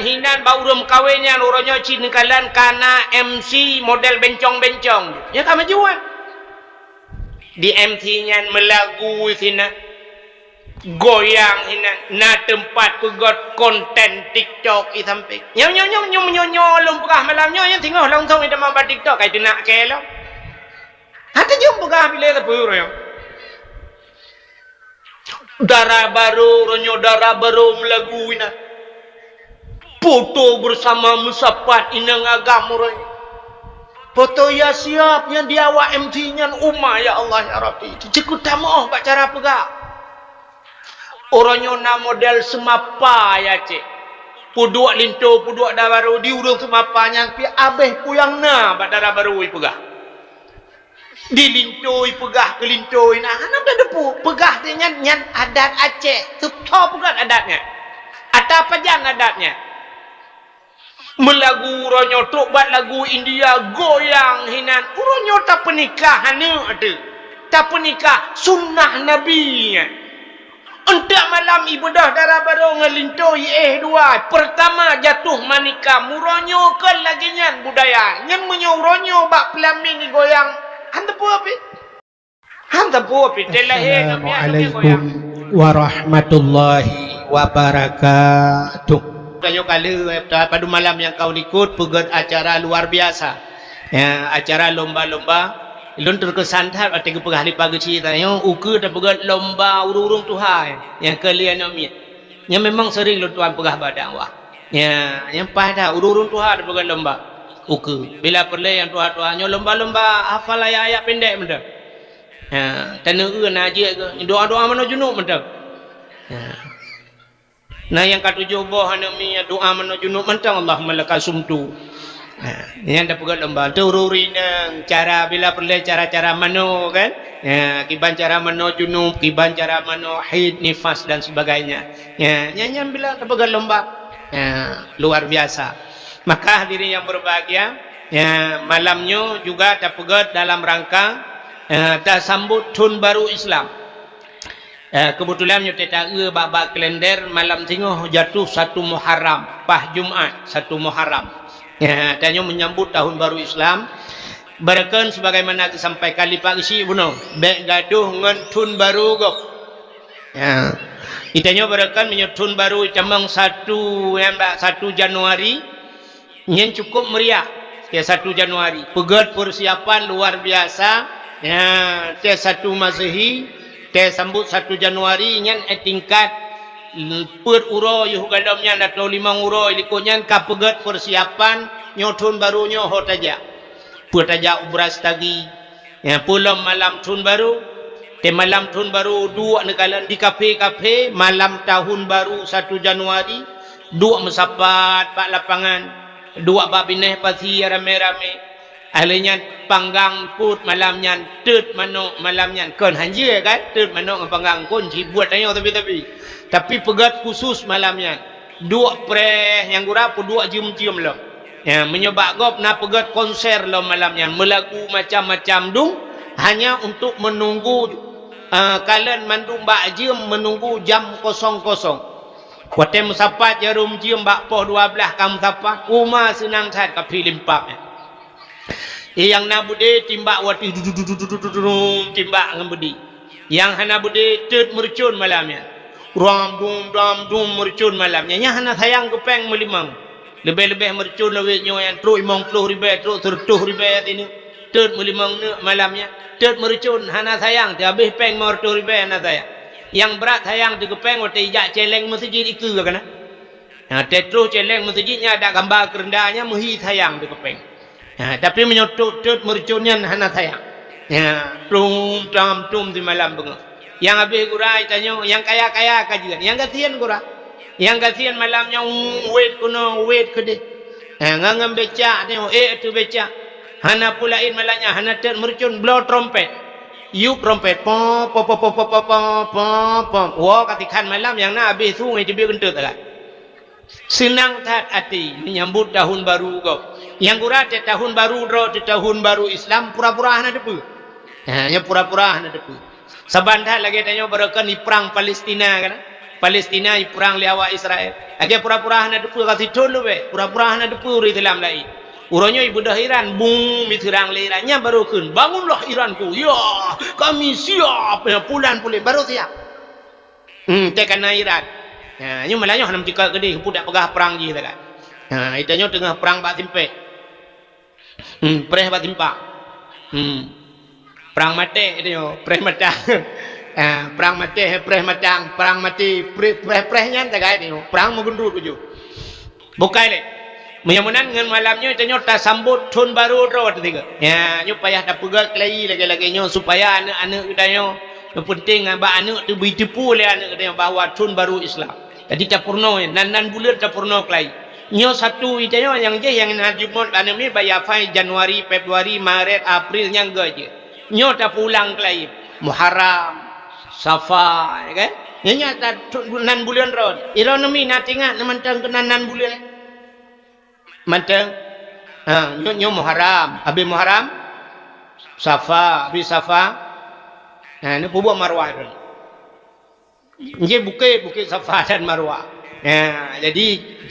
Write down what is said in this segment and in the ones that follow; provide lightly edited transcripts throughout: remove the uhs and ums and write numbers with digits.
hinan baurum kawinnya luronyo cinikalan kana MC model bencong-bencong. Ya kami jual. Di MC-nya melagu sina goyang hinan na tempat pegot konten TikTok i sampai. Nyo lum pegah malamnya yang tinggal langsung di dalam TikTok kai nak kelo. Hata jom pegah bila lepur yo. Darah baru ronyo darah baru melagu ina. Foto bersama musapat inang agama ronyo. Foto ya siap yang dia awak MT-nya umma ya Allah ya Rabbi. Cekut tamoh bak cara pegah. Orangnya na model semapa ya cik. Puduk linto, puduk dah baru di urung semapanya pi abeh puyang na bak darah baru pegah. Di linto pegah ke linto nah hanam dah depu pegah dia nyan adat Aceh. Tetap pegah adatnya. Atau apa jangan adatnya? Melagu ronyo tok buat lagu India goyang hinan ronyo tak pernikahan ada tak pernikah sunnah Nabi untuk malam ibadah darah baru ngelintoi dua pertama jatuh manika muronyo ke lagi nyan budaya nyan menyoronyo bak pelamin goyang hanta pu api telahe Assalamualaikum warahmatullahi wabarakatuh. Kanyo kali pada malam yang kau ikut pegat acara luar biasa. Ya, acara lomba-lomba. Ilun terkesan tak ada pegah pagi cerita. Yang ukur dah pegat lomba urung Tuhan. Yang kalian namanya. Yang memang sering lu Tuhan pegah badan wah. Ya, yang pada urung Tuhan dah pegat lomba. Ukur. Bila perlu yang Tuhan-Tuhannya lomba-lomba hafal ayat-ayat pendek benda. Ya, tanah najis ke. Doa-doa mana junub benda. Ya. Nah yang ketujuh boh hanamiya doa menujunuk mentang Allahumma lakal sumtu. Yang dah pegat lomba tururi nang cara bila perlu cara-cara mano kan? Ya, kiban cara mano junub, kiban cara mano haid, nifas dan sebagainya. Ya, yang bila dah pegat lomba. Ya, luar biasa. Maka hadirin yang berbahagia, ya malamnya juga dah pegat dalam rangka dah sambut tahun baru Islam. Kebetulan kita bab kalender malam tengah jatuh 1 Muharram, pas Jumaat 1 Muharram. Ya, tanya menyambut tahun baru Islam. Barakan sebagaimana disampaikan di pagi si buno, baik gaduh ngan tahun baru go. Ya. Itanya barakan menyambut tahun baru cambang 1 Januari yang cukup meriah. Ya 1 Januari. Pegat persiapan luar biasa. Ya, 1 Masehi Teh sambut 1 Januari nyan tingkat per uro yuh galamnya atau 5 uro ikutnya kapegat persiapan nyotun barunya hotaja. Putaja ubras tagi. Ya pulang malam tahun baru. Teh malam tahun baru dua nekalan di kafe-kafe malam tahun baru 1 Januari dua mesapat pak lapangan dua babineh pasti rame-rame. Ahlinya panggang put malamnya tet manuk malamnya kon hanje kan tet manuk dengan panggang kon buat tanya tapi pegat khusus malamnya dua pre yang gurap dua jam-jam lo ya menyebab gop na pegat konser lo malamnya melagu macam-macam dung hanya untuk menunggu kalian mandung bak jam menunggu jam 00 kuatem musapat jarum jam bak poh 12 kamu sapat kuma senang cat kapi limpap yang nak bude timbak wati timbak ngembedi yang hana bude tet mercun malamnya ram dum mercun malamnya yang hana sayang kepeng melimang lebih-lebih mercun lewetnya yang terus 50 ribu terus 30 ribu ini tet melimang malamnya tet mercun hana sayang habis peng 30 ribu hana sayang yang berat sayang di kepeng wati jak celeng masjid itu kan nah terus celeng masjidnya ada gambar kerendahnya muhi sayang di kepeng. Ya, tapi menyotut mercunnya hana sayang. Ya, tum di malam bunga. Yang habis gurai tanya, yang kaya-kaya kajian. Yang kasihan gura. Yang kasihan malamnya wait kede. Ngangam beca tengok tu beca. Hana pulain malamnya hana tet mercun blow trumpet. You trumpet pom. Wah katikan malam yang nak habis sungai dia kentut tak. Senang tak hati menyambut tahun baru kau. Yang kurat tahun baru tahun baru Islam pura-pura hana depu. Yang pura-pura hana depu. Sebentar lagi tanya berakan di perang Palestina kan. Palestina perang liawa Israel. Age pura-pura hana depu kasi tolu be, pura-pura hana depu ri dalam lai. Uronyo ibu dah Iran, bung mitirang le Iran nya baru kun. Bangunlah Iranku. Ya, kami siap. Ya, pulan pulih baru siap. Tekana Iran. Ya, nyu malanyo hanam tika gede pudak pegah perang ji tak. Ha, itanyo tengah perang bak timpe. Preh bak timpa. Perang mate itanyo, preh matang. Perang mati, preh matang, perang mati, prehnya tak ada ni. Perang mengundut tuju. Bukai le. Menyamunan dengan malamnya itu nyota sambut tahun baru road tiga. Ya, nyu payah dah pegat lagi nyu supaya anak-anak kita nyu penting ngaba anak tu bertipu le anak kita bahawa tahun baru Islam. Jadi tak purno nan bulan tak purno kelai. Nyu satu itu nyu yang je yang najumot anak ni bayar fai Januari, Februari, Maret, April yang gaje. Nyu tak pulang kelai. Muharram, Safar, kan? Nya tak nan bulan road. Ironomi nak ingat namantang nan bulan. Manteng, nyo Muharram, habis Muharram, Safa, habis Safa, ni pubuh Marwah tu. Ini bukit Safa dan Marwah. Jadi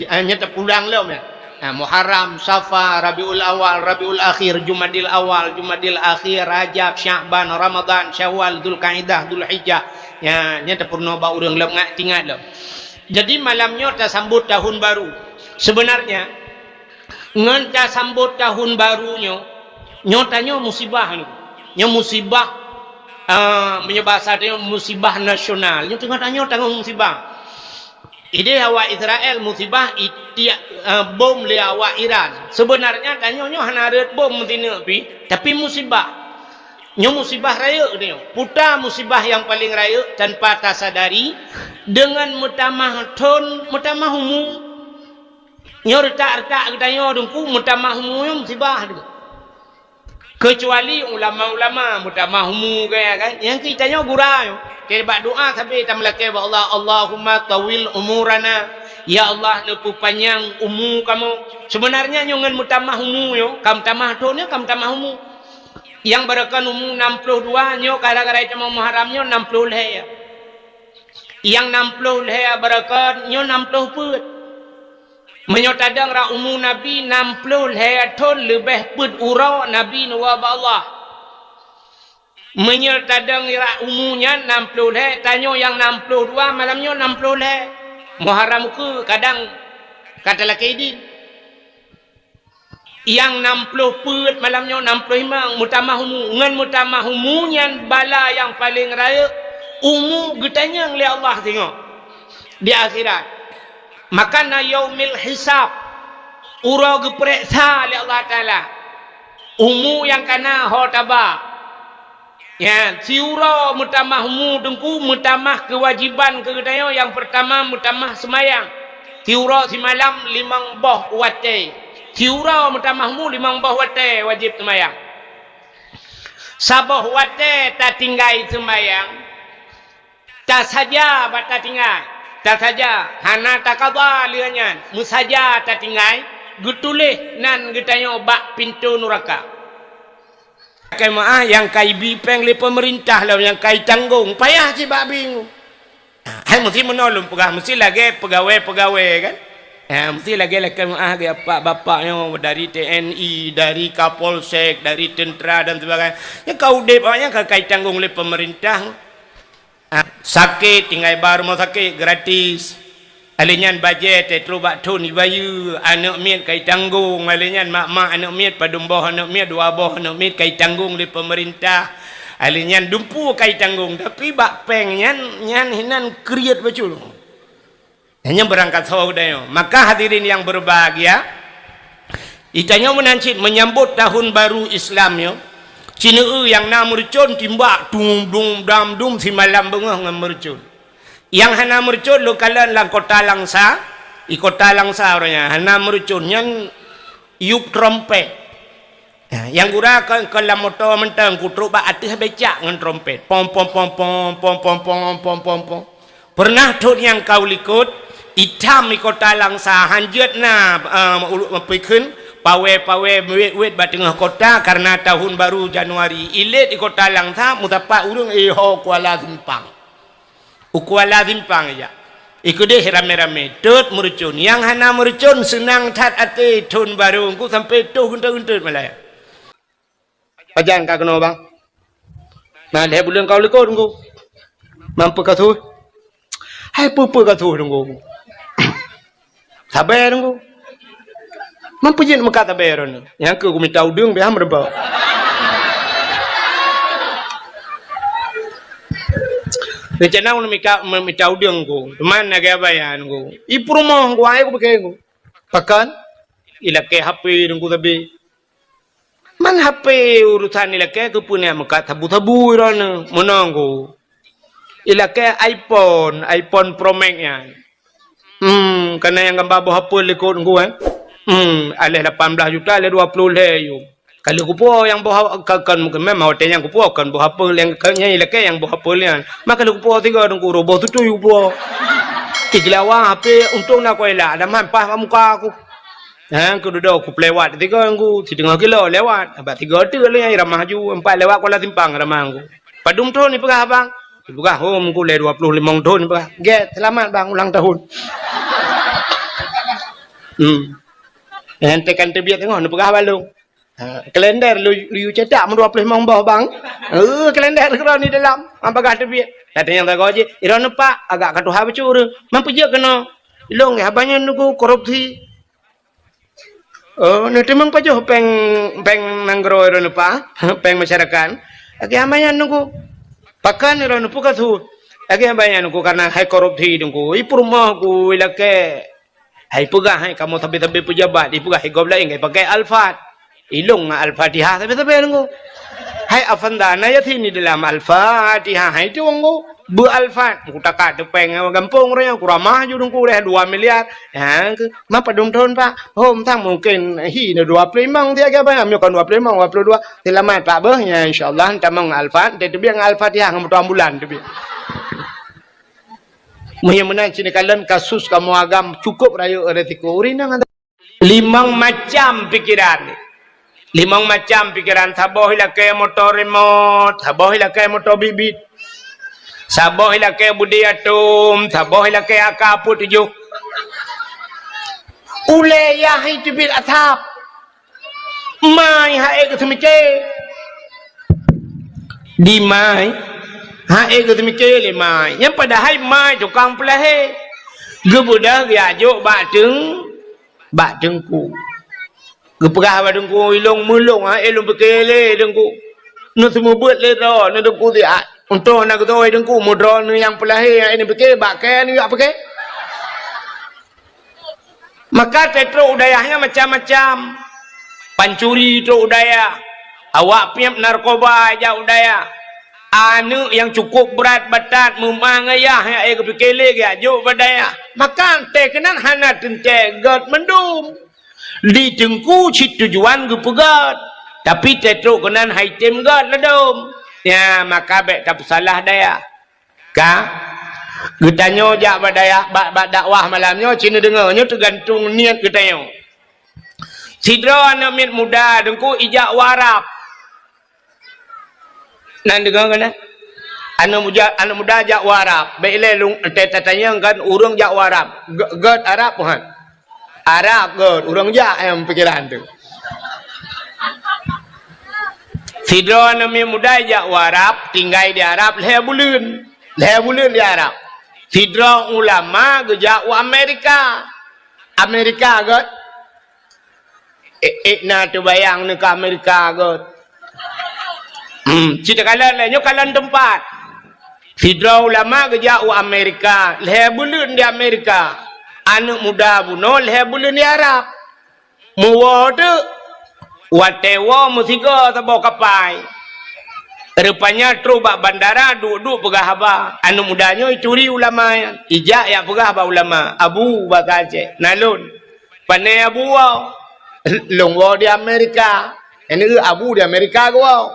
hanya terpulang lah. Muharram, Safa, Rabiul Awal, Rabiul Akhir, Jumadil Awal, Jumadil Akhir, Rajab, Sya'ban, Ramadan, Syawal, Dzulqa'dah, Dzulhijjah. Ini terpurna bau orang lem ngak tinggal lah. Jadi malamnya tersambut tahun baru. Sebenarnya ngan sambut tahun barunya nyotanya musibah ni. Nya musibah menyebabkan dia musibah nasional. Nya tengah-tengah tanggung musibah. Ide awak Israel musibah itiak bom le awak Iran. Sebenarnya tanya-nya hana red bom mentina tapi musibah. Nya musibah raya dia. Putar musibah yang paling raya tanpa tersadari dengan mutamah ton mutamah umum. Nyo retak-retak kita nyo dengku mutamah umum musibah tu. Kecuali ulama-ulama mutamah umum kan. Yang kita nyo gurau. Kita buat doa sampai kita melakir Allah, Allahumma tawil umurana. Ya Allah lepu panjang umur kamu. Sebenarnya nyo ngan mutamah umum yo, kam tamah tu nyo kam tamah umum. Yang berakan umur 62 nyo gara-gara itu Muharram nyo 60 leh. Yang 60 leh berakan nyo 60 put. Menyotadang ra umur Nabi 60 tahun lebih put urau Nabi nuwa Allah. Menyotadang ra umurnya 60 tanyo yang 62 malamnya 60 Muharram ke kadang kata laki din. Yang 60 put malamnya 65 mutamah umur. Ngan mutamah umurnya bala yang paling raya umur getanya oleh Allah tengok di akhirat. Maka na yaumil hisab ura geperiksa oleh Allah Ta'ala umu yang kana hotaba ya si ura mutamah umu dengku mutamah kewajiban kegedayo yang pertama mutamah semayang si ura si malam 5 boh wate si ura mutamah umu 5 boh wate wajib semayang saboh wate tak tinggal semayang tak saja bata tinggal tak saja hana takadha lianyan musaja tak tinggal gutulih nan getanyo bak pintu neraka kai maah yang kai bipeng le pemerintah lah yang kai tanggung payah si bak bingung hai mesti menolong pegah mesti lagi pegawai kan mesti lagi kai maah ke bapak-bapaknya dari TNI dari Kapolsek dari tentera dan sebagainya yang kau depanya kai tanggung le pemerintah. Sakit tinggal baru mau sakit gratis. Alinyan bajet terus bak tun ibayu anak miat kai tanggung alinyan mak-mak anak miat padumboh anak miat dua boh anak miat kai tanggung di pemerintah. Alinyan dumpu kai tanggung tapi bak peng nyan hinan kriat bacul. Hanya berangkat saudara. Maka hadirin yang berbahagia, itanya menyambut tahun baru Islamnya. Cina yang nak mercun timbak dung dam dum si malam bengah ngam mercun. Yang hana mercun lo kalan lang kota langsa, i kota langsa orangnya hana mercun yang yup trompet. Yang gura kalau motor mentang kutruk ba atis becak ngan trompet. Pom pom pom pom pom pom pom pom pom pom. Pernah tu yang kau likut hitam i kota langsa hanjut na pikun pawe wet bat tengah kota karena tahun baru Januari ilit di kota Langsa mutapak urung ho Kuala Simpang. Kuala Simpang aja. Ikut deh rame-rame. Tut merucun. Yang hana merucun senang tat ati tun baru. Ku sampai tu guntut-guntut malah. Pajan kau kena bang. Nah, dia bulan kau lekor tunggu. Mampu kau tu. Hai pupu kau tu tunggu. Sabar tunggu. Mampu jen muka sabar ni. Yang aku minta udung biar merebak. Rencana aku minta udang ko, teman nak bayan ko. Ipromo ko ay ko pakai ko. Pakan, ilake HP dong ko tabi. Man HP urusan ilake ko punya muka tabu-tabu iron menang ko. Ilake iPhone Pro Max yan. Karena yang gambar bawa HP lekot ko alih 18 juta, alih 20 le. Kalau kupu yang bawa kan memang hotel yang kupu kan bawa apa yang kanya ilake yang bawa apa lian. Maka kalau kupu tiga orang robot tu kupu. Kejelawa HP untuk nak kau elak. Ada mampah muka aku. Aku duduk aku lewat tiga aku 3 kilo lewat. Abang 3 tu le yang ramah ju 4 lewat Kuala Simpang ramah aku. Padum tu ni pegah abang. Pegah home aku le 25 tahun ni pegah. Get selamat bang ulang tahun. Ente kan terbiak tengok ni pegah balung. Kalender lu cetak 25 bawah bang. Kalender kau ni dalam. Apakah terbiak? Katanya tak kau je. Iron pak agak katu habis cur. Mampu je kena. Long ya banyak nunggu korupsi. Nanti memang pajo peng nanggro iron pak. Peng masyarakat. Lagi banyak nunggu. Pakan iron puka tu. Lagi banyak nunggu karena hai korupsi nunggu. Ipu rumah ku ilake. Hai pegah hai kamu tapi pejabat. Ipu hai gobla ingai pakai alfat. Ilung al-Fatihah tapi nunggu. Hai afandana ya sini dalam al-Fatihah hai tu nunggu. Bu alfat ku takat tepeng gampung raya ku ramah ju nunggu dah 2 miliar. Ma padung tahun pak. Hom tang mungkin hi 25 dia ke apa amyo kan 25 22 selamat pak behnya insyaallah tamang alfat te biang al-Fatihah ngam ambulan tu bi. Muhimnya sini kalian kasus kamu agam cukup rayu resiko urinang 5 macam pikiran. 5 macam pikiran saboh hilake motor remote, saboh hilake motor bibit, saboh hilake budi atom, saboh hilake akapu 7. Ule ya itu bil atap. Mai hae ke semike. Di mai hae ke semike le mai. Yang padahal mai tukang pelahe. Gebudah ya jo bak dengku. Gepegah badengku ilong mulung elong bekele dengku. Nu semua buat le ro nu dengku dia. Untuk nak tu dengku mudra nu yang pelahir ini bekele bakai ni apa ke? Maka tetro udayahnya macam-macam. Pancuri tu udaya. Awak piap narkoba aja udaya. Anu yang cukup berat batat memangayah yang bekele dia jo badaya. Maka tekenan hana tente god mendum. Di tengku cik tujuan ke pegat. Tapi tetruk kenan haitem gat ledom. Ya maka bek tak salah daya. Ka? Getanyo jak badaya bak dakwah malamnya cina dengarnya tergantung niat getanyo. Sidra anak mit muda dengku ijak warap. Nan dengar kan? Anak muda jak warap. Bek le lung tetanya kan urang jak warap. Gat Arab puhan. Arab god, orang jak yang pikiran tu. Sidra nami muda jak warap, tinggal di Arab, leher bulan di Arab. Sidra ulama gejak Amerika, Amerika god. Nak tu bayang ni ke Amerika god. Cita kalan lainnya kalan tempat. Sidra ulama gejak Amerika, leher bulan di Amerika. Anak muda bunuh leher bulan di Arab. Muwa tu watewa musiga tabau kapai. Rupanya terubak bandara duduk pegah haba. Anak mudanya ituri ulama. Ijak yang pegah haba ulama. Abu Bakar Aceh. Nalun. Panai Abu wow. Longwa di Amerika. Ini Abu di Amerika wow.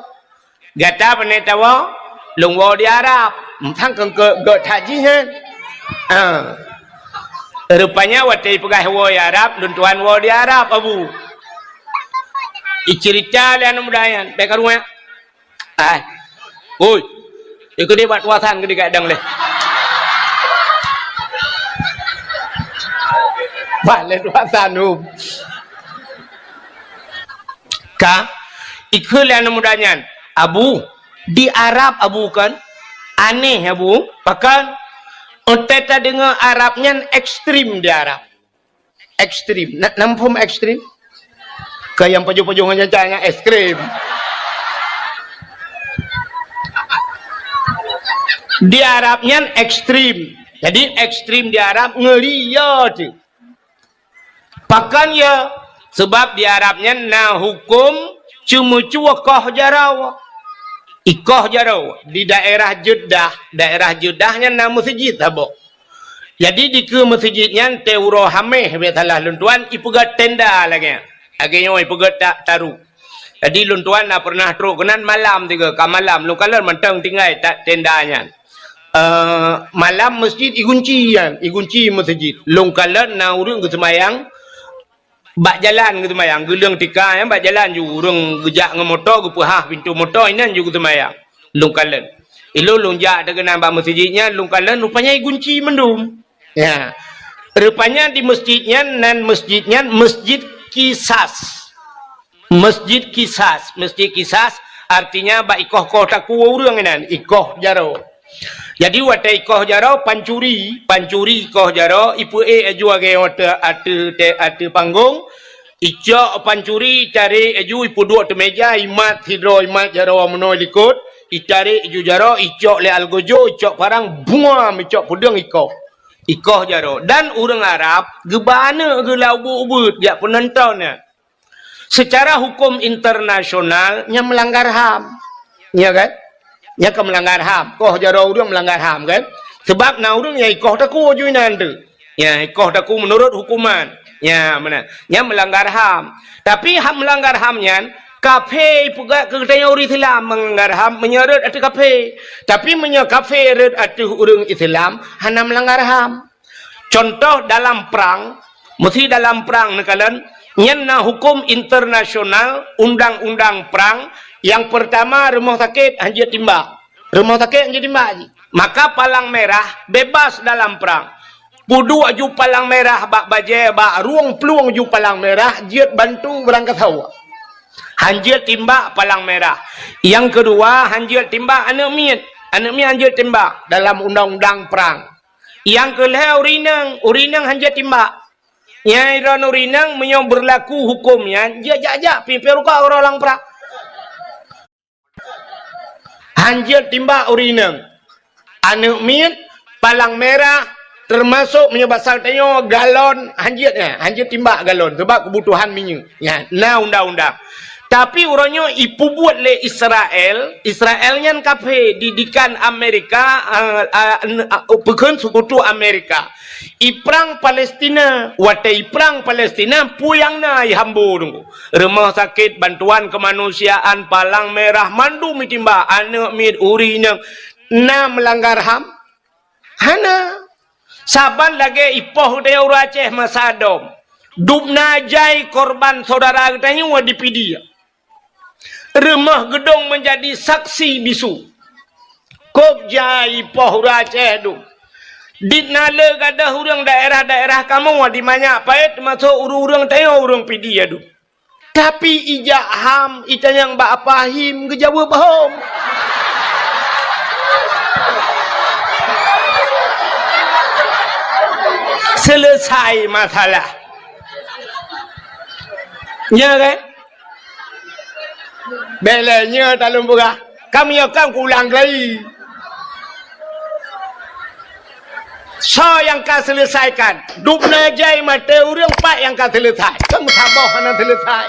Gata panai tawa. Longwa di Arab. Thang ke haji kan. Rupanya watai pegah wa Arab, luntuan wa di Arab Abu. Icerita le anu mudayan, baik rumah. Oi. Ikut dia buat wasan ke kadang le. balik dua tanum ka ikul yang mudahnya abu di Arab abu kan aneh abu bahkan Oteta dengan Arabnya ekstrim di Arab ekstrim nampum ekstrim kayak yang pojok-pojoknya cahaya es krim di Arabnya ekstrim. Jadi ekstrim di Arab ngeliat. Pakan ya sebab di Arabnya na hukum cuma koh jarau. Ikoh jarau di daerah Jeddahnya na masjid abo. Jadi di ke masjidnya teuro hameh betalah luntuan ipugat tenda lagi. Agaknya ipugat tak taruh. Jadi luntuan na pernah teruk kenan malam tiga ka malam lu kalau mentang tinggal tak tendanya. Malam masjid igunci masjid longkalan na urang ke semayang bak jalan ke semayang gelang tika yang bak jalan ju urang gejak nge motor ke pahah pintu motor inan ju ke semayang longkalan ilo longjak dengan bak masjidnya longkalan rupanya igunci mendum ya rupanya di masjidnya masjid kisas artinya bak ikoh kota ku urang inan ikoh jaro. Jadi watai ikoh jaro pancuri ikoh jaro ipu aju age ate panggung ijo pancuri cari aju ipu dua te meja imat jaro menoi likut icari aju jaro ijo le algojo ijo parang bunga ijo pudeng ikoh jaro dan urang Arab gebana ge laubu-ubut ya penontonnya secara hukum internasional nya melanggar HAM ya kan nya ke melanggar HAM koh jaro urang melanggar HAM kan sebab na urang ya ikoh taku aju nanti ya ikoh taku menurut hukuman ya mana nya melanggar HAM tapi HAM melanggar HAM-nya kafe puga ke uri Islam melanggar HAM menyeret atu kafe tapi kafe red atu urang Islam hana melanggar HAM contoh dalam perang mesti dalam perang nekalan nya na hukum internasional undang-undang perang. Yang pertama rumah sakit hanjir timbak. Maka palang merah bebas dalam perang. Pudu aju palang merah bak baje bak ruang peluang aju palang merah jiat bantu berangkat hawa. Hanjir timbak palang merah. Yang kedua hanjir timbak anak miat hanjir timbak dalam undang-undang perang. Yang kelima urinang hanjir timbak. Yang iran urinang menyong berlaku hukumnya jajak piperuka orang perang. Hanjir timbak urinang anak miat palang merah termasuk menyebasal tanyo galon hanjir timbak galon sebab kebutuhan minyak ya na undang-undang tapi urangnya ipu buat le Israelnya kafe didikan Amerika pekan sekutu Amerika iprang Palestina puyang na ihambu nunggu rumah sakit bantuan kemanusiaan palang merah mandu mitimba anak mit urinang na melanggar HAM hana saban lagi ipoh dia Aceh masadom dubna jai korban saudara katanya wadipidia rumah gedong menjadi saksi bisu kop jai ipoh Aceh dum Ditnale gadah urang daerah-daerah kamu di banyak pait masuk urang tayo urang pidi adu. Tapi ija HAM ita yang bak pahim gejawa bahom. Selesai masalah. Ya kan? Belanya talung buka. Kami akan ulang lagi. So yang kau selesaikan dubna jai mata urang pak yang kau selesai kamu sabar hana selesai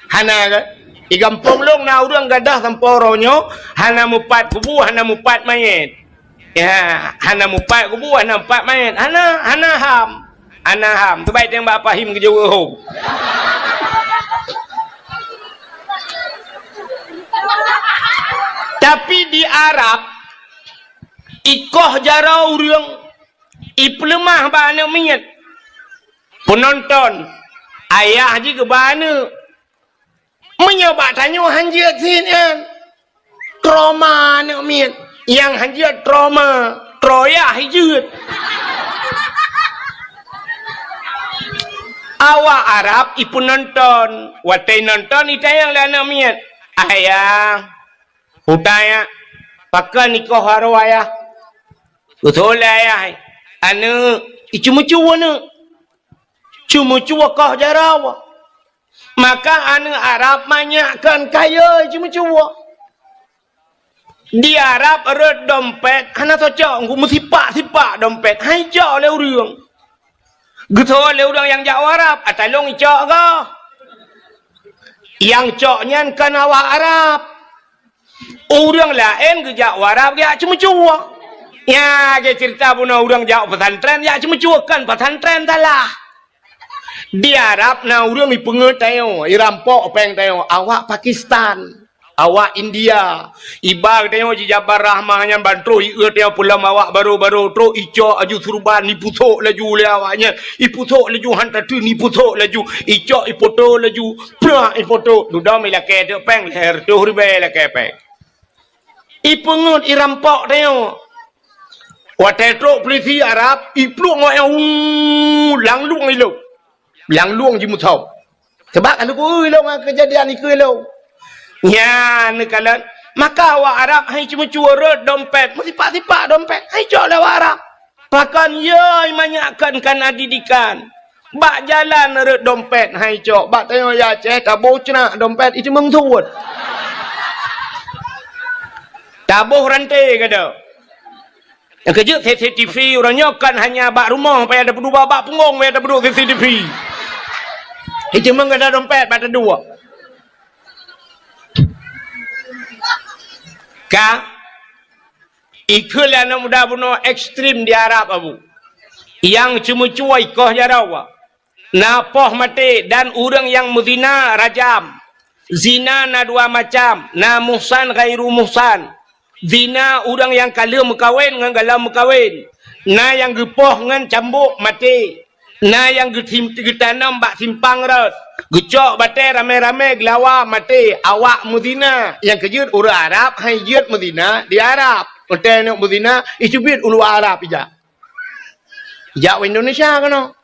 hana kan di kampung long na urang gadah samporonyo hana mupat kubu hana mupat mayat ya hana mupat kubu hana mupat mayat hana ham terbaik yang bapa him ke jawa hom tapi di Arab ikoh jarau urang iplemah bana minyak penonton ayah je ke bana menyebab tanya hanjir sini trauma nak minyak yang hanjir trauma troya hijut awak Arab ipun nonton watai nonton itayang lana miat ayah utaya pakai nikah haro ayah betul ayah anu icumu-cuwa nu cumu-cuwa kah jarawa maka anu Arab manyakkan kaya icumu-cuwa di Arab rot dompet kana cocok ngku sipak dompet hai jauh le urang gitu le urang yang Jawa Arab atalong icok ka yang coknya kan awak Arab orang lain ke Jawa Arab ya cuma-cuma ya dia cerita punya orang Jawa pesantren ya cuma-cuma kan pesantren talah di Arab na orang ipenget tayo irampok peng tayo awak Pakistan awak India ibar tayo di Jabar Rahmahnya bantu ieu tayo pulam awak baru-baru tro ico aju surban ni putok laju le awaknya iputok laju hantatu ni putok laju ico ipoto laju pra ipoto duda melake de peng leher tu ribe lake peng ipengut irampok tayo watai tro polisi Arab ipluk ngoyang langluang ilo langluang jimutau sebab kalau ku ilo kejadian iku ilo ya nekalan maka awak Arab hai cuma cuara dompet sipak dompet hai cok awak Arab pakan ye manyakkan kana didikan bak jalan re dompet hai cok bak tayo ya ceh tabuh cena dompet itu mengtuut tabuh rantai kada yang kejut CCTV orangnya kan hanya bak rumah payah ada berdua bak punggung payah ada berdua CCTV itu mengada dompet pada dua ka ikulah muda buno ekstrim di Arab abu yang cuma cuai koh jarawa napoh mati dan orang yang muzina rajam zina na dua macam na muhsan ghairu muhsan zina orang yang kala mekawin ngan gala mekawin na yang gepoh ngan cambuk mati na yang getanam bak simpang rat gecok batai rame-rame gelawa mati awak muzina yang kejut orang Arab hai jut muzina di Arab hotel nak muzina isubit ulu Arab ija ija Indonesia kano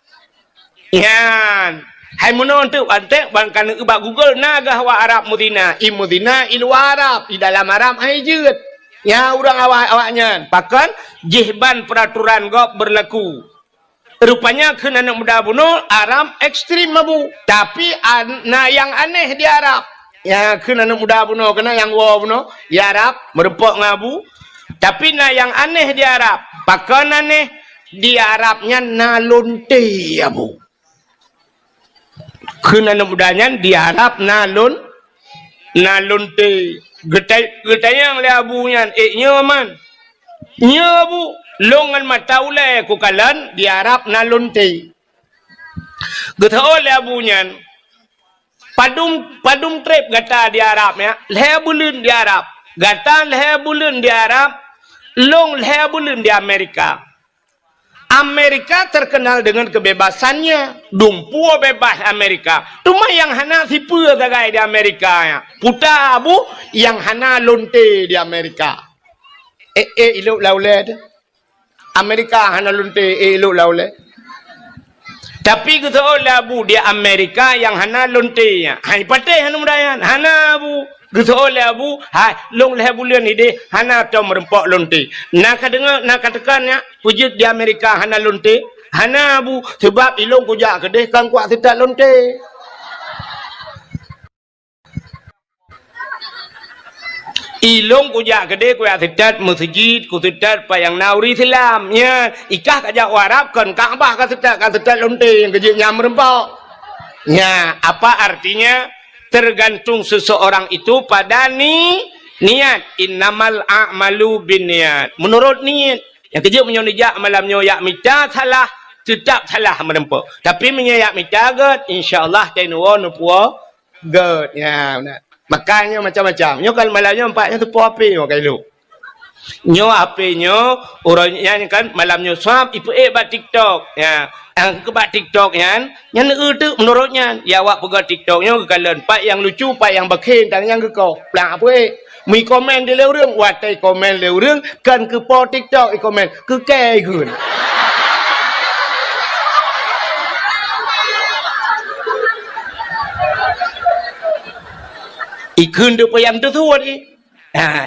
yan hai mono tu ante bangkan ubak Google naga awak Arab muzina muzina ilu Arab di dalam Arab hai jut ya orang awaknya pakan jihban peraturan gop berlaku rupanya kena anak muda bunuh Arab ekstrim mabu tapi yang aneh di Arab ya kena anak muda bunuh kena yang wow bunuh di Arab merepok ngabu tapi yang aneh di Arab pakan aneh di Arabnya nalunte abu kena anak mudanya di Arab nalunte getai yang le abunya nyaman nyabu longan mataule kukalan di Arab nalunte getao le abunyan padum trip gata di Arab ya lehebulun di Arab gata lehebulun di Arab long lehebulun di Amerika terkenal dengan kebebasannya dumpu bebas Amerika cuma yang hana sipu gagai di Amerika ya puta abu yang hana lonte di Amerika iluk lauled Amerika hana lunte elu laule tapi gitu labu di Amerika yang hana lunte nya hai pate hanu mudayan hana bu gitu labu hai long le bulan ide hana to merempok lunte nak dengar nak katakannya wujud di Amerika hana lunte hana bu sebab ilong kujak kedeh kan kuat tidak lunte ilong kujak gede kuya sedat masjid ku sedat payang nauri Islam nya ikah kajak Arab kan Ka'bah kan sedat lonte yang kejiknya merempok nya apa artinya tergantung seseorang itu pada niat innamal a'malu binniat menurut niat yang kejik menyonijak malamnya yak mita salah tetap salah merempok tapi menyayak mita get insyaallah tainuwa nupuo get ya benar makanya macam-macam. Nyo kan malamnya empatnya tu po api mo kailo. Nyo api nyo orangnya kan malamnya swab ipu bat TikTok ya. Ang ke bat TikTok yan, yang tu menurutnya ya awak pegang TikTok nyo kekalan pak yang lucu, pak yang bakhin tang yang ke kau. Plang apa mi komen di leureung, watai komen leureung kan ke po TikTok i komen ke kai gun. Ikun dia payam tu tuan ni.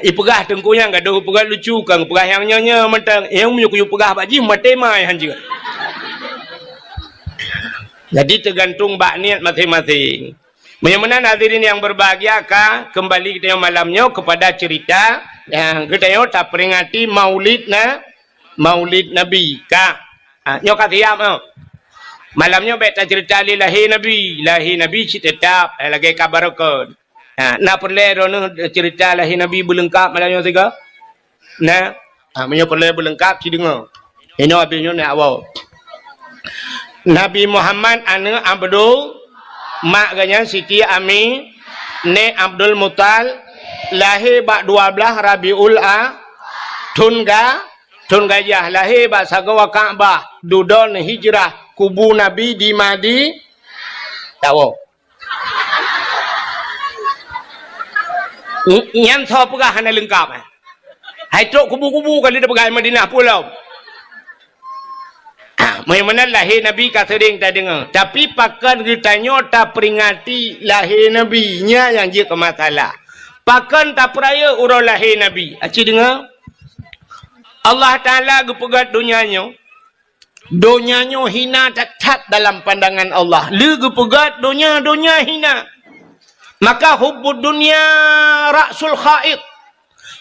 Ipegah tengku yang gaduh pegah lucu kang pegah yang nyonya mentang yang punya pegah baji mate mai han juga. Jadi tergantung bak niat masing-masing. Menyamanan hadirin yang berbahagia ka kembali kita malamnya kepada cerita yang kita tak peringati Maulid Nabi ka. Nyo kat siap malamnya beta cerita lahir Nabi tetap lagi kabar ko. Na perle rono cerita lahir Nabi berlengkap malamnya tiga. Nah, menyo perle berlengkap si dengar. Ini habisnya nak awal. Nabi Muhammad ana Abdul mak ganya Siti Ami ne Abdul Mutal lahir bak 12 Rabiul Tunggayah lahir bak sagawa Kaabah dudon hijrah kubu Nabi di Madi tahu nyan tho pegah hana lengkap hai trok kubu-kubu kali dah pegai Madinah pulau. Mana lahir Nabi kata sering tak dengar. Tapi pakan ditanya tak peringati lahir Nabi nya yang dia ke masalah. Pakan tak peraya urang lahir Nabi. Acik dengar? Allah Ta'ala gepegat dunianya. Dunianya hina tak dalam pandangan Allah. Lu gepegat dunia hina. Maka hubbud dunia ra'sul khaid.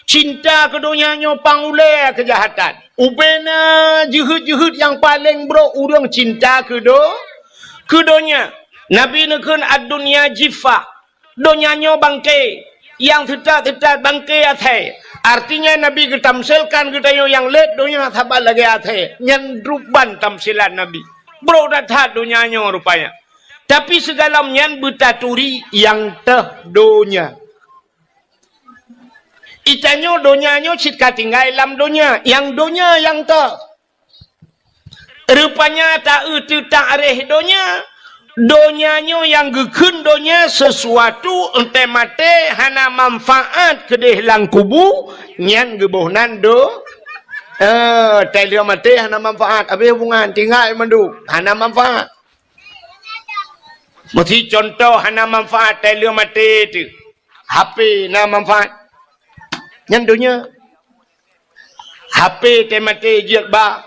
Cinta ke dunianya pangulai kejahatan. Ubena juhud-juhud yang paling bro urang cinta ke dunia. Nabi nekun ad-dunya jifa. Dunianya bangkai. Yang tetap bangkai atai. Artinya Nabi ketamsilkan kita yang let dunia sabar lagi atai. Yang ruban tamsilan Nabi. Bro datang dunianya rupanya. Tapi segala nyan betaturi yang teh dunia. Itanyo donyanya cika tinggal dalam dunia. Yang dunia yang tak. Rupanya tak itu tak areh dunia. Donyanya yang gekun dunia sesuatu ente mate hana manfaat kedih lang kubu. Nyan gebohnan telia mate hana manfaat. Habis hubungan tinggal mandu. Hana manfaat. Mesti contoh hana manfaat telia mate tu. HP na manfaat. Yang dunia HP temate jiak ba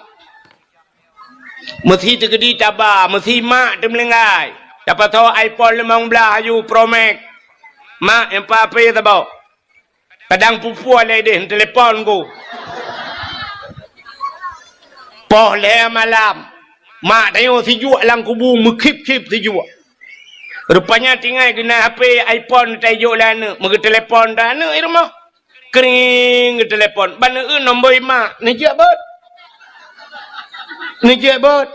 mesti tegedi taba mesti mak te melengai dapat tahu iPhone 15 ayu Pro Max mak yang apa ya tahu kadang pupu alai deh telefon ku poh le malam mak tayo si juak lang kubu mekip-kip si juak rupanya tinggal kena HP iPhone tayo lah ne mege telefon dah ne irmah kering ke telefon. Bana nombor mak. Ni je bot.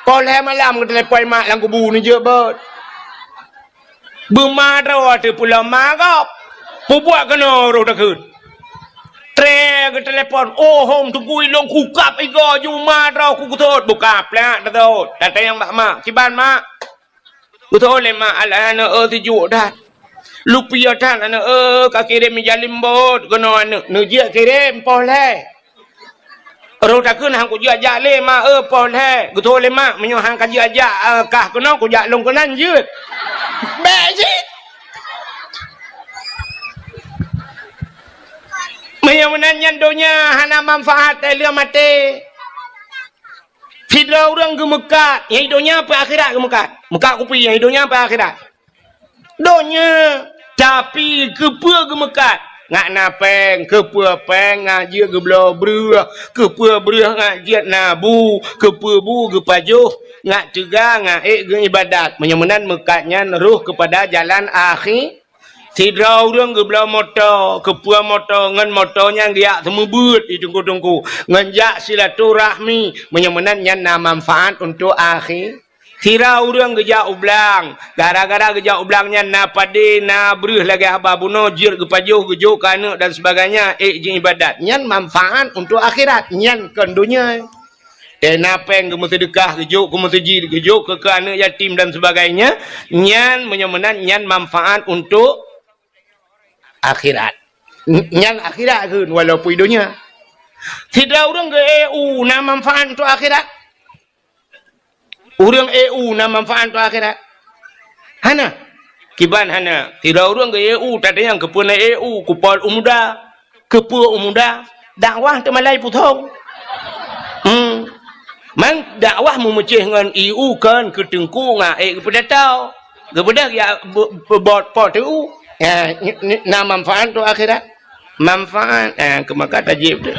Poleh malam ke telefon mak lang kubu ni je bot. Bermadra tu pula magap. Pubuat kena roh takut. Tre ke telefon. Oh home tu kui long kukap igo ju madra ku kutot buka plak dah. Data yang mak. Ciban mak. Kutot le mak ala tuju dah. Lupia tan ana ka kirim jalim bot kono anu nujia kirim poleh ro takun hang ku jia jale ma poleh gutole ma menyo hang ka jia kah kono ku ja long konan je be ji menyo menanyan donya hana manfaat dia mate fidra urang gemekat yang donya apa akhirat gemekat mekak ku pi yang donya apa akhirat donya tapi kepua gemekat ngak napeng kepua peng ngajia geblo brua kepua brua ngajia nabu kepua bu gepajuh ngak juga ngak ge ibadat menyemenan mekatnya ruh kepada jalan akhir sidra urang geblo moto kepua moto ngan motonya dia semebut di tungku-tungku nganjak silaturahmi menyemenan nyan manfaat untuk akhir. Tira urang geja ublang. Gara-gara geja ublangnya na pade na bruh lagi haba buno jir gepajuh gejo kana dan sebagainya je ibadat. Nyan manfaat untuk akhirat. Nyan kan dunia. Kenapa yang gemu sedekah gejo ke masjid gejo ke anak yatim dan sebagainya. Nyan menyemenan nyan manfaat untuk akhirat. Nyan akhirat ke walaupun dunia. Tidak urang ke EU na manfaat untuk akhirat. Urang EU na manfaat untuk akhirat. Hana. kiban hana tira urang ke EU tadi yang kepuna EU kupol umuda kepua umuda dakwah te malai putong man dakwah memecih dengan EU kan ketengku nga kepada tau kepada ya bot tu ya na manfaat tu akhirat manfaat kemaka tajib tu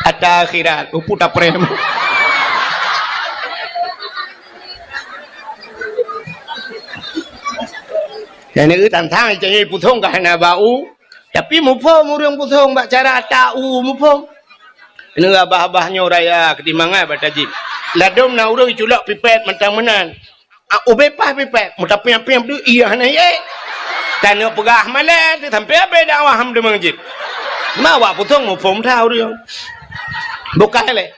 ada akhirat puta prem dan itu tantang jadi putong kahana bau tapi mupong urang putong bak cara tau mupong ini abah-abahnya raya ketimangan batajib ladom na urang culak pipet mentang menan ubepah pipet muta piam-piam tu iya na ye tanya pegah malah tu sampai apa dakwah ham de mangjib mawa putong mupong tau dia bukan le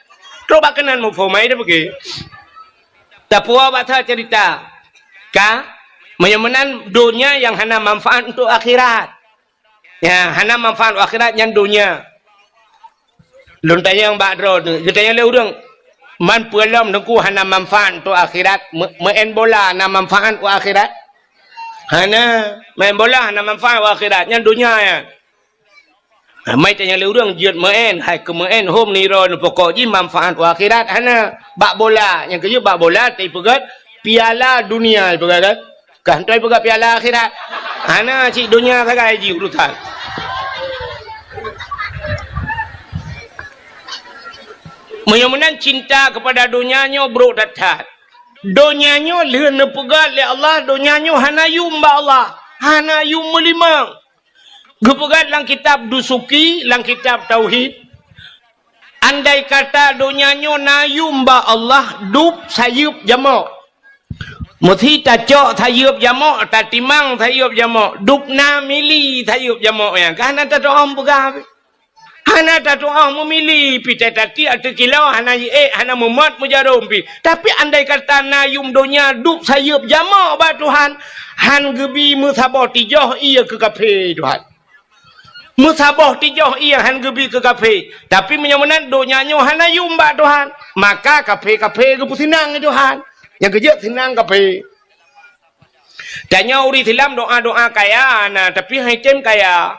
coba kenan mupong mai dah pergi tapua batha cerita ka menyamanan dunia yang hana manfaat untuk akhirat ya hana manfaat akhirat yang dunia lun tanya yang bakro tu tanya le urang man pulam dengku hana manfaat untuk akhirat main bola hana manfaat untuk akhirat hana main bola hana manfaat untuk akhirat yang dunia ya mai tanya le urang jiat main hai ke main home ni ro pokok ji manfaat untuk akhirat hana bak bola yang kerja bak bola tai pegat piala dunia pegat kan tu pegat piala akhirat hana cik dunia sagai ji urusan menyamanan cinta kepada dunianya bro datat dunianya leun pegat le Allah dunianya hana yum ba Allah hana yum melimang gepegat lang kitab dusuki lang kitab tauhid andai kata dunianya nayum ba Allah dup sayup jamak muthi ta cok sayup jamak ta timang sayup jamak dup na mili sayup jamak yang kana ta doam pegah hana ta doa memilih pita tati atau kilau hana hana mumat mujarum pi tapi andai kata nayum dunia dup sayup jamak ba Tuhan han gebi musabah tijoh ia ke kafe Tuhan musabah tijoh ia han gebi ke kafe tapi menyamanan dunianya hana yum ba Tuhan maka kafe-kafe gebu senang Tuhan yang kerja senang kafe tanya uri silam doa-doa kaya nah tapi haitem kaya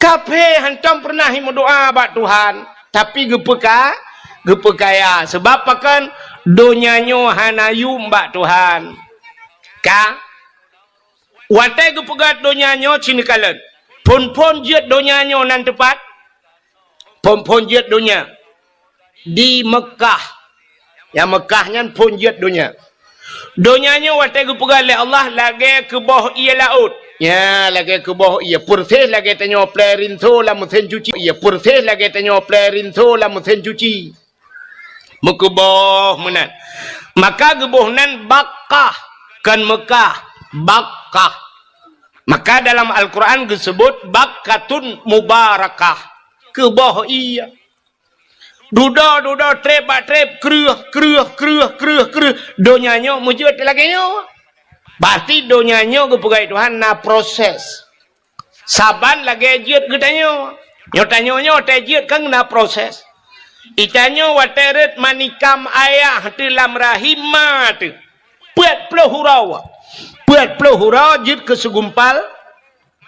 kafe hantam pernah doa bak Tuhan tapi gepekaya sebab pakan donyanya hana yum bak Tuhan ka watai gepegat donyanya cinikalan pon jet donyanya nan tepat pon jet donya di Mekah yang Mekahnya pon jet donya donyanya watai gepegat le Allah lagi ke bawah ia laut ya lagi ke bawah ia purses lagi tanya plerin so la mesin cuci ia purses lagi tanya plerin so la mesin cuci mekeboh menan maka geboh nan Bakkah kan Mekah Bakkah maka dalam Al-Quran disebut Bakkatun Mubarakah ke bawah ia duda trep kreuh donyanya mujud lagi nyo berarti donyanya kepegai Tuhan na proses saban lagi jiat getanyo nyotanyo jiat kan na proses itanyo wateret manikam ayah dalam rahimat puat pelahura jiat kesegumpal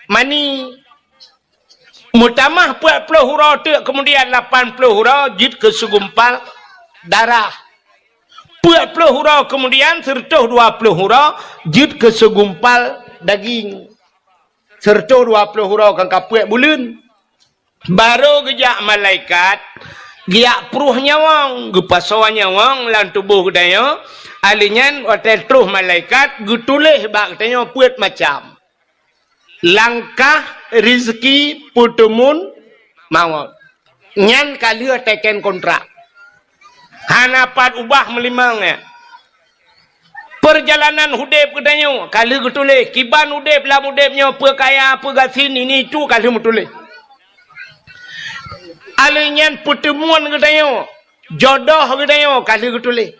mani mutamah puat pelahura tu kemudian 80 hura jiat kesegumpal darah puat pelahura kemudian serta 20 hura jid ke segumpal daging serta 20 hura kan kapuat bulan baru gejak malaikat giak pruh nyawang gepasoan nyawang lan tubuh daya alinyan hotel truh malaikat gutuleh bak tanya puat macam langkah rezeki putumun maut nyan kali teken kontrak hanapan ubah melimangnya perjalanan hudep kedanyo kali getuleh kiban hudep lah hudepnya perkaya pergasin ini tu kali mutuleh alinyan pertemuan kedanyo jodoh kedanyo kali getuleh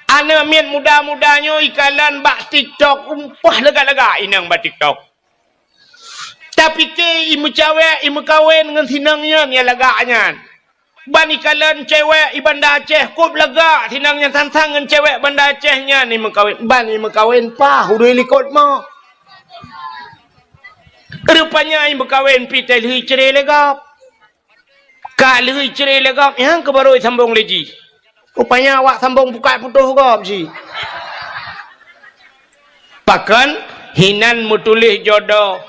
ana mian muda-mudanyo ikalan bak TikTok umpah lega-lega inang bak TikTok tapi ke imu cawek imu kawin dengan sinangnya ni lagaknya Bani kalian cewek ibanda Aceh kop lega tinangnya tantang dengan cewek banda Acehnya ni mengkawin. Bani mengkawin pa hudui likot mo. Rupanya yang berkawin pitai lehi cerai legap. Kak lehi cerai legap yang kebaru sambung leji. Rupanya awak sambung buka putuh gap si. Pakan hinan mutulih jodoh.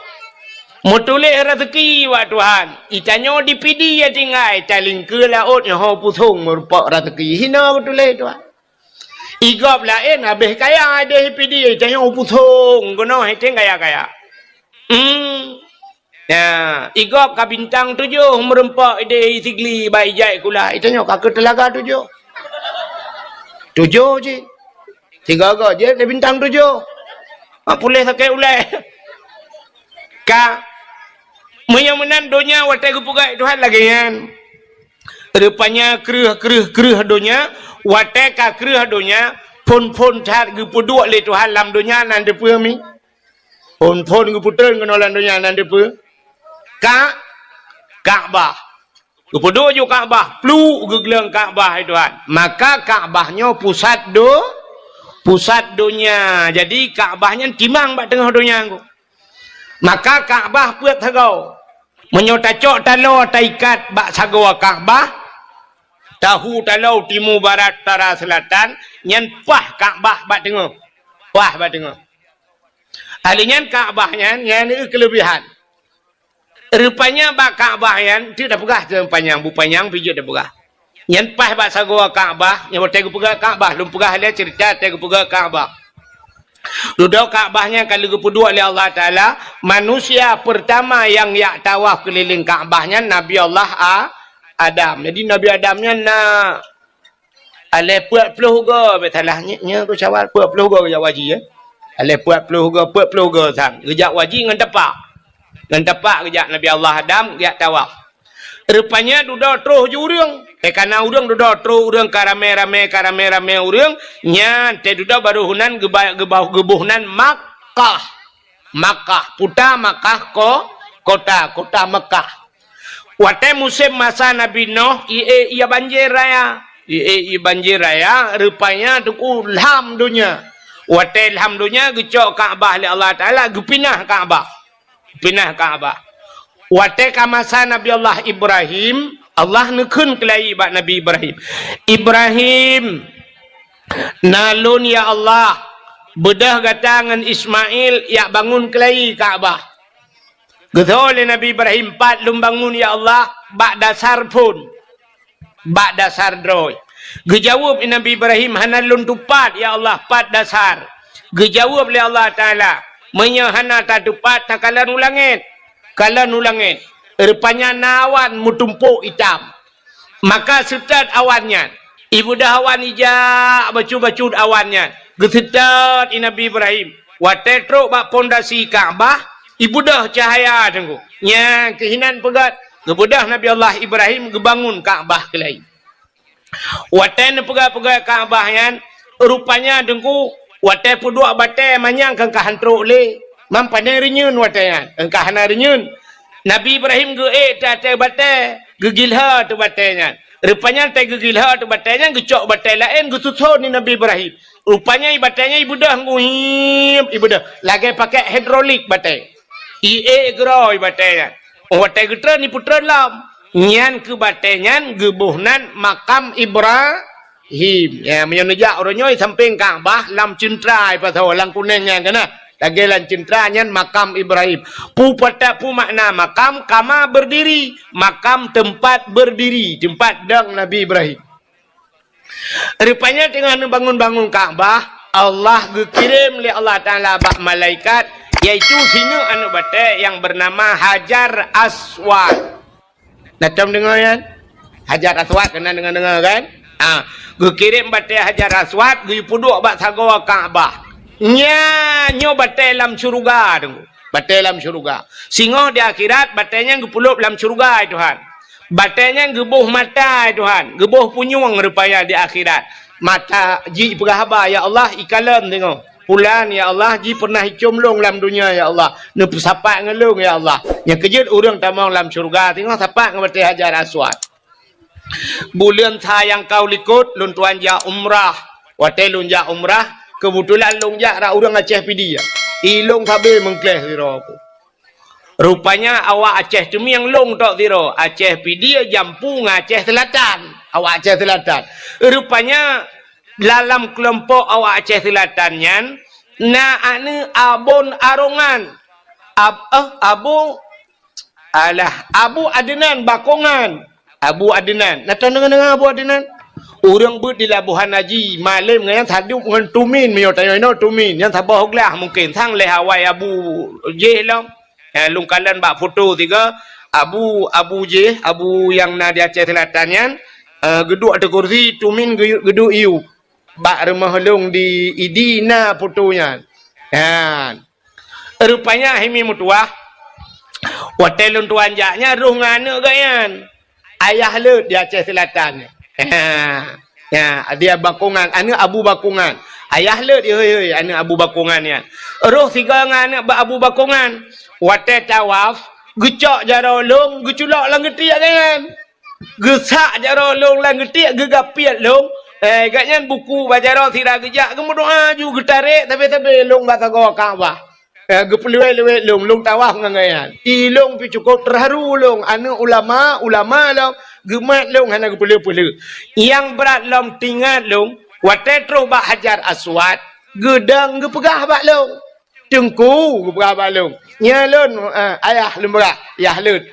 Mutulih rezeki wa Tuhan. Itanyo dipidi ya tinggai taling ke laut yang ho pusung merupak rezeki. Hina mutulih Tuhan. Igap lain habis kaya ada dipidi itanyo pusung gono heteng kaya-kaya. Ya, igap ka bintang 7 merempak ide sigli bai jai kula. Itanyo ka ke telaga 7. 7 je. 3 ga je bintang 7. Pulih sakai ulai. Ka menyamunan donya watai gupugai Tuhan lagi kan. Rupanya kereh donya watai ka kereh donya pun cat gupuduk le Tuhan lam donya nan depa mi. Pun guputren kenolan donya nan depa. Kaabah. Gupuduk ju Kaabah, plu gegeleng Kaabah Tuhan. Maka Kaabahnya pusat dunia. Jadi Kaabahnya timang bak tengah dunia aku. Maka Kaabah puat sagau. Menyotacok talau taikat bak sagau Kaabah. Tahu talau timur barat utara selatan. Nyan pah Kaabah bak tengah. Pah bak tengah. Alinya Kaabahnya yang ini kelebihan. Rupanya bak Kaabahnya tidak pegah panjang. Bu panjang pijak dah pegah. Yang pas bak sagau Kaabah, yang bertegu pegah Kaabah, lum pegah dia cerita tegu pegah Kaabah. Duduk Kaabahnya kalau gepuduk oleh Allah Taala, manusia pertama yang yak tawaf keliling Kaabahnya Nabi Allah Adam. Jadi Nabi Adamnya nak ale puat puluh ga betalahnya tu cawal puat puluh ga gejak waji ya. Ale puat puluh ga sang. Gejak waji ngan tepak. Ngan tepak gejak Nabi Allah Adam yak tawaf. Rupanya duduk terus urang. Karena urang duduk terus urang karame-rame urang. Nya te duduk baru hunan gebuhnan Makkah. Puta Makkah kota Makkah. Wate musim masa Nabi Nuh ia banjir raya. Ia banjir raya rupanya tu ilham dunia. Wate ilham dunia gecok Kaabah oleh Allah Taala gepinah Kaabah. Wate ka masa Nabi Allah Ibrahim, Allah nekun kelai bak Nabi Ibrahim. Nalun ya Allah, bedah gatangan Ismail ya bangun kelai Kaabah. Getol Nabi Ibrahim 4 lum bangun ya Allah, bak dasar pun. Bak dasar droy. Gejawab Nabi Ibrahim hanalun tupat ya Allah 4 dasar. Gejawab oleh Allah Taala, menyahana ta tupat takalan ulangit. Kalau nulangin, rupanya nawan mutumpuk hitam. Maka setat awannya. Ibu dah awan ijak, bacu-bacu awannya. Gesetat Nabi Ibrahim. Watetruk bak pondasi Kaabah, ibu dah cahaya tunggu. Nya kehinan pegat. Gebudah Nabi Allah Ibrahim gebangun Kaabah kelai. Waten pegat-pegat Kaabah yang rupanya tunggu. Wate puduk bate manyang kangkah hantruk le. Mampanai renyun watayan. Engkau hana renyun. Nabi Ibrahim tate bate. Gegilha tu batenya. Rupanya te gegilha tu batenya. Gecok bate lain. Gesusun ni Nabi Ibrahim. Rupanya batenya ibu dah nguhim. Ibu dah. Lagi pakai hidrolik bate. Geroy batenya. Wate getra ni putra lam. Nyan ke batenya. Gebuhnan makam Ibrahim. Ya, menyonejak orangnya samping Kaabah. Lam cintrai pasal lang kuningnya kena. Lagi lancintranya makam Ibrahim. Pu makna makam kama berdiri. Makam tempat berdiri. Tempat dang Nabi Ibrahim. Rupanya tengah bangun-bangun Kaabah. Allah kirim oleh Allah Ta'ala bak malaikat. Iaitu sini anu bate yang bernama Hajar Aswad. Nak dengar kan? Hajar Aswad kena dengar kan? Kirim bate Hajar Aswad. Puduk bak sagawa Kaabah. Nyo batai dalam syurga tunggu. Batai dalam syurga. Singoh di akhirat batainya ngepulup dalam syurga Tuhan. Batainya ngebuh mata Tuhan. Ngebuh punyung rupanya di akhirat. Mata ji perahaba ya Allah ikalam tengok. Pulan ya Allah ji pernah icumlong dalam dunia ya Allah. Ne sapak ngelung ya Allah. Yang kejut orang tamang dalam syurga tengok sapak ngebatai Hajar Aswad. Bulan yang kau likut lun tuan ja umrah. Wate lun ja umrah, kebetulan lun ja ra urang Aceh pidi ya. Ilung sabe mengkleh sira aku. Rupanya awak Aceh tu yang long tok sira. Aceh pidi jampu Aceh Selatan. Awak Aceh Selatan. Rupanya dalam kelompok awak Aceh Selatan nyan na anu abon arongan. Abu Adnan Bakongan. Abu Adnan. Nak tahu dengan Abu Adnan? Orang ber di Labuhan Haji malam yang thadup dengan tumin mio tayo no tumin yang thabah hoglah mungkin thang le Hawaii Abu J lam. Lungkalan bak foto tiga Abu J Abu yang na di Aceh Selatan yan geduk ada kursi tumin geduk iu. Bak rumah long di Idina fotonya. Kan. Rupanya himi mutuah. Hotel tuan jaknya rungan gayan. Ayah le di Aceh Selatan. Ya, dia Bakongan, anu Abu Bakongan. Ayah le dia heuy anu Abu Bakongan ya. Roh tiga ngan Abu Bakongan. Wate tawaf, gecok jaro long, geculak lang getiak kan. Gesak jaro long lang getiak gegapiat long. Gatnya buku bajaro sira gejak kemudoa ju getarik tapi long bata go Kaabah. Gepelue long tawaf ngangayan. Ilong pi cukup terharu long anu ulama long gemat long hana gepelue. Yang berat long tinggal long wate terus bak Hajar Aswad gedang gepegah bak long. Tengku gepegah bak long. Nyalon ayah lembera yahlut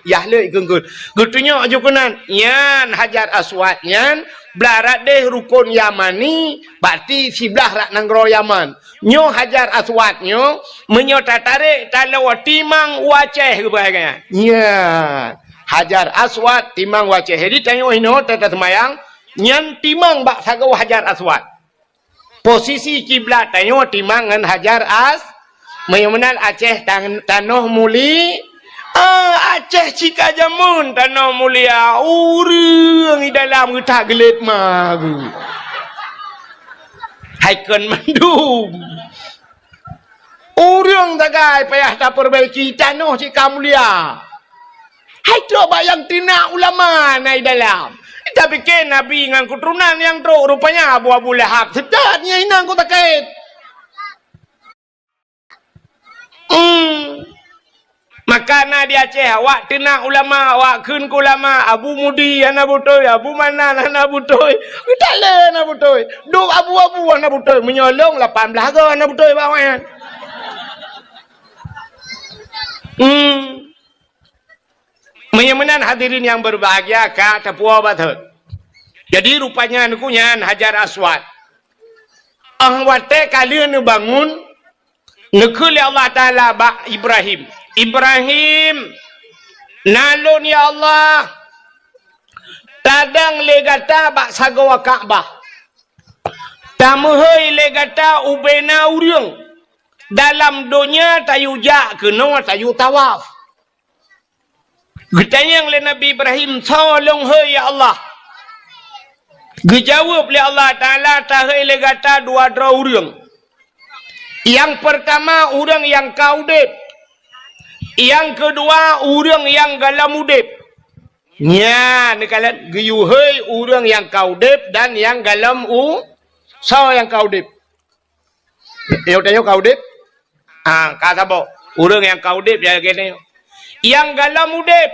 genggut. Getunyo aju kunan yan Hajar Aswad yan blarat deh rukun Yamani berarti sebelah rak nanggro Yaman. Nyo Hajar Aswad nyo menyo tarik kalau timang Aceh kebahagiaan. Ya. Hajar Aswad timang Aceh. Jadi tanyo hino tata semayang nyan timang bak sagau Hajar Aswad. Posisi kiblat tanyo timang ngan Hajar Mayumenal Aceh tanah muli. Aceh cika jamun tanah mulia. Urang di dalam kita gelit magu. Haikon mandum. Urang tagai payah tak perbaiki tanah cika mulia. Hai coba yang tina ulama nai dalam. Kita bikin Nabi dengan keturunan yang teruk rupanya Abu Lahab. Sedapnya inang ku takait. Maka na di Aceh awak tina ulama awak kun ulama Abu Mudi ana butoy Abu Manan ana butoy kita le ana butoy do abu ana butoy menyolong 18 go ana butoy bawan. Menyamanan hadirin yang berbahagia ka tapua bathut. Jadi rupanya nukunya Hajar Aswad. Wate kalian bangun nekul Allah Taala ba Ibrahim nalun ya Allah tadang legata bak sagawa Kaabah tamuhoi legata ubena urang dalam dunia tayu jak kena tayu tawaf getanyang le Nabi Ibrahim tolong hei ya Allah gejawab le Allah Taala tahai legata dua dra urang. Yang pertama urang yang kaudep. Yang kedua urang yang galam udep. Nya nekalan geyuhei urang yang kaudep dan yang galam so yang kaudep. Yo tayo kaudep. Kata bo urang yang kaudep ya gini. Yang galam udep.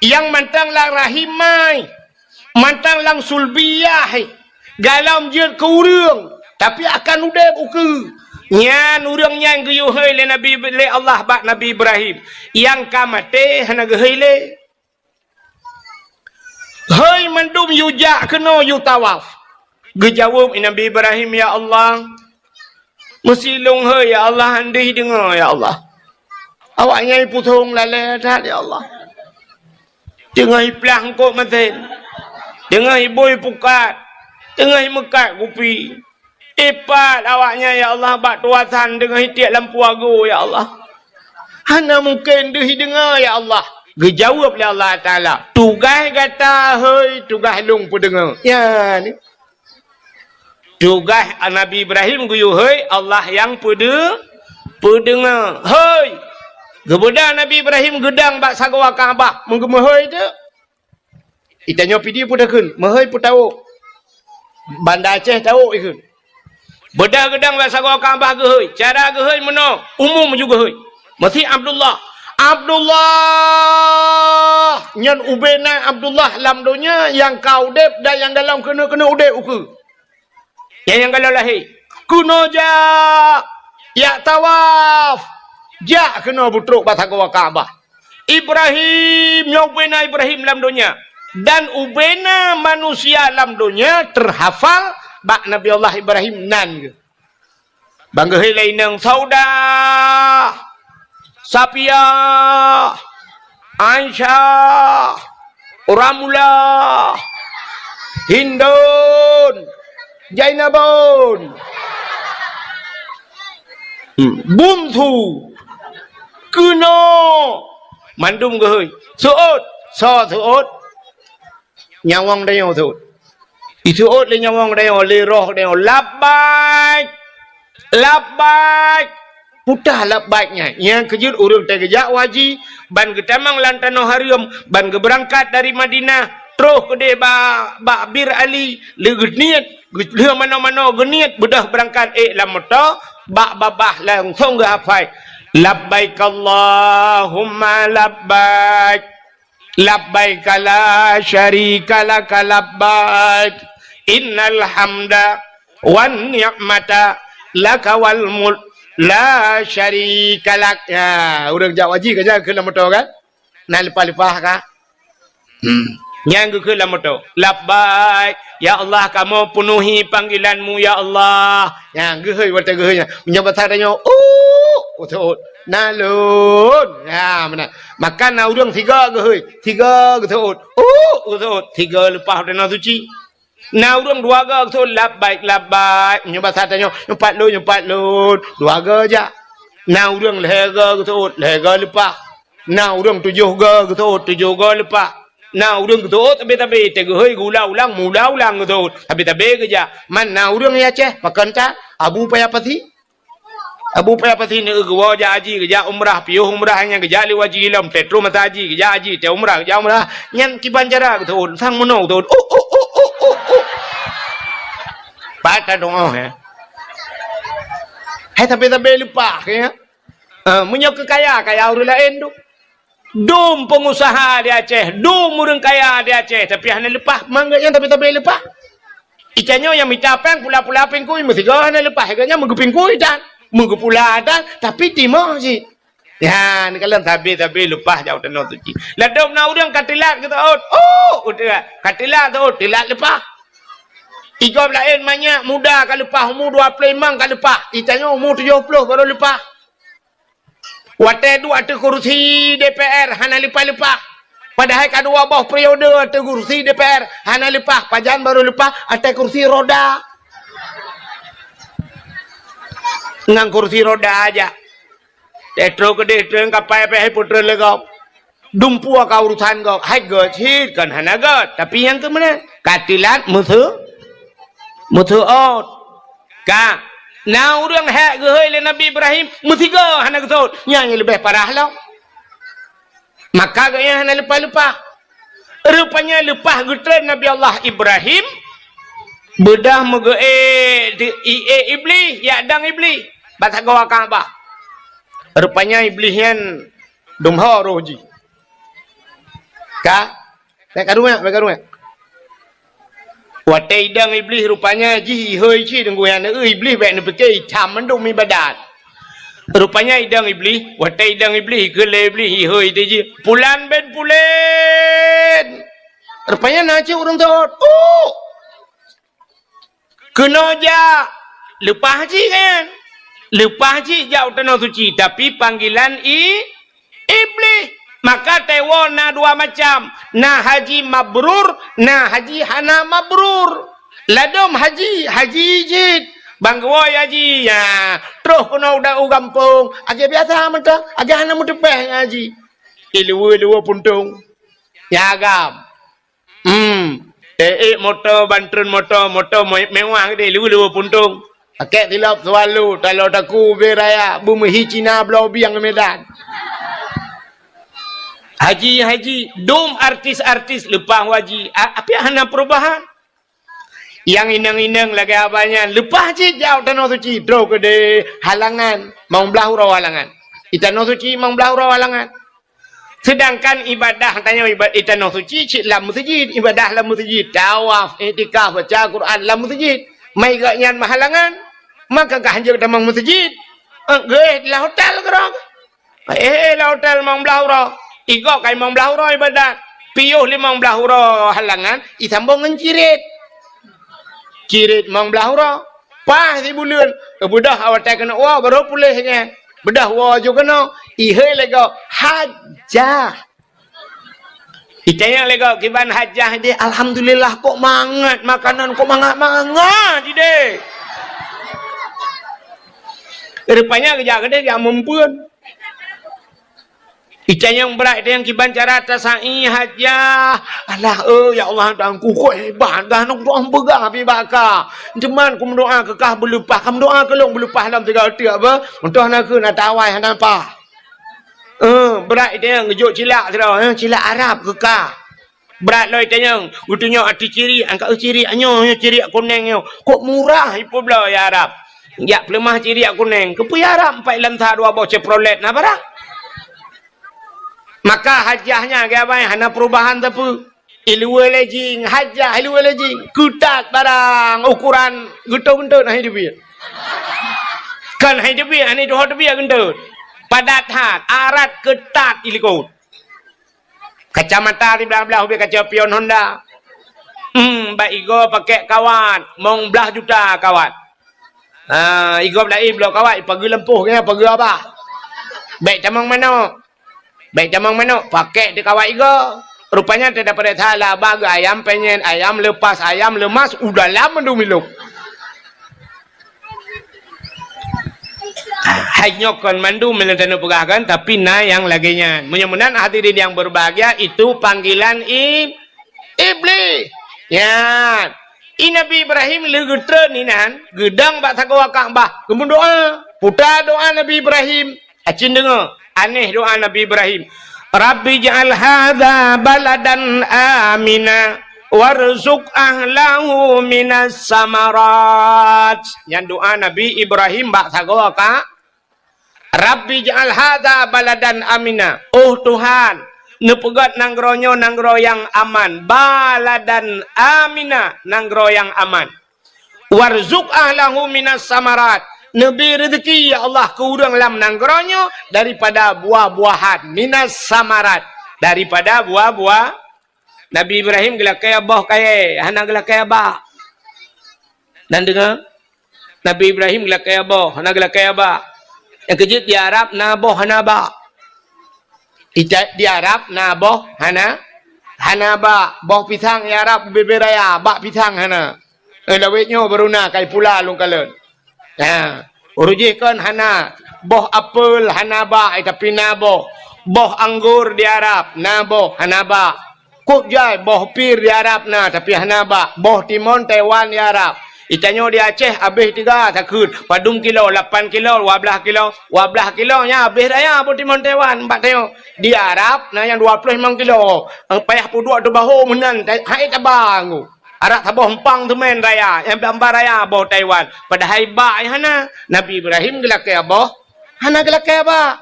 Yang mantang lang rahimai. Mantang lang sulbiyah. Galam jeut ke urang tapi akan udep uku. Nyan urang yang geyuhei le Nabi le Allah bak Nabi Ibrahim yang kamate hana gehei le hei mandum yuja kena yu tawaf gejawab Nabi Ibrahim ya Allah mesilung hei ya Allah andih dengar ya Allah awak nyai putung lale tat ya Allah dengar plang kok maten dengar boy pukat dengar mekat kupi Ipat awaknya ya Allah bak tuasan dengan hitiak lampu agu ya Allah. Hana mungkin dia dengar ya Allah. Gejawab oleh Allah Ta'ala. Tugas kata hei tugas long pendengar. Ya ni. Tugas Nabi Ibrahim guyu hei Allah yang pendengar. Hei. Kemudian Nabi Ibrahim gedang bak sagawa Kaabah. Menggema hei tu. Itanya pidi pun dah kun. Mahoi pun tahu. Bandar Aceh tahu ikun. Bedah gedang bahasa gua Kaabah gehoi. Cara gehoi mana? Umum juga gehoi. Masih Abdullah. Abdullah. Nyan ubena Abdullah lam dunia yang kau dep dan yang dalam kena udep uku. Yang kalau lahir. Kuno ja. Ya tawaf. Ja kena butruk bahasa gua Kaabah. Ibrahim. Yang ubena Ibrahim lam dunia. Dan ubena manusia lam dunia terhafal bak Nabi Allah Ibrahim nan ke. Bangga helai nang Sauda, Sapia, Aisyah, Ramula, Hindun, Jainabun, Buntu, Kuno, Mandum ke hei, Suud, Suud. Nyawang dayo tu. Itu ot le nyawang dayo le roh dayo labbaik. Labbaik. Putah labbaiknya. Yang kejut urang teh gejak waji ban getamang lantano harium ban berangkat dari Madinah terus ke ba Bir Ali le niat le mana-mana geniat bedah berangkat lamata ba babah langsung ge hafai. Labbaik Allahumma labbaik. Labbaik la syarika laka labbaik innal hamda wan ni'mata laka wal mulk la syarika lak. Ya urang jak waji kerja ke lamoto kan na lepas-lepas ka yang ke lamoto labbaik ya Allah kamu penuhi panggilanmu ya Allah yang gehoi wata gehoi menjabat tanya betul nalun ya mana makan na urang tiga gehoi tiga betul betul tiga lepas dana suci na urang dua ga betul labbaik labbaik menjabat tanya empat lun dua ga aja na urang lega betul lega lepas na urang tujuh ga betul tujuh ga lepas na urang betul tapi tega hoi gula ulang betul tapi kerja man na urang ya Aceh pakanta Abu Payapati Abu Payapati ni gua haji kerja umrah piuh umrahnya kerja li waji lam petro mata haji kerja haji te umrah kerja umrah nyan ki banjara betul sang mono betul pada dong ya hai tapi lupa ya munyo kaya orang lain tu dum pengusaha di Aceh, dum orang kaya di Aceh, tapi hanya lepas mangga yang tapi lepas. Ikannya yang mitapang pula pingkui mesti kau hanya lepas, ikannya menggupingkui dan menggupula dan tapi timah sih. Ya, ni kalau tapi lepas jauh tenor tu ci. Ladom na orang katilat kita udah katilat tu tilat lepas. Iko lain banyak muda kalau lepas umur 20 mang kalau lepas. Ikannya umur 70 baru lepas. Wate dua tu kursi DPR hana lepas-lepas. Padahal kedua bawah periode tu kursi DPR hana lepas. Pajan baru lepas ada kursi roda. Ngang kursi roda aja. Tetro ke detro kapai pe putra legau. Dumpu ka urusan kau. Hai gocit kan hana got. Tapi yang ke mana? Katilat musuh out. Ka na urang hak gehoi le Nabi Ibrahim mesti go hana betul yang lebih parah lah maka gaya hana lepas rupanya lepas gutren Nabi Allah Ibrahim bedah mege iblis ya dang iblis bahasa gua Kaabah rupanya iblis yang dumha roji ka mereka rumah Watai dang iblis rupanya ji hoi chi deng goyan iblis baik ne peke cham mendung mi badat. Rupanya idang iblis, watai idang iblis ke le iblis hoi te ji. Pulan ben pulen. Rupanya nace orang tot. Kena ja lepas ji kan. Lepas ji jauh tanah suci tapi panggilan iblis. Maka tewo na dua macam. Na haji mabrur, na haji hana mabrur. Ladom haji jid. Bangwa haji ya. Terus kena udah gampung. Age biasa mentah, age hana mutepeh haji. Ilu puntung. Ya agam. Motor bantun motor mewah gede ilu puntung. Akek tilap selalu kalau taku beraya bumi Cina Blau Biang Medan. Haji dom artis-artis lepas haji. Apa yang hana perubahan? Yang inang-inang lagi abanya lepas haji jauh tanah suci draw ke de halangan mau belah hurau halangan. Tanah suci mau belah hurau halangan. Sedangkan ibadah tanya ibadah tanah suci cik lam masjid, ibadah lam masjid, tawaf, i'tikaf, baca Quran lam masjid. Mai gak nyan halangan, maka kah hanja tamang masjid. Lah hotel kerang. Lah hotel mau belah hurau. Igok kai mang belah hurau ibadat. Piyuh limang belah hurau halangan, isambung ngan cirit. Cirit mang belah hurau. Pas di bulan, bedah awak tak kena wah baru pulihnya. Bedah wah juga kena. Ihe lego hajah. Itanya lego kiban hajah dia. Alhamdulillah kok mangat makanan kok mangat dia. Rupanya kerja gede yang mempuan. Ikan yang berat dia yang kiban cara tasai hajah. Alah ya Allah tangku kau hebat dah nak doa pegang api bakar. Cuman aku berdoa kekah berlepas. Kamu doa kelong berlepas dalam 3 hati apa? Untuk nak ke nak tawai hana apa? Berat dia yang ngejuk cilak sudah, cilak Arab kekah. Berat loh itanya. Utunya arti ciri, angkat ciri anyo ciri kuning yo. Kok murah ipu belah ya Arab. Ya pelemah ciri kuning. Kepu ya Arab 4 lam 2 bau ceprolet na barang. Maka hajahnya ke apa yang hana perubahan tapi ilmu lejing hajah ilmu lejing kutat barang ukuran gentut nah hidup dia kan hidup dia ini doh dia gentut padat hat arat ketat ilikut kacamata di belah-belah ubi kaca pion Honda Mbak Igo pakai kawat mong belah juta kawat Igo belah belah kawat pagi lempuh ke pagi apa baik camang mana baik jamang mana pakai di kawat igo rupanya tidak pada salah baga ayam penyen ayam lepas ayam lemas udah lama dumiluk hanyokkan mandu melentano pegagan tapi na yang laginya mudah-mudahan hadirin yang berbahagia itu panggilan iblis ya Nabi Ibrahim legetre ninan gedang bak sakwa Ka'bah kemun doa putra doa Nabi Ibrahim acin dengar aneh doa Nabi Ibrahim. Rabbi ja'al hadha baladan amina warzuq ahlahu minas samarat. Yang doa Nabi Ibrahim bak sagoa ka. Rabbi ja'al hadha baladan amina. Oh Tuhan, nepegat nanggronyo nanggro yang aman. Baladan amina, nanggro yang aman. Warzuq ahlahu minas samarat. Nabi rezeki ya Allah kurang lam nanggronya daripada buah-buahan minas samarat daripada buah-buah. Nabi Ibrahim gelak kaya boh kaya hana gelak kaya ba dan dengar Nabi Ibrahim gelak kaya boh hana gelak kaya ba yang kejut di Arab na boh hana ba di Arab na boh hana ba boh pisang di Arab beberaya ba pisang hana lawetnya beruna kai pula lung kalen. Ya, urujih kan hana boh apel hanaba tapi nabo boh anggur di Arab nabo hanaba kok jai boh pir di Arab na tapi hanaba boh timon Taiwan di Arab itanyo di Aceh habis 3 takut padum kilo 8 kilo 12 kilo nya habis raya boh timon Taiwan 4 tayo di Arab na yang 25 kilo payah pudua do baho menan hai tabang arak taboh empang tu men raya yang gambar raya boh Taiwan padahal ba hana Nabi Ibrahim gelak ke boh hana gelak ke ba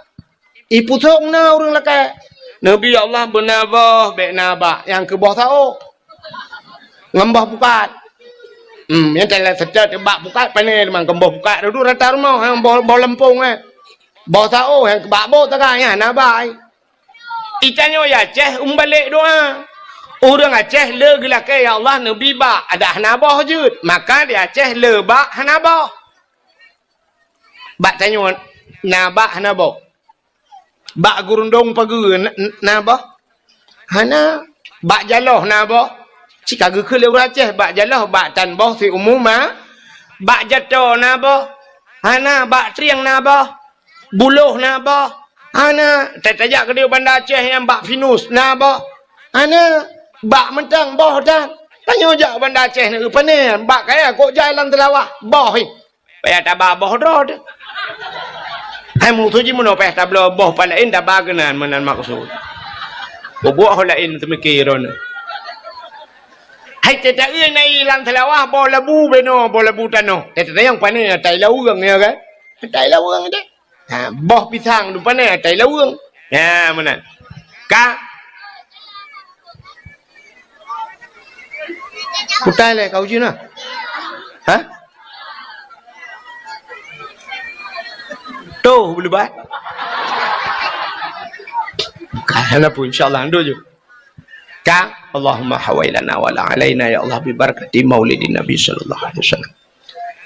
iputok na urang laka Nabi Allah benaboh be naba yang ke boh tao ngembah bukat yang tela sedet bak bukat pane mang kembah bukat dulu rata rumah yang boh lempung boh tao yang ke bak boh taganya naba itanyo ya ceh balik doa. Orang Aceh le gelak ya Allah Nabi ba ada hanabah jud maka di Aceh le ba hanabah bak tanya nabah hanabah bak gurundong pagi nabah hana bak jaloh nabah cika ge le Aceh bak jaloh bak tanbah si umuma bak jatuh nabah hana bak triang nabah buluh nabah hana tajak ke dia bandar Aceh yang bak finus nabah hana bak mentang boh dah tanya jak bandar Aceh ni rupanya bak kaya kok jalan telawah boh payah tabah boh drod hai mu tu ji muno payah tablo boh palain tabah genan menan maksud Buat hal lain termikiran. Hai tak yang naik dalam telawah bola bu beno bola bu tanah. Tak yang pandai tai lawang ya kan? Tai lawang dia. Ha, boh pisang tu pandai tai lawang. Ya, mana? Ka Putai le kau je nah. Ha? Tu boleh buat. Kana pun insya-Allah ando je. Ka Allahumma hawailana wala alaina ya Allah bi barakati maulidin Nabi sallallahu alaihi wasallam.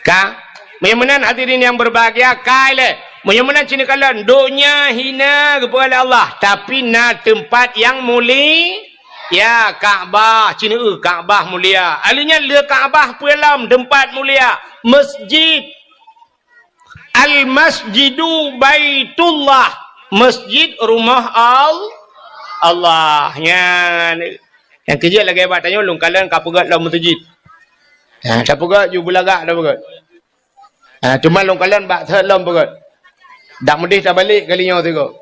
Ka menyamanan hadirin yang berbahagia kaile menyamanan cina kalan dunia hina kepada Allah tapi na tempat yang mulia ya Kaabah cina Kaabah mulia alinya le Kaabah pelam tempat mulia masjid al masjidu baitullah masjid rumah Allah yang kerja lagi buat tanya long kalian kapegat dalam masjid. Ha kapegat ju belagak dah pegat. Ha cuma long kalian bak thad dalam pegat. Dak medih dah balik kalinya tengok.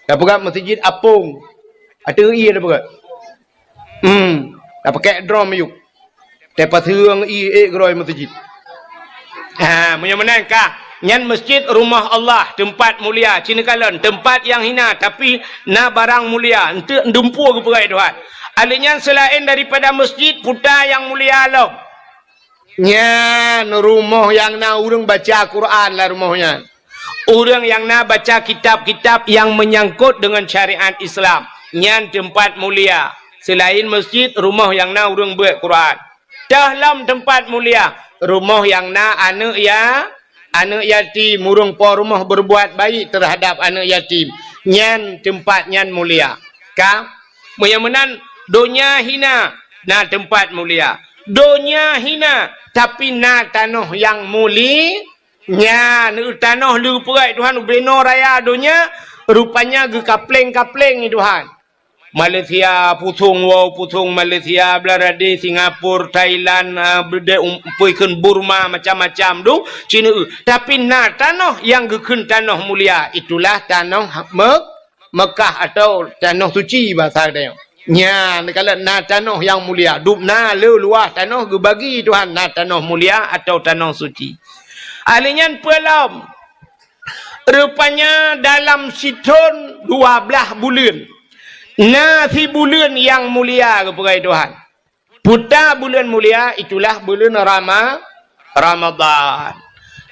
Kapegat masjid apung. Ada i dah pegat. Dah pakai drum yuk. Tepat hương i groi masjid. Ha menyamanan ka nyan masjid rumah Allah tempat mulia cina kalon tempat yang hina tapi na barang mulia ente ndumpu ke perai Tuhan alinya selain daripada masjid puta yang mulia lo nyan rumah yang na urang baca Quran lah rumahnya urang yang na baca kitab-kitab yang menyangkut dengan syariat Islam nyan tempat mulia selain masjid rumah yang na urang buat Quran dalam tempat mulia rumah yang na anak yatim murung po rumah berbuat baik terhadap anak yatim nyan tempat nyan mulia ka menyamanan dunia hina na tempat mulia dunia hina tapi na tanah yang mulia nyan tanah lu perai Tuhan beno raya dunia rupanya ge kapleng-kapleng ni Tuhan Malaysia putung Malaysia Bangladesh Singapura Thailand pergi Burma macam-macam tu Cina tapi na tanah yang gekun tanah mulia itulah tanah Mekah atau tanah suci bahasa dia nya kalau na tanah yang mulia duk na luas tanah ge bagi Tuhan na tanah mulia atau tanah suci alinyan pelam rupanya dalam situn 12 bulan nasi bulan yang mulia kepada Tuhan. Puta bulan mulia itulah bulan Ramadan.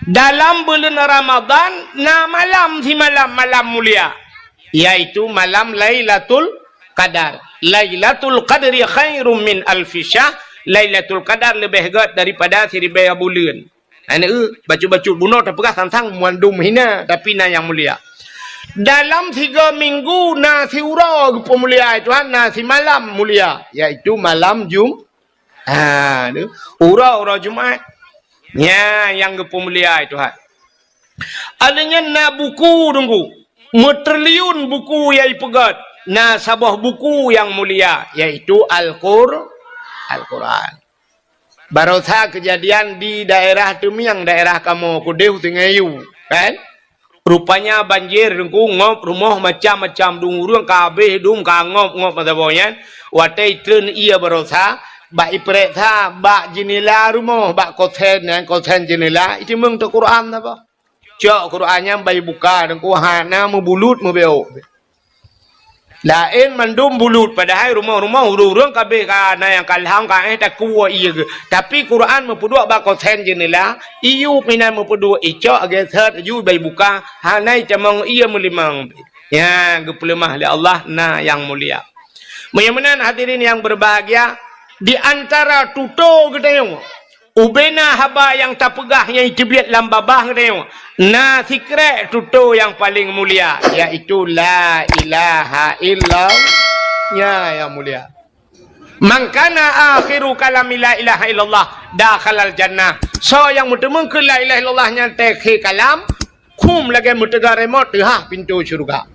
Dalam bulan Ramadan na malam si malam mulia yaitu malam Lailatul Qadar. Lailatul Qadri khairum min alfi syahr. Lailatul Qadar lebih hebat daripada 1000 bulan. Anak baca-baca bunuh tak pernah tentang muandum hina tapi na yang mulia. Dalam 3 minggu nasi ura pemulia Tuhan nasi malam mulia yaitu malam ura Jumaat yang pemulia Tuhan adanya na buku tunggu metriliun buku yang pegat na sabah buku yang mulia yaitu Al-Quran barusan kejadian di daerah Temiang daerah kamu Kudeu Tingayu kan rupanya banjir dengku ngop rumah macam-macam dungurung kabeh dum ka ngop matabonya watai tren ia berosa ba iprek tha ba jenela rumah ba koten jenela itu mung tu Quran apa cok Qurannya bai buka dengku hana membulut mebeo lain mandum bulut padahal rumah-rumah urung kabeh kana yang kalhang ka tak kuwa iya tapi Quran mempudua ba koten jenela iu pinan mempudua ico ageser ju bai buka hanai camang iya melimang ya gepelemah li Allah na yang mulia menyamanan hadirin yang berbahagia di antara tuto gedayong ubena haba yang tak pegah yang itibiat lambabah gedayong na sikre tuto yang paling mulia yaitu la ilaha illallah yang mulia mangkana akhiru kalami la ilaha illallah dakhalal jannah so yang mutemu ke la ilaha illallah nya tekhi kalam kum lagi mutega remote ha pintu syurga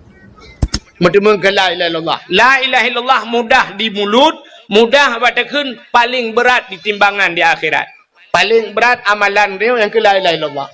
mutemu ke la ilaha illallah la ilaha illallah mudah di mulut mudah batakun paling berat di timbangan di akhirat paling berat amalan dia yang ke la ilaha illallah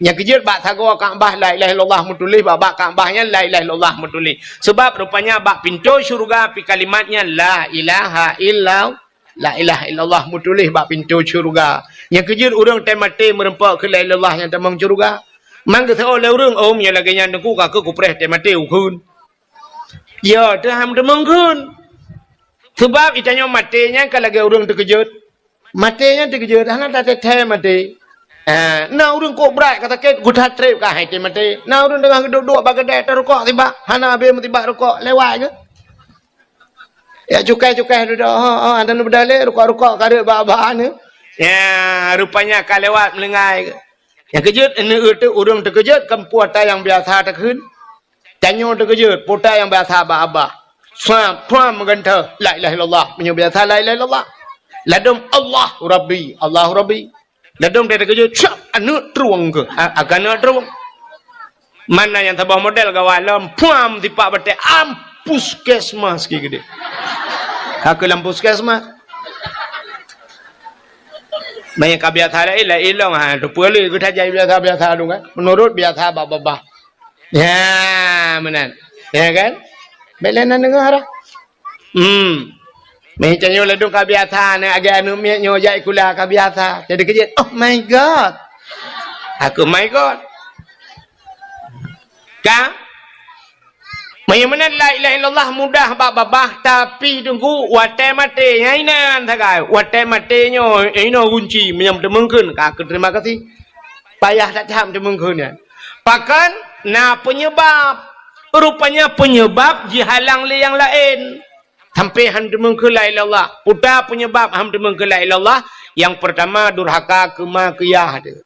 Yang kejut bak thago Kaabah la ilaha illallah mutulih bak Kaabahnya la ilaha illallah mutulih. Sebab rupanya bak pintu syurga pi kalimatnya la ilaha illallah mutulih bak pintu syurga. Yang kejut urang tai mati merempak ke la ilaha illallah yang tamang syurga. Mang ke thau le urang om ya lagi yang ku ka ku preh tai mati ukun. Ya dah tamang kun. Sebab itanya matinya kalau lagi urang terkejut. Matinya terkejut hana tak teh mati. Na urang kok berat kata ket gudah trip ka hai mati. Na urang tengah duduk bagadai terukok tiba. Hana be tiba rukok lewat ke. Ya cukai duduk. Ada nu berdalih rukok kada ba ni. Ya rupanya ka lewat melengai ke. Yang kejut ini itu urang terkejut kan puata yang biasa terkeun. Tanyo terkejut puata yang biasa ba-abah. Puan menggantar la ilaha illallah menyebut biasa la ilaha illallah. Ladum Allahu Rabbi. Ladum dia terkejut, syap, anu teruang ke? Akan anu teruang. Mana yang tabah model kawalam, puam tipak batik, ampus kesmas ke gede. Aku lampus kesmas. Banyak biasa lah, ilong ha, tu boleh kita jadi biasa dong kan? Menurut biasa babah. Ya, benar. Ya kan? Belenan dengar. Macam nyo ladung kabiasa na agak anu miak nyo jai kula kabiasa. Jadi kejut, oh my god. Aku my god. Ka? Mana la ilaha illallah mudah babah tapi tunggu watai mati nyainan tagai. Watai mati nyo ino kunci menyam demengkeun. Ka aku terima kasih. Payah tak jam demengkeun ya. Bahkan na penyebab rupanya penyebab dihalang le yang lain. Sampai hamdu mengkelai Allah. Putar penyebab hamdu mengkelai Allah. Yang pertama durhaka kemakiyah dia.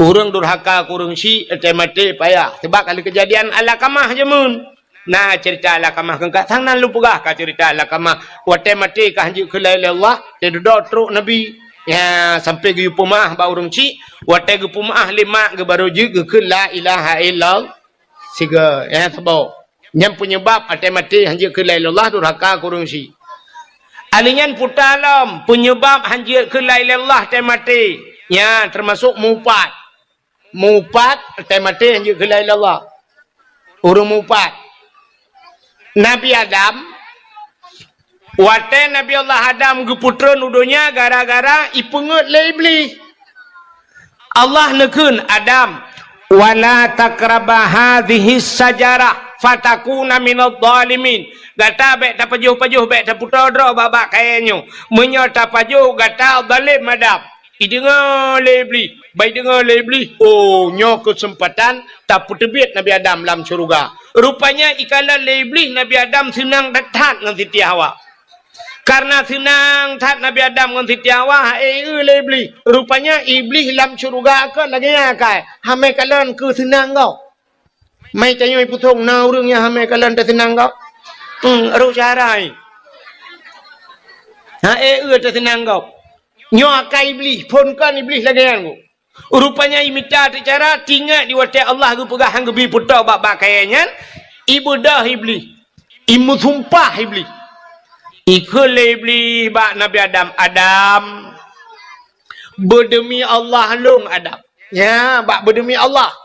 Orang durhaka kurang si mati payah. Sebab kalau kejadian ala kamah je mun. Nah cerita ala kamah kengkat sang nan lu pegah ka cerita ala kamah. Watai mati ka hanji kelai Allah. Dia duduk teruk Nabi. Ya sampai ge pemah ba urang si. Watai ge pemah lima ge baru je ge la ilaha illallah. Siga ya sebab. Yang penyebab atai mati hanjir ke la ilallah durhaka kurang si. Alingan putalam penyebab hanjir ke la ilallah atai mati. Ya termasuk mupat. Mupat atai mati hanjir ke la ilallah. Urung mupat. Nabi Adam. Watai Nabi Allah Adam ke putra nudunya gara-gara ipungut le iblis. Allah nekun Adam. Wala takraba hadhihi sajarah. Fatakuna minadh dhalimin. Gata bek ta pajuh bek ta putodro babak kayanyo. Menyo ta pajuh gata zalim madap. Idengar lebli, baik dengar lebli. Oh, nyo kesempatan ta putebit Nabi Adam dalam syurga. Rupanya ikala lebli Nabi Adam senang datang dengan Siti Hawa. Karena senang tat Nabi Adam dengan Siti Hawa, lebli. Rupanya iblis dalam syurga kan lagi akai. Hamai kalan ke senang kau. Mai tanyo iputong na urang yang hamai kalan ta senang kau. Aru carai. Ta senang kau. Nyo akai iblis, pun kan iblis lagi yang ku. Rupanya imita tu cara tinggal di watai Allah ku pegah hang gebi putar bab kayanya. Ibu dah iblis. Imu sumpah iblis. Ikul iblis bak Nabi Adam. Adam berdemi Allah long Adam. Ya, bak berdemi Allah.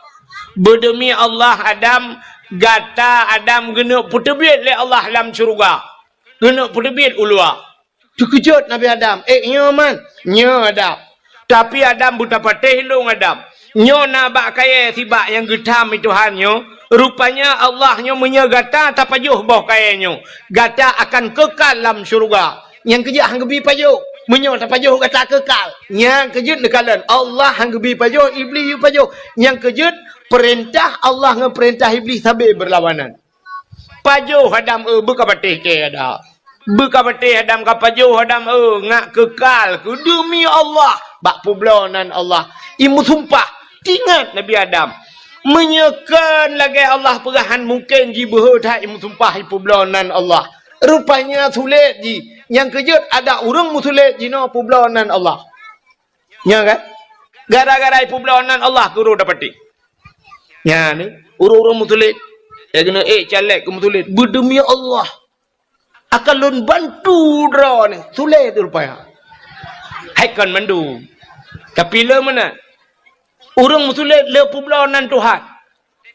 Berdemi Allah Adam gata Adam kena putebit le Allah dalam syurga. Kena putebit ulua. Terkejut Nabi Adam. Nyo man. Nyo Adam. Tapi Adam buta patih long Adam. Nyo nak bak kaya sibak yang getam itu hanyo. Rupanya Allah nyo menyegata tak pajuh boh kaya nyo. Gata akan kekal dalam syurga. Yang kejut hang gebi pajuh. Menyo tak pajuh gata kekal. Yang kejut dekalan Allah hang gebi pajuh, iblis yu pajuh. Yang kejut perintah Allah dengan perintah iblis sambil berlawanan. Pajuh Adam buka patih ke ada. Buka patih Adam ka pajuh Adam ngak kekal ku demi Allah. Bak publonan Allah. Imu sumpah tingat Nabi Adam. Menyekan lagi Allah perahan mungkin ji berhutah imu sumpah publonan Allah. Rupanya sulit ji. Yang kejut ada urang musulit ji no publonan Allah. Ya kan? Gara-gara publonan Allah guru dapati. Ya ni, urang-urang musulit. Ya kena calek ke musulit. Berdemi Allah. Akan lun bantu draw ni. Sulit rupanya. Hai kan mandu. Tapi le mana? Urang musulit le publau nan Tuhan.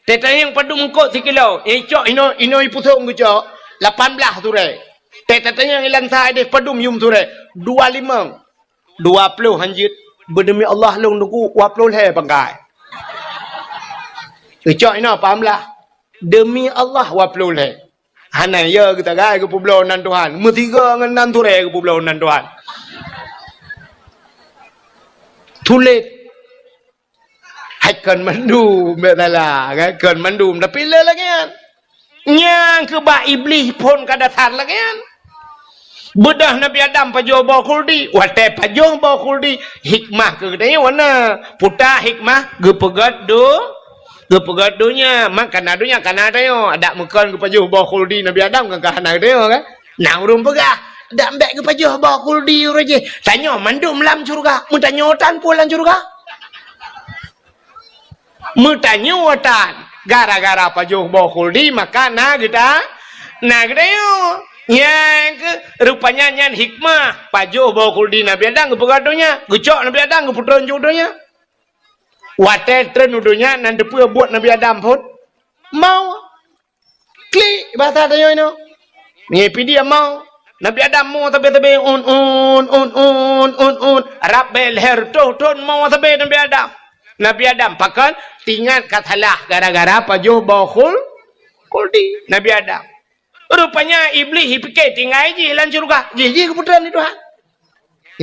Tetayang padu mengkot 3 kilo. Cok ino ipusung ke cok. 18 tu re. Tetayang ilan sa ide padum yum tu re. 25. 20 hanjit. Berdemi Allah long nuku 20 he pangkai. Cok ino pamlah. Demi Allah 20 he. Hana ya kita gai ke publau nan Tuhan. Mutiga ngan nan tu re ke publau nan Tuhan. Tulit. Hai cần mandum betala kan cần mandum tapi le lagi kan nyang ke ba iblis pun kada than lagi kan bedah Nabi Adam pajo ba khuldi wate pajo ba khuldi hikmah ke dai wana puta hikmah ge pegat dunya makan adunya kana dayo ada makan ke pajo ba khuldi Nabi Adam kan kana dayo kan nang rum pegah dak mbek ke pajo ba khuldi uraje tanyo mandum lam surga mun tanyo tan pulan surga Mutanya watan gara-gara pajuh bokuldi maka kita yo yang rupanya nyan hikmah pajuh bokuldi Nabi Adam kepegadonya gecok Nabi Adam keputran jodohnya wate tren udonya nan depu buat Nabi Adam pun mau klik bahasa tayo ino ngepi dia mau Nabi Adam mau tabe un rabel her ton mau tabe Nabi Adam Nabi Adam pakan tinggal katalah gara-gara pajuh bokul kuldi Nabi Adam. Rupanya iblis pikir tinggal je lan surga. Jiji keputran itu ha.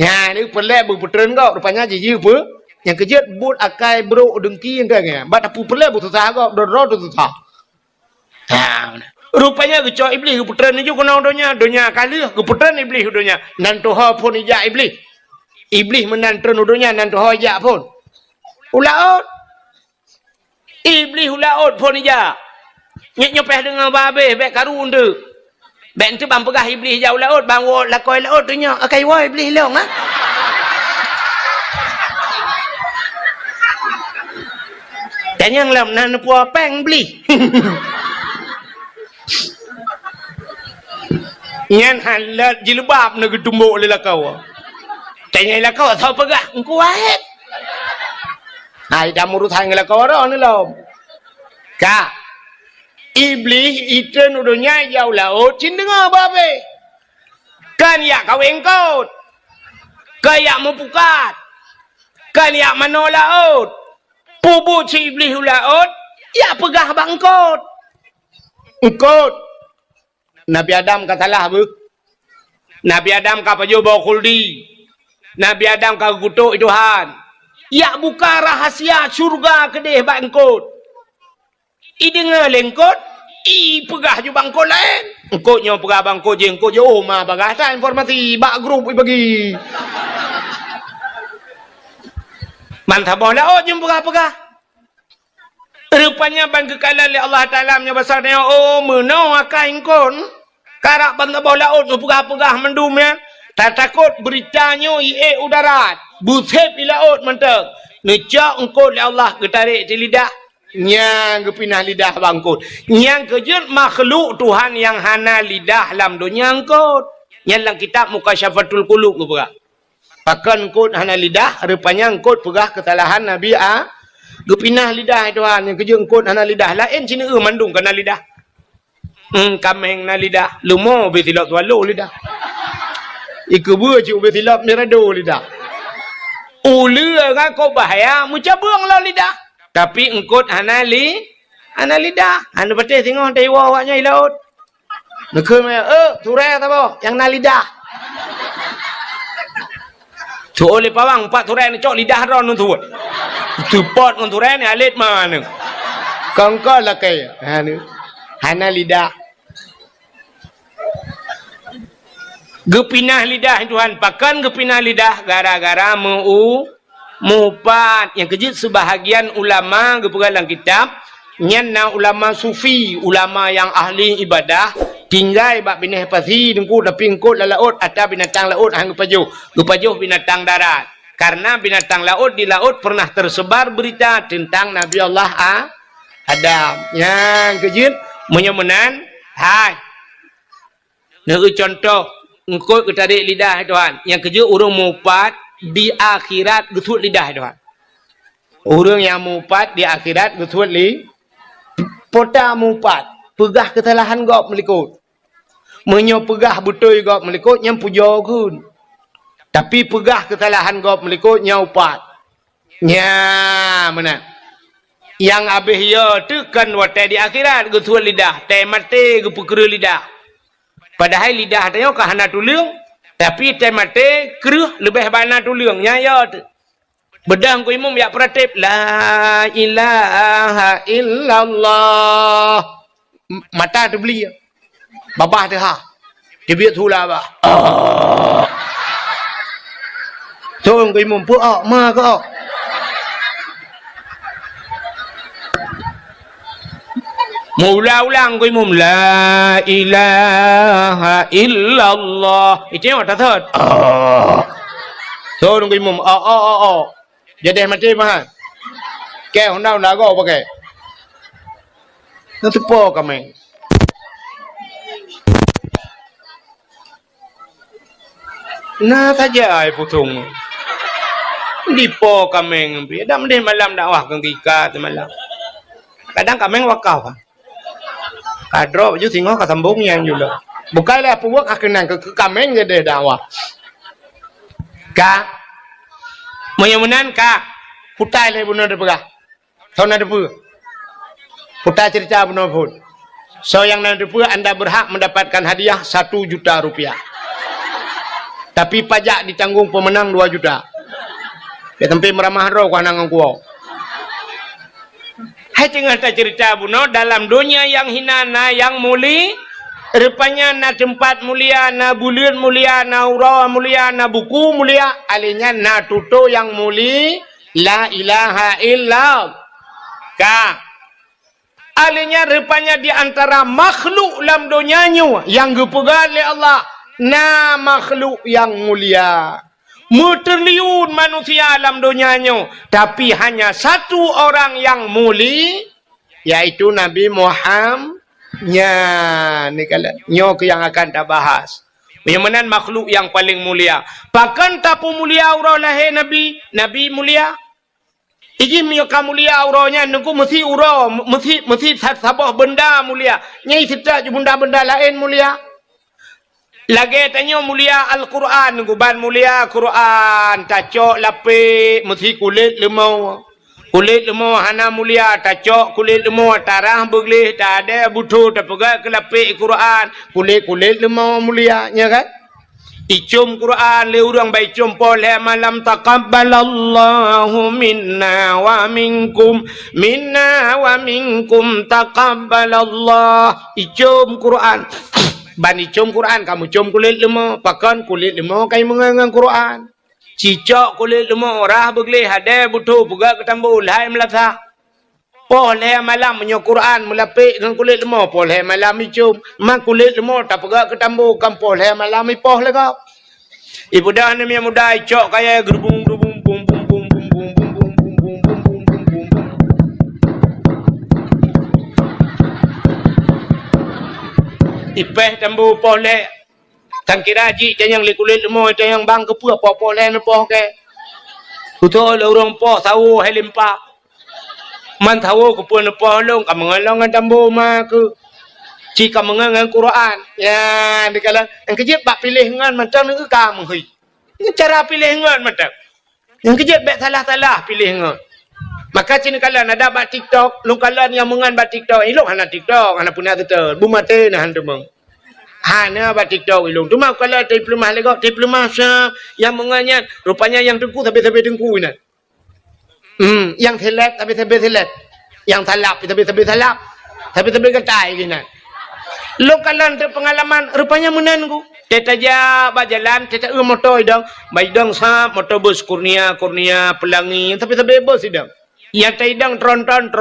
Ya, ni pelak berputran kau rupanya jiji apa? Yang kejut but akai bro dengki yang kaya. Bat apu pelak but susah kau dorot susah. Ha. Rupanya kecok iblis keputran itu kena donya kali keputran iblis donya. Nan toha pun ijak iblis. Iblis menantran donya nan toha ijak pun. Ulaut iblis ulaut pun ija nyopeh dengan babe bek karun tu bek tu bang pegah iblis ja ulaut bang wo lakoi laut tu nya akai wo iblis long ah dan yang lam nan puan peng iblis nyan halat jilbab nak tumbuk le lakau tanya lakau tau pegah engkau wahid Hai dah murut hang kau orang ni lom. Ka iblis itu nuduhnya jauh laut cindengar babe. Kan ya kau engkau. Kayak mempukat. Kan ya mano laut. Pubu si iblis laut. Ya pegah bangkot. Engkot. Nabi Adam katalah bu. Nabi Adam kapa jo bawa kuldi. Nabi Adam kau kutuk Tuhan. Ya buka rahasia surga kedeh bangkot. I dengar lengkot, i pegah je bangkot lain. Engkotnya pegah bangkot je, engkot je ma bagasa informasi bak grup i bagi. Mantap bola je pegah-pegah. Rupanya bang kekala oleh Allah Taala nya besarnya meno akai engkon. Karak bang bola pegah-pegah mendum ya. Tak takut beritanya ie udarat. Busep ilaut mentek. Necak engkau oleh Allah ketarik di lidah. Nyang kepinah lidah bangkut. Nyang kejut makhluk Tuhan yang hana lidah lam dunia engkau. Yang dalam kitab Mukasyafatul Qulub pegah. Pakan engkau hana lidah. Rupanya engkau pegah kesalahan Nabi A. Kepinah lidah Tuhan. Yang kejut engkau hana lidah. Lain sini mandung kena lidah. Kameng na lidah. Lumo betilak tualu lidah. Iku buah cik betilap mirado lidah. Ula kan kau bahaya, muca buang lah lidah. Tapi engkau hana lidah. Hana betul tengok tewa awaknya ilaut. Nekul maya, turai tak apa, yang na lidah. Tu oleh pawang 4 turai ni cok lidah ron tu. Support on turai ni alit mana? Kangkal lah kaya. Hana lidah. Gepinah lidah Tuhan pakan gepinah lidah gara-gara mupat yang kejut sebahagian ulama gepegalang kitab nyana ulama sufi ulama yang ahli ibadah tinggal bak bineh pasi dengku tapi engkut laut atau binatang laut hang gepajuh binatang darat karena binatang laut di laut pernah tersebar berita tentang Nabi Allah Adam yang kejut menyemenan hai negeri contoh engkau ketarik lidah Tuhan. Yang kerja orang mupat di akhirat getut lidah Tuhan. Orang yang mupat di akhirat betul li. Pota mupat. Pegah kesalahan gop melikut. Menyo pegah betul gop melikut yang puja kun. Tapi pegah kesalahan gop melikut nya upat. Nya mana? Yang habis ya tekan watai di akhirat betul lidah. Teh mati ke pekera lidah. Padahal lidah tanya kahana tuliung. Tapi teh mati keruh lebih bana tuliungnya ya tu. Bedang ku imam ya peratip la ilaha illallah. Mata tu beli. Babah tu ha. Dia biar tu lah bah. So ku imam pu ma ko. Mula-ulang ku imam la ilaha illallah. Itu yang tak tahu. So ku imam jadi mati mah. Ke honda go pakai. Itu po kami. Nah saja ai putung. Di po kami. Dah mendih malam dakwah kang kika tu malam. Kadang kami wakau kan. Kadro ju singo ka sambung yang juga. Bukanlah puak akenan ke kami jadi dakwah. Ka Menyamunan ka hutai le bunuh depegah. So na depu. Hutai cerita bunuh pun. So yang na depu anda berhak mendapatkan hadiah 1 juta rupiah. Tapi pajak ditanggung pemenang 2 juta. Ya tempe meramah roh ku nang ku. Hai tengah cerita bunuh dalam dunia yang hinana yang muli. Rupanya na tempat mulia, na bulan mulia, na urah mulia, na buku mulia. Alinya na tuto yang muli. La ilaha illallah. Ka. Alinya rupanya di antara makhluk dalam dunianya. Yang dipegang oleh Allah. Na makhluk yang mulia. Muterliun manusia dalam dunianya. Tapi hanya satu orang yang muli. Yaitu Nabi Muhammad. Nya ni kala nyo yang akan kita bahas. Bagaimana makhluk yang paling mulia. Pakan tapu mulia aura lahir Nabi mulia. Iki mio kamulia auranya nunggu mesti ura mesti sabah benda mulia. Nyai sita benda-benda lain mulia. Lagi tanya mulia Al-Quran nunggu ban mulia Quran tacok lapik mesti kulit lemau. Kulit lemau hana mulia tacok kulit lemau tarah beglih tak ada butuh tak pegang kelapik Quran kulit lemau mulia nya kan icum Quran le urang baik icum pole malam taqabbalallahu minna wa minkum taqabbalallah icum Quran ban icum Quran kamu cium kulit lemau pakan kulit lemau kai mengangang Quran cicak kulit lemau rah beglih ada butuh buka ketambu lai melasa poleh malam menyo Quran melapik dengan kulit lemau poleh malam icum mak kulit lemau tak pegak ketambu kan poleh malam ipoh le kau ibu dah ni muda icok kaya gerbung bum bum bum bum bum bum bum bum bum bum bum bum bum ipeh tambu poleh tang kira ji yang le kulit lemau yang bang ke apa poleh nepoh ke betul orang poh tahu helimpa man tahu ke pun nepoh long kamangalong tambu mak jika mengangan Quran ya dikala yang kejep bak pilih ngan macam ni ke kamu hui ini cara pilih ngan macam yang kejep bak salah pilih ngan maka cini kala ada bak TikTok lu kala yang mengan bak TikTok ilok hana TikTok hana punya tu bumate nah handemang hana bak TikTok ilok tu mak kala diploma lego diploma yang mengannya rupanya yang tengku tapi tengku ini yang telat tapi telat yang salap tapi salap tapi ketai gini lokalan tu pengalaman rupanya menangu tetaja bajalan teta motor idang baidang sa motor bus kurnia pelangi tapi bebas idang ya taidang tronton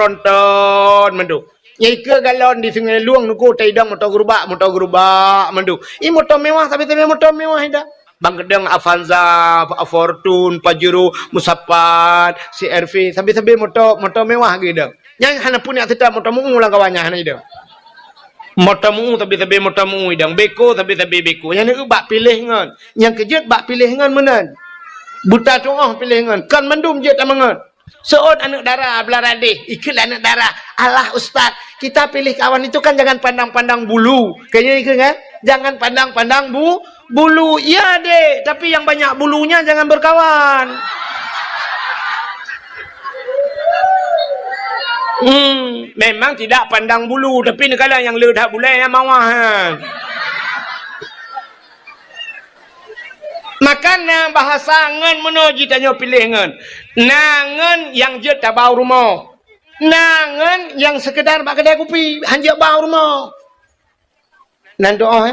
mendu nyai ke galon di sungai luang nuku taidang motor gerubak mendu i motor mewah tapi motor mewah idang bang gedang Avanza Fortune Pajero Musapat CRV tapi motor mewah gidang nyai hana punya teta motor mengulang kawannya hana idang motamu tapi motamu idang beko tapi beko yang ni bak pilih ngan yang kejut bak pilih ngan menan buta tongah pilih ngan kan mendum je tamangan Seorang anak dara belarade, ikut anak dara. Alah ustaz, kita pilih kawan itu kan jangan pandang-pandang bulu. Kayaknya ikut kan? Jangan pandang-pandang bulu. Iya deh, tapi yang banyak bulunya jangan berkawan. Memang tidak pandang bulu, tapi negara yang ledah boleh yang mawahan. Makanya bahasa ngen menuji tanya pilih ngen. Nangen yang je tak bau rumah. Nangen yang sekedar bak kedai kopi hanya bau rumah. Nan doa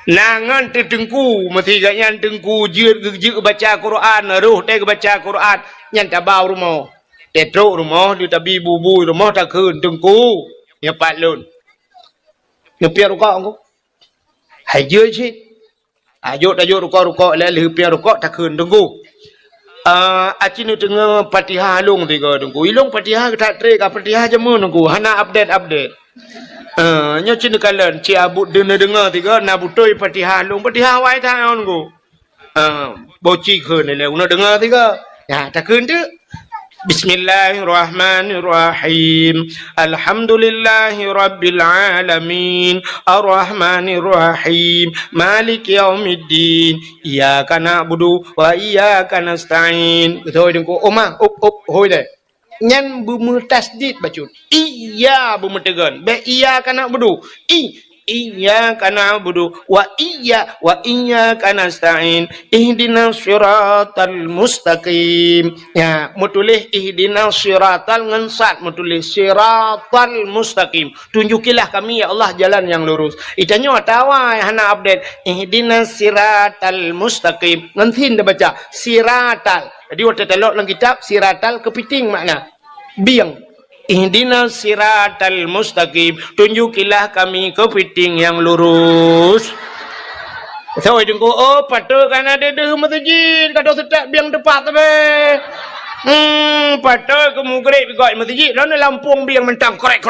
Nangen terdengku, mesti gaknya tengku je baca Quran, ruh teh baca Quran, yang tak bau rumah. Tetro rumah dia tabi bubu rumah tak keun tengku. Ya palun. Nyepiar rukak aku. Haje je. Ajut rukak le lepiar rukak tak keun tengku. Acinu tengah Fatihah long tiga tengku. Ilong Fatihah tak trek Fatihah jamu tengku. Hana update. Nya cina kalan ci abut dengar tiga na butoi Fatihah long Fatihah wai ta tengku. Boci keun le una dengar tiga. Ya tak keun tu. Bismillahirrahmanirrahim. Alhamdulillahi rabbil alamin. Ar-Rahmanirrahim. Maliki yaumiddin. Iyyaka na'budu wa iyyaka nasta'in. Thôi đừng có ôm hôi đây. Nhân bumi tasdid bacut. Iya bumi tegan. Be iyyaka na'budu. Iyyaka na'budu wa iyyaka nasta'in. Ihdinas siratal mustaqim. Ya, mutulih ihdinas siratal ngensat mutulih siratal mustaqim. Tunjukilah kami ya Allah jalan yang lurus. Itanya tawa hana update ihdinas siratal mustaqim. Ngantin dah baca siratal. Jadi waktu telok dalam kitab siratal kepiting makna biang. Ihdinas siratal mustaqim. Tunjukilah kami kepiting yang lurus. So idung ko patut kan ada deh masjid kado setak biang tepat tabe. Patut ke mugrib goi masjid lawan Lampung biang mentang korek.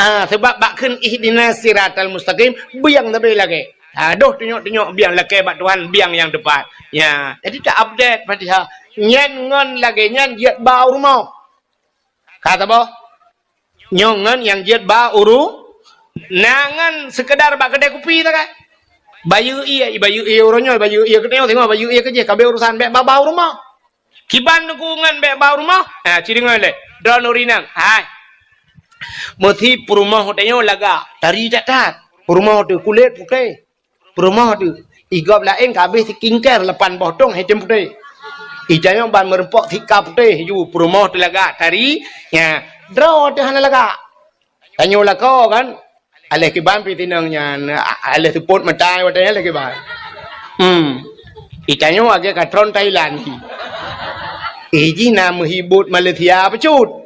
Sebab bak keun ihdinas siratal mustaqim biang tabe lagi. Aduh tunjuk biang laki bak Tuhan biang yang tepat. Ya, jadi tak update Fatihah. Nyen ngon lagi nyen jet bau rumah. Kata boh, nyongan yang jet ba uru, nangan sekedar bak kedai kopi tak kan? Bayu iya orangnya bayu iya ketemu tengok bayu iya kerja, kabel urusan bek bau rumah. Kiban nukungan bek bau rumah, ciri ngale, drone urinang, hai. Mesti perumah hotelnya laga, tari catat, perumah hotel kulit putih, perumah hotel, igap lain kabeh sikingker lepan botong hitam putih. Ijanya ban merempok tika putih ju perumah telaga tari ya draw tu hana laga tanyo lako kan ale ke ban pitinangnya ale support matai watanya lagi ban ikanyo age katron Thailand iji nam hibut Malaysia pecut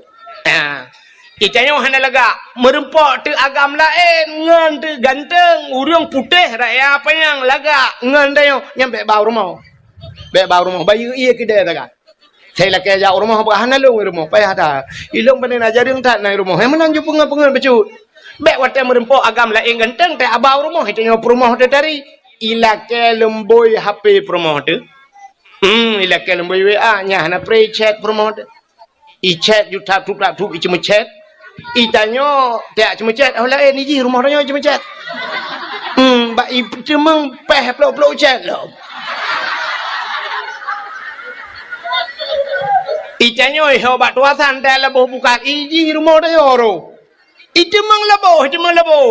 ikanyo hana laga merempok tu agam lain ngan tu ganteng urang putih raya apa yang laga ngan tayo nyampe bau rumah be bau rumah bayu iya kedai tak saya laki ajak rumah bahana long rumah payah dah ilong panen ajaring tak naik rumah yang menanju pengen becut be wate merempok agam lain ganteng tak abau rumah itu nyo rumah tu dari ilake lemboi HP rumah tu ilake lemboi WA nya hana pre chat rumah tu i chat jutap tu cuma chat itanyo tak cuma chat oh lain ni rumah tu cuma chat ba i cuma peh pelok chat lo Icanyo hebat tuasan dah leboh bukan iji rumah dah yoro. Itu mang leboh.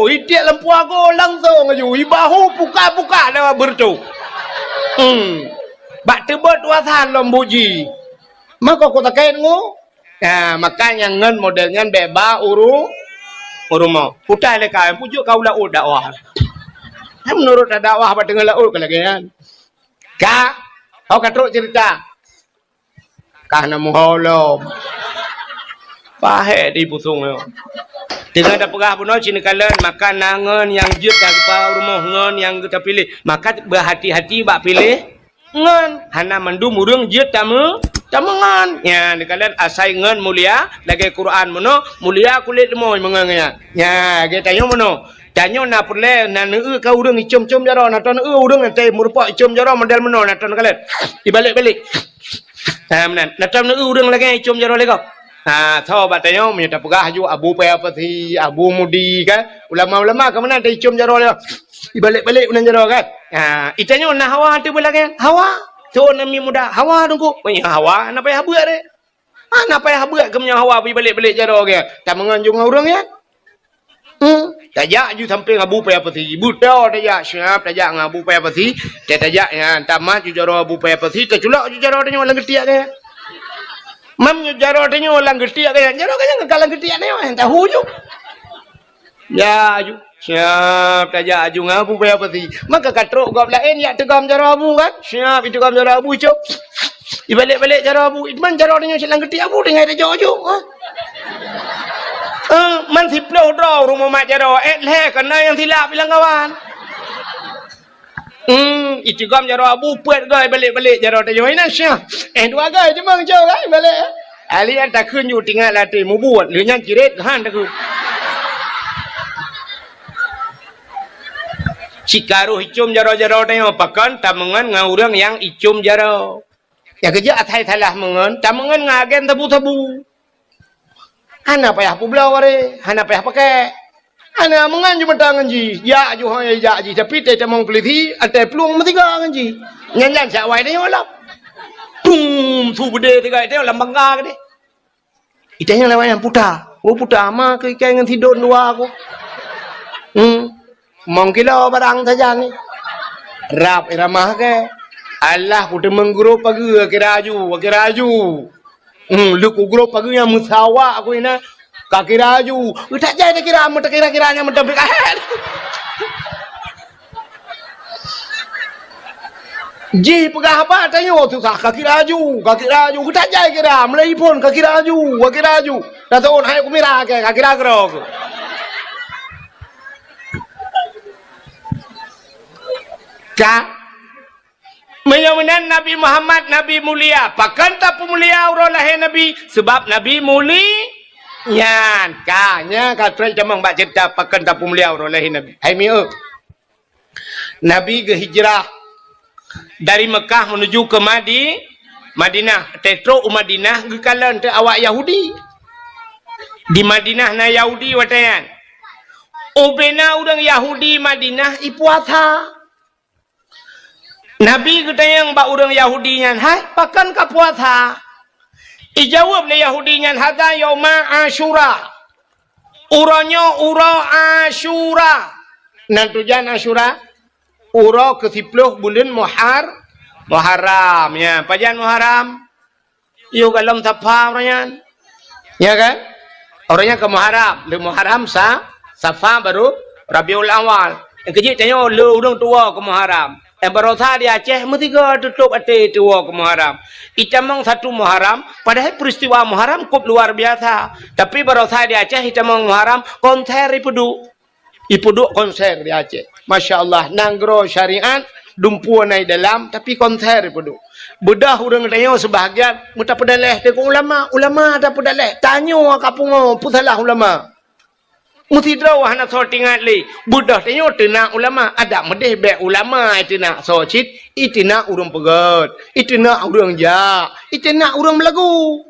Itiak lempu aku langsung aja. Ibahu buka dah bertu. Bak tebot tuasan lembuji. Maka aku takain ngo. Ya makanya ngan modelnya beba urumau. Putai lekai pujuk kau lau dakwah. Menurut dakwah apa dengan lau kelagian. Kak, kau katruk cerita. Karena muholom pahe di pusung yo dengan ada pegah puno cini kalian maka nangan yang jut tak rumah ngan yang kita pilih maka berhati-hati bak pilih ngan hana mandu murung jut tamu ngan ya di kalian asai ngan mulia lagi Quran mono mulia kulit moy mengangnya ya kita yo mono danyo na perle na kau urang icom jaro na ton urang ente murpo icom jaro model mono na ton kalian dibalik-balik Menan natam nu urang lagi cum jaro lego. Thau batanya menyata pegah ju Abu Payapati, Abu Mudi kan. Ulama-ulama ke mana dai cum jaro lego. Ibalik-balik unan jaro kan. Itanya na hawa tu belakang. Hawa. Tu nami muda. Hawa tunggu. Punya hawa na payah buat deh. Na payah buat ke punya hawa ibalik-balik jaro kan. Tak menganjung urang ya. Tajak ju sampai Abu Payapati. Buta tajak siap tajak Abu Payapati. Tajak ya tamat ju jaro Abu Payapati. Terculak ju jaro tanya orang getiak ke. Mam ju jaro tanya orang getiak ke. Jaro ke jangan kalang getiak ni orang tahu ju. Ya ju siap tajak ju Abu Payapati. Maka katrok gap lain ya tegam jaro Abu kan. Siap itu gam jaro Abu cuk. Ibalik-balik jaro Abu. Itman jaro tanya silang getiak Abu dengan tajak ju. Man siploh draw rumah mak jaro leh kena yang silap bilang kawan. Itu gam jaro Abu puat gai balik-balik jaro tanya ina syah. Dua gai cuma jauh gai balik. Ali an tak kun ju tinggal latih mu buat lu nyang kiret han tak kun. Cikaru icum jaro-jaro tanya pakan tamungan ngaurang yang icum jaro. Ya kerja atai salah mengen tamungan ngagen tabu-tabu. Hana payah publau are, hana payah pakai. Hana mengan cuma tangan ji. Ya ju hang ya ji tapi te tamong peliti ate peluang metiga nganji. Nyanyan sak wai dia olam. Tum tu bede tiga dia olam bangga ke de. Itanya lawan yang puta. Oh puta ama ke kai ngan tidur dua aku. Mong kilo barang saja ni. Rap iramah ke. Allah puta mengguru pagi kiraju. Lu kugro pagi yang musawa aku ina kaki raju. Tak jadi kira mata kira-kiranya mata berkahet. Ji pegah apa tanya tu kaki raju. Tak jadi kira mulai pun kaki raju. Dah tahu hai aku mira ke kaki raju. Menyamanan Nabi Muhammad Nabi mulia. Pakan tak mulia orang lahir Nabi sebab Nabi muli. Nyan kanya katrai jamang bak cerita pakan tak mulia orang lahir Nabi. Hai miu. Nabi ke hijrah dari Mekah menuju ke Madinah. Tetro Madinah ke kalan te awak Yahudi. Di Madinah na Yahudi watayan. Obena orang Yahudi Madinah ipuatha. Nabi kita yang bak orang Yahudi nyan, hai pakan ka puasa. Ijawab le Yahudi nyan hadza yauma Asyura. Uranya ura Asyura. Nan tujuan Asyura ura ke-10 bulan Muharram ya. Pajan Muharram. Yo kalam Safar nyan. Ya kan? Orangnya ke Muharram, le Muharram Safar baru Rabiul Awal. Yang kecil tanya le orang tua ke Muharram. Berotha di Aceh mestiga tutup ate tua ke Muharram. Itamang satu Muharram, padahal peristiwa Muharram cukup luar biasa. Tapi berotha di Aceh itamang Muharram konser ipudu konser di Aceh. Masya Allah, nanggro syariat dumpu naik dalam tapi konser ipudu. Bedah orang tanya sebahagian muta pedaleh te ulama tak pedaleh. Tanya kapungo putalah ulama. Mesti draw hana so tingat li. Budah tanya tina ulama ada medeh be ulama itina so cit itina urang pegat. Itina urang ja. Itina urang melagu.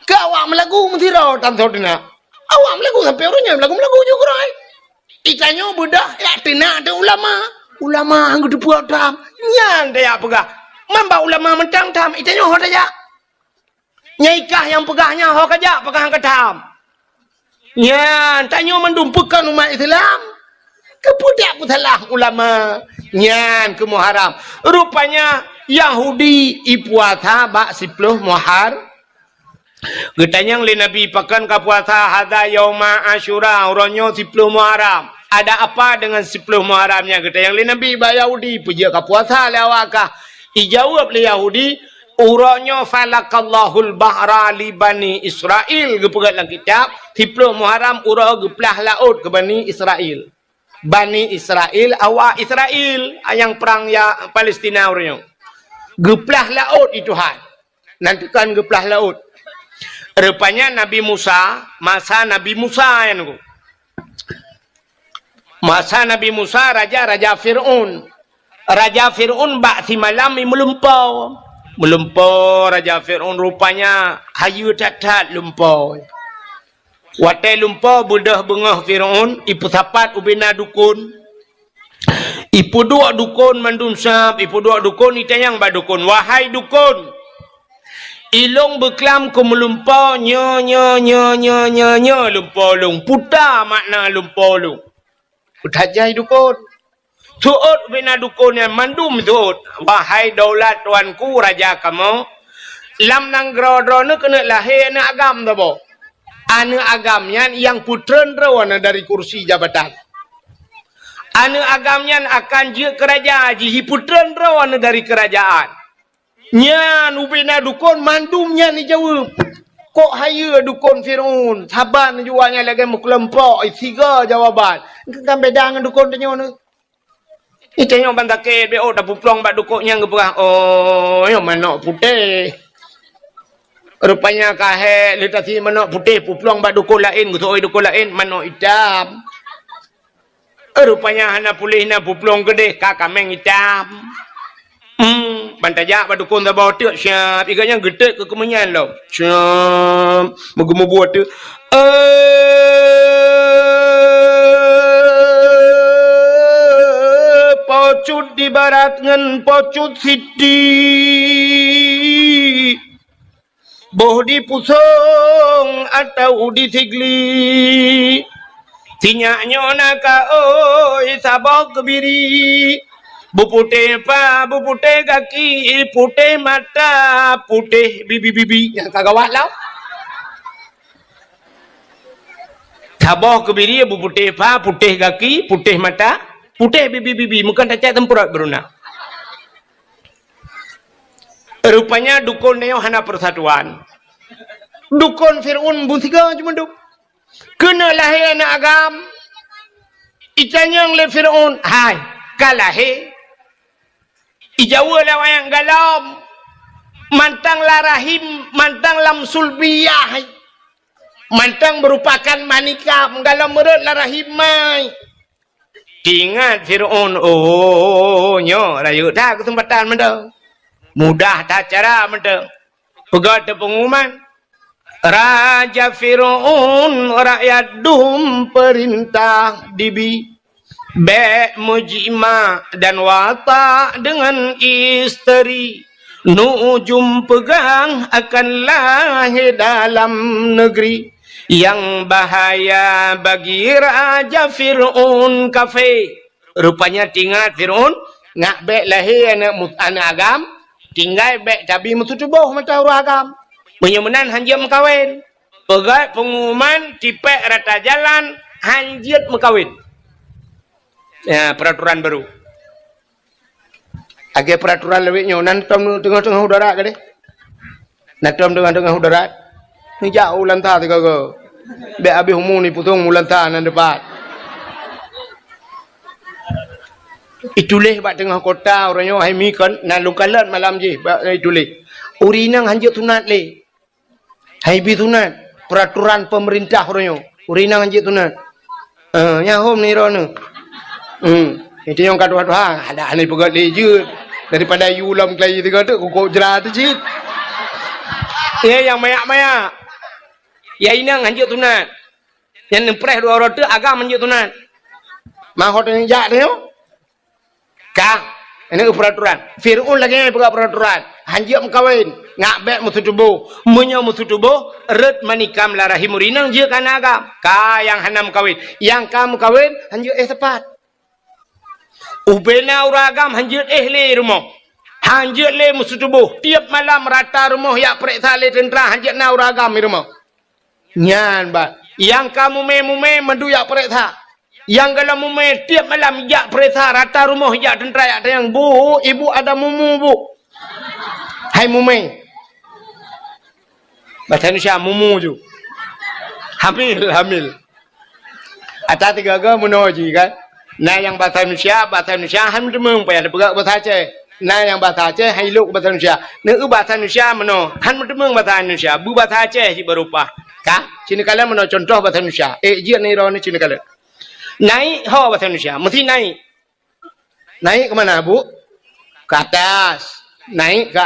Ka awak melagu mesti draw tan so tina. Awak melagu sampai orangnya melagu juga rai. Itanya budah ya tina ada ulama. Ulama anggo dibuat tam. Nyan dia pegah. Mamba ulama mentang tam itanya ho aja. Nyaikah yang pegahnya ho kaja pegah ke tam. Ya, tanya mendumpukan umat Islam. Kepudak putalah ulama. Nyan ke Muharram. Rupanya Yahudi ipuasa bak 10 Muharram. Getanyang li Nabi pakan ka puasa hadza yauma Asyura uronyo 10 Muharram. Ada apa dengan 10 Muharramnya? Getanyang li Nabi bak Yahudi puja ka puasa lawakah. Ijawab li Yahudi uronyo falakallahul bahra li Bani Israel gepegat dalam kitab 10 Muharram uro geplah laut ke Bani Israel. Bani Israel awak Israel yang perang ya Palestina uronyo. Geplah laut itu hal. Nanti kan geplah laut. Rupanya Nabi Musa, masa Nabi Musa yang masa Nabi Musa raja Fir'aun. Raja Fir'aun bak si malam melumpau. Melumpur Raja Fir'aun rupanya hayu tat-tat lumpur. Watai lumpur budah bengah Fir'aun, ipu sapat ubina dukun. Ipu dua dukun mandun sap, ipu dua dukun itayang ba dukun. Wahai dukun, ilong beklam ku melumpur nya lumpur lung. Puta makna lumpur lung. Utajai dukun. Tuut bina dukun yang mandum tuut. Wahai daulat tuanku raja kamu. Lam nang grodro ni kena lahir ni agam tu bo. Anu agamnya yang putren rawana dari kursi jabatan. Anu agamnya akan je kerajaan. Jihi putren rawana dari kerajaan. Nyan ubina dukun mandumnya ni jawab. Kok haya dukun Fir'aun. Saban jualnya lagi mukelempok. Tiga jawaban. Kan beda dengan dukun tanya ni. Itu yang bantakit be oh dah puplong bak dukuknya ngeperah. Oh, yang manok putih. Rupanya kahe litasi manok putih puplong bak dukuk lain, gutoi dukuk lain manok hitam. Rupanya hana pulih na puplong gede kakameng hitam. Bantajak bak dukun dah bawa tu siap. Iganya gede ke kemenyan lo. Siap. Mogemu buat tu. Pocut di barat ngan pocut siti boh di pusong atau di sigli sinyaknya naka oi sabok kebiri bupute pa bupute kaki putih mata putih bibi yang kagawat lau sabok kebiri bupute pa putih kaki putih mata putih bibi-bibi, bukan tacak tempurat beruna. Rupanya dukun neo hana persatuan. Dukun Fir'aun buntiga cuma duk. Kena lahir anak agam. Icanyang le Fir'aun. Hai, kalahe. Ijawa lah wayang galam. Mantang larahim, mantang lam sulbiyah. Mantang merupakan manika, galam merut larahim mai. Ingat Fir'aun, oh, nyo, rayu dah kesempatan menda. Mudah tak cara menda. Pegat pengumuman. Raja Fir'aun, rakyat dum perintah dibi. Be mujima dan wata dengan isteri. Nujum pegang akan lahir dalam negeri. Yang bahaya bagi Raja Fir'aun kafe. Rupanya tinggal Fir'aun ngak bek lahir anak agam. Tinggal bek tabi mutu tubuh mata orang agam. Penyemenan hanjir mekawin. Pegat pengumuman tipek rata jalan hanjir mekawin. Ya, peraturan baru. Agak peraturan lebih nyonan tengah-tengah udara ke deh. Natom tengah-tengah udara. Ni jauh lantah tiga ke. Be habis umum ni putung mulantah nan depan. Itulih bak tengah kota orangnya hai mi kan nan lukalan malam je bak itulih. Urinang hanjut tunat le. Hai bi tunat peraturan pemerintah orangnya. Urinang hanjut tunat. Nya hom ni rono. Itu yang kadua-dua ada aneh pegat leje daripada yulam kelai tiga tu kok jerat tu cik. Yang mayak-mayak. Ya inang hanjut tunat. Yang nempres dua orang tu agam hanjut tunat. Mahot yang jak tu. Kang, ini peraturan. Fir'aun lagi pegang peraturan. Hanjut mengkawin, ngak bek musuh tubuh, menyo musuh tubuh, red manikam larahim urinang je kan agam. Ka yang hanam kawin, yang kamu kawin hanjut tepat. Ubena uragam hanjut le rumah. Hanjut le musuh tubuh. Tiap malam rata rumah yak periksa le tentera hanjut na uragam di rumah. Nyan ba. Yang kamu mume mendu yak periksa. Yang kalau mume tiap malam yak periksa rata rumah yak tentera yak yang bu, ibu ada mumu bu. Hai mume. Bahasa Indonesia mumu ju. Hamil. Ada tiga ga munoji kan. Nah yang bahasa Indonesia han demeng payah pegang bahasa Aceh. Nah yang bahasa Aceh hai luk bahasa Indonesia. Neu bahasa Indonesia meno han demeng bahasa Indonesia. Bu bahasa Aceh si berupah. Ka? Sini kalian meno contoh bahasa Indonesia. Jian ni ro ni sini kalian. Naik ho bahasa Indonesia, mesti naik. Naik ke mana, Bu? Ke atas. Naik ke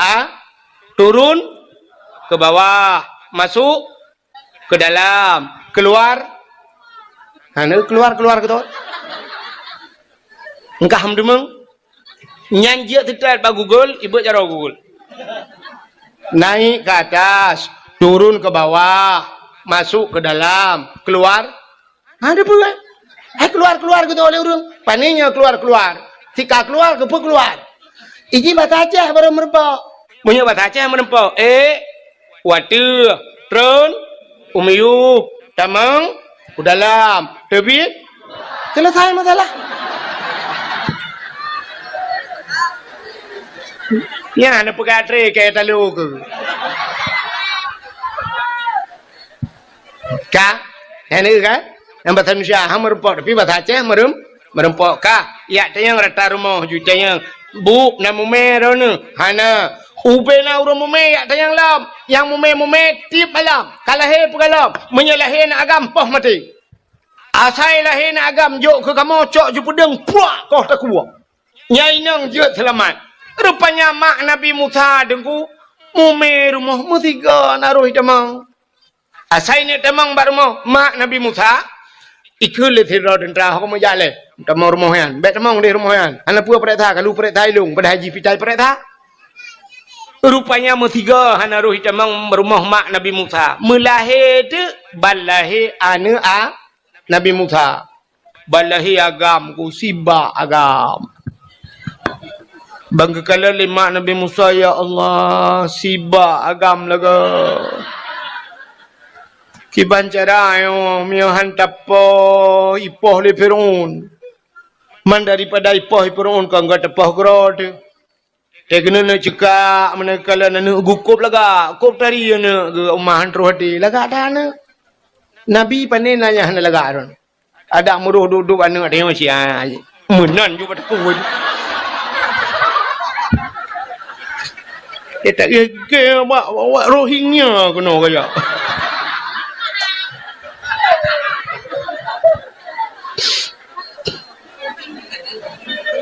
turun ke bawah, masuk ke dalam, keluar. Keluar gitu. Engkau hamdumeng nyanyi tidak pak Google, ibu cara Google. Naik ke atas, turun ke bawah, masuk ke dalam, keluar. Ada pula. Keluar gitu oleh orang. Paninya keluar. Tika keluar, kepu keluar. Iji batacah baru merempok. Punya batacah merempok. Watu, tron, umiyup, tamang, ke dalam, terbit. Selesai masalah. Ya, nak pegatri kayak talu ke. Kah? Ini kan? Yang bahasa Indonesia merempok, tapi bahasa Aceh merempok kah? Ya, tayang rata rumah juta yang buk na mume rona. Hana ube na urang mume ya tayang lam. Yang mume tip alam. Kalahe pegalam, menyalahe na agam poh mati. Asai lahe na agam jok ke kamu cok ju pedeng puak koh tak kuat. Nyai nang jeut selamat. Rupanya mak Nabi Musa dengku mume rumah mutiga naruh demang. Asai ni demang barumo mak Nabi Musa ikul le thira dendra ko mo jale demang rumohan bet demang di rumohan ana pua pereta kalu pereta ilung pada haji pitai pereta rupanya mutiga hanaruh demang rumah mak Nabi Musa melahe de balahe anu a Nabi Musa balahe agam ku siba agam. Bangga kala lima Nabi Musa ya Allah siba agam laga. Kiban cara yo mio hantapo ipoh le Firaun. Man daripada ipoh Firaun ka enggak tepah grod. Tegena na cika menekala na gukup laga, kup tari na umahan rohati laga dana. Nabi panen nanya hana laga ron. Ada muruh duduk anu ada masih menan juga tekun. Tak ke bawa Rohingya kena kaya.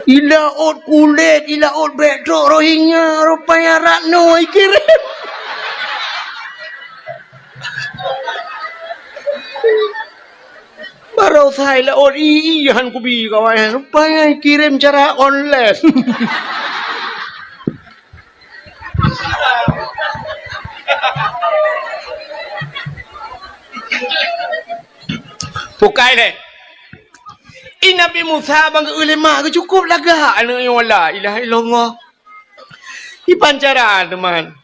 Ila ot kulit, ila ot betrok Rohingya, rupanya Ratno kirim. Baru saya ot iihan kubi kawan, rupanya kirim cara online. Pukai deh. Ini Nabi Musa bangga ulama ke cukup laga anu wala ilaha illallah. I pancara teman.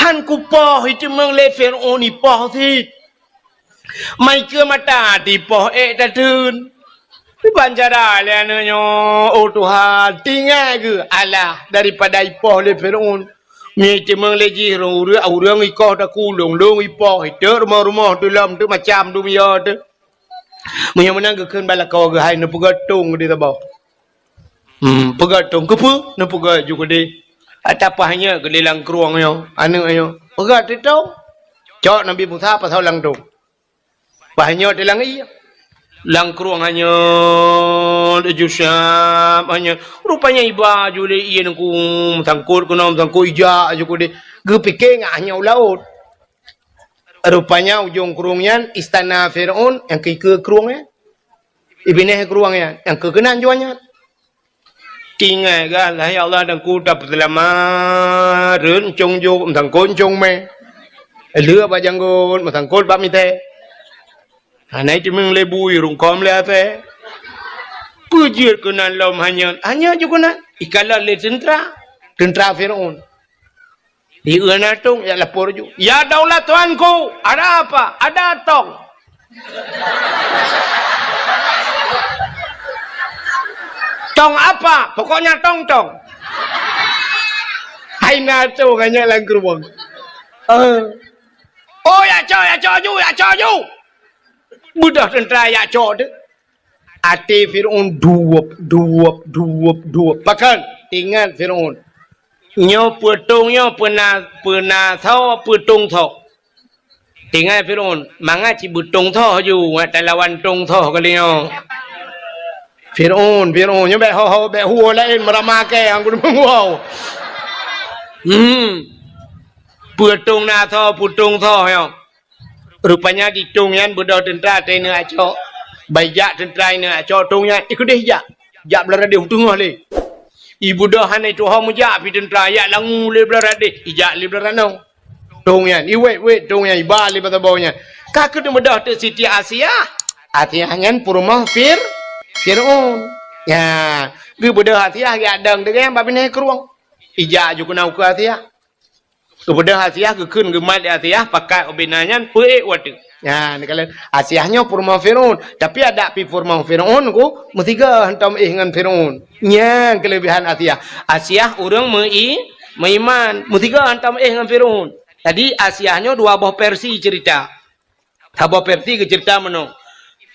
Han kupoh itu mengle Firaun ipoh ti. Mai ke mata di poh tadun. I pancara le anu nyo oh Tuhan tinggal ke Allah daripada ipoh le Firaun. Mi itu mengle ji orang ikoh tak kulung ipoh itu rumah-rumah tu lam tu macam dunia tu. Punya menang kekan bala kau ke hai na pegatung di tabau. Pegatung kepu na pegat juga di. Atapahnya ke dalam keruang yo. Anu ayo. Pegat itu. Cok Nabi Musa pasal lang tu. Bahnya dalam iya. Lang keruang hanya jusam hanya rupanya iba jule iya nangku sangkut kuno sangkut ija juga di. Gepike hanya laut. Rupanya ujung kerungnya istana Firaun yang ke kerungnya ibineh kerungnya yang kekenan juanya tinggal kan lah ya Allah dan ku dapat lama ren chong jo thằng côn chong me lừa ba janggon mà thằng côn ba mi te nãy thì mình le bui rung kom le te pujir kenan lom hanya juga na ikala le tentara Firaun. Di unatung ya lapor ju. Ya daulat tuanku, ada apa? Ada tong. Tong apa? Pokoknya tong. Hai nato kanya lang keruang. Oh ya cho ju. Budak tentara ya cho tu. Ati Firaun duop. Pakan tinggal Firaun. Nyo putungnya pernah thau putung thau. Tinggal Firaun, manga ci butung thau ju, ta lawan tung thau kali nyo. Firaun nyo be ho be huo lain meramake ang kudu wow. putung na tho putung tho yo rupanya di tung yan budak tentera tena acok bayak tentera ina acok tung yan ikut deh jak belara deh tunggu le ibu dah hanai tu ha mujak pi tentera ya langu le belara deh ijak le belara no tung yan iwe tung yan iba le bata bawnya kakek tu mudah tu Siti Asia ngan purma Fir'aun ya gue budak Asia ya dang dengan babine keruang ijak juga nau ke Asia kepada Asia kekun gemat Asia pakai obinanya puik watu. Ya, ni kalau Asianya purma Firaun, tapi ada pi purma Firaun ku mesti ke hentam dengan Firaun. Nya kelebihan Asia. Asia orang meiman, mesti ke hentam dengan Firaun. Tadi Asianya dua buah versi cerita. Buah versi ke cerita mano.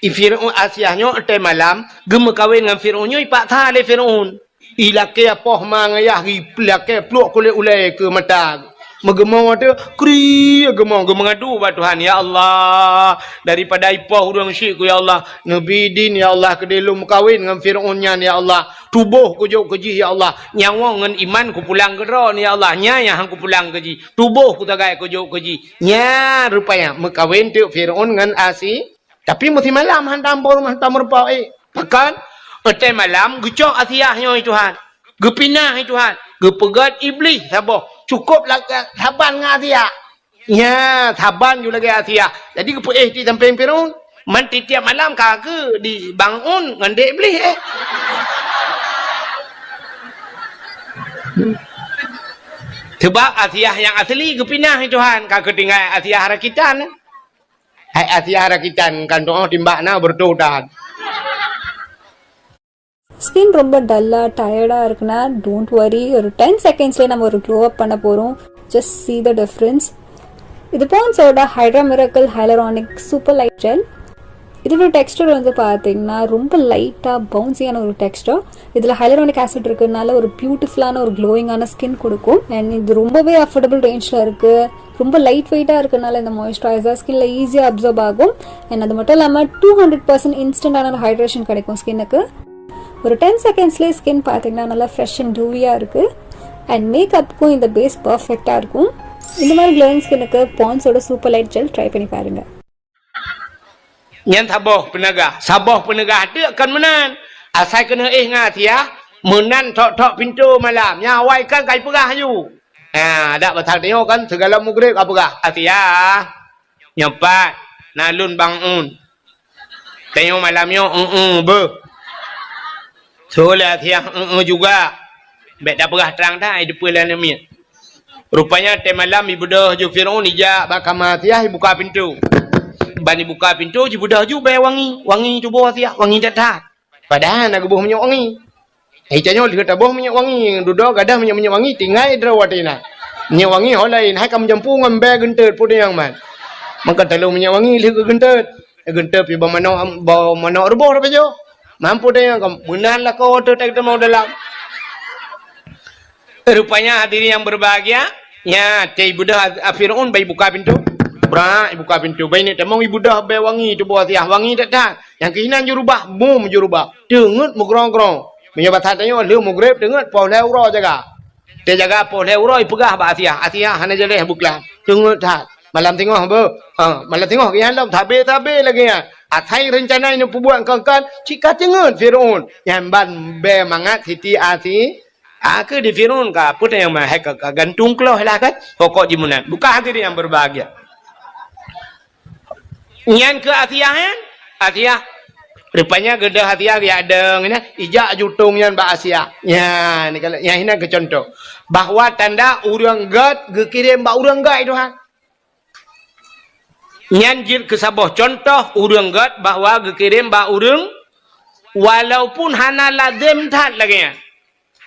Firaun Asianya te malam gem kawin dengan Firaunnya ipak tha le Firaun. Ilake apa mangayah ri plake pluk kule ulai ke mata. Megemau ada kri gemau mengadu ba Tuhan ya Allah daripada ipah urang syirk ya Allah nabi din ya Allah kedelum kawin dengan Firaunnya ya Allah tubuh ku jauh keji ya Allah nyawa ngan iman ku pulang geron ya Allah nya yang ku pulang keji tubuh ku tagai ku jauh keji nya rupanya mekawin tu Firaun ngan Asi tapi mesti malam hantam bor hantam merpa pakan etai malam gecok Asiahnya Tuhan gepinah Tuhan gepegat iblis sabah cukup lah taban dengan Asia. Ya, taban juga lagi Asia. Jadi kepo di samping Firaun, man tiap malam kagak dibangun dengan dek iblis Sebab Asia yang asli kepinah Tuhan, kagak tinggal Asia harakitan. Hai Asia harakitan kan doa timbakna berdoa. Skin ரொம்ப டல்லாக டயர்டாக இருக்குன்னா don't worry ஒரு 10 செகண்ட்ஸ்லேயே நம்ம ஒரு க்ளோ அப் பண்ண போகிறோம் ஜஸ்ட் see the difference இது பான்ஸோட hydra miracle hyaluronic super light gel இதோட டெக்ஸ்டர் வந்து பார்த்தீங்கன்னா ரொம்ப லைட்டாக பவுன்சியான ஒரு டெக்ஸ்டர் இதில் ஹைலரானிக் ஆசிட் இருக்கிறதுனால ஒரு பியூட்டிஃபுல்லான ஒரு க்ளோயிங்கான ஸ்கின் கொடுக்கும் அண்ட் இது ரொம்பவே அஃபோர்டபுள் ரேஞ்சில் இருக்குது ரொம்ப லைட் வெயிட்டாக இருக்கிறதுனால இந்த மாய்ஸ்சரைசர் ஸ்கின்ல ஈஸியாக அப்சர்வ் ஆகும் அண்ட் அது மட்டும் இல்லாமல் 200% இன்ஸ்டன்டான ஹைட்ரேஷன் கிடைக்கும் ஸ்கின்னுக்கு ஒரு 10 செகண்ட்ஸ்லேயே ஸ்கின் பார்த்தீங்கன்னா நல்லா ஃப்ரெஷ் அண்ட் டூவியாக இருக்குது அண்ட் மேக்கப்புக்கும் இந்த பேஸ் பர்ஃபெக்டாக இருக்கும் இந்த மாதிரி க்ளோயிங் ஸ்கின்னுக்கு பான்ஸோட சூப்பர் லைட் ஜெல் ட்ரை பண்ணி பாருங்கள் Yang saboh penegah dia akan menan. Asal kena ngatia, menan tok-tok pintu malam. Nyawai kan kai perah you. Ada batal tengok kan segala mugrib apa gah. Atia. Nyopat nalun bangun. Tengok malam yo be. Solah atia juga. Baik dah perah terang dah di pulan ni. Rupanya te malam ibu dah ju Firaun ija bakama atia buka pintu. Bani buka pintu je budak ju bay wangi cuba sia wangi dadah padahal nak buh minyak wangi canyo dia buh minyak wangi duduk gadah minyak wangi tinggal drawatina minyak wangi hol lain hai kam jampu ngambe gentet pun yang man maka telu minyak wangi li gentet pi ba mano rubuh apa jo mampu dia kam munan lah kau tu tak mau dalam rupanya hadirin yang berbahagia ya tei budak Firaun bay buka pintu Bra, buka pintu. Baik ni, temang ibu dah bay wangi tu buat tiah. Wangi tak dah. Yang kehinan jurubah, bum jurubah. Dengut mugrong-grong. Menyebab tanya, lu mugrib dengut, poh leuro jaga. Dia jaga poh leuro, ipegah ba Asia. Asia, hana jeleh buklah. Dengut tak. Malam tengok, apa? Malam tengok, kehinan tabe-tabe lagi ya. Atai rencana ini buat kan cika dengut Firaun. Yang ban bay mangat Siti Asi. Aku di Firaun ka, putih yang mah gantung keloh lah kan. Pokok jimunan. Bukan hadirin yang berbahagia. Nyan ke Asia rupanya gedah Asia dia ada ni ijak jutung yan ba Asia ya ni kalau yang ini ke contoh bahwa tanda urang gad gekirim ba urang gad itu ha nyan jil ke sabah contoh urang gad bahwa gekirim ba urang walaupun hana lazim tak lagi yan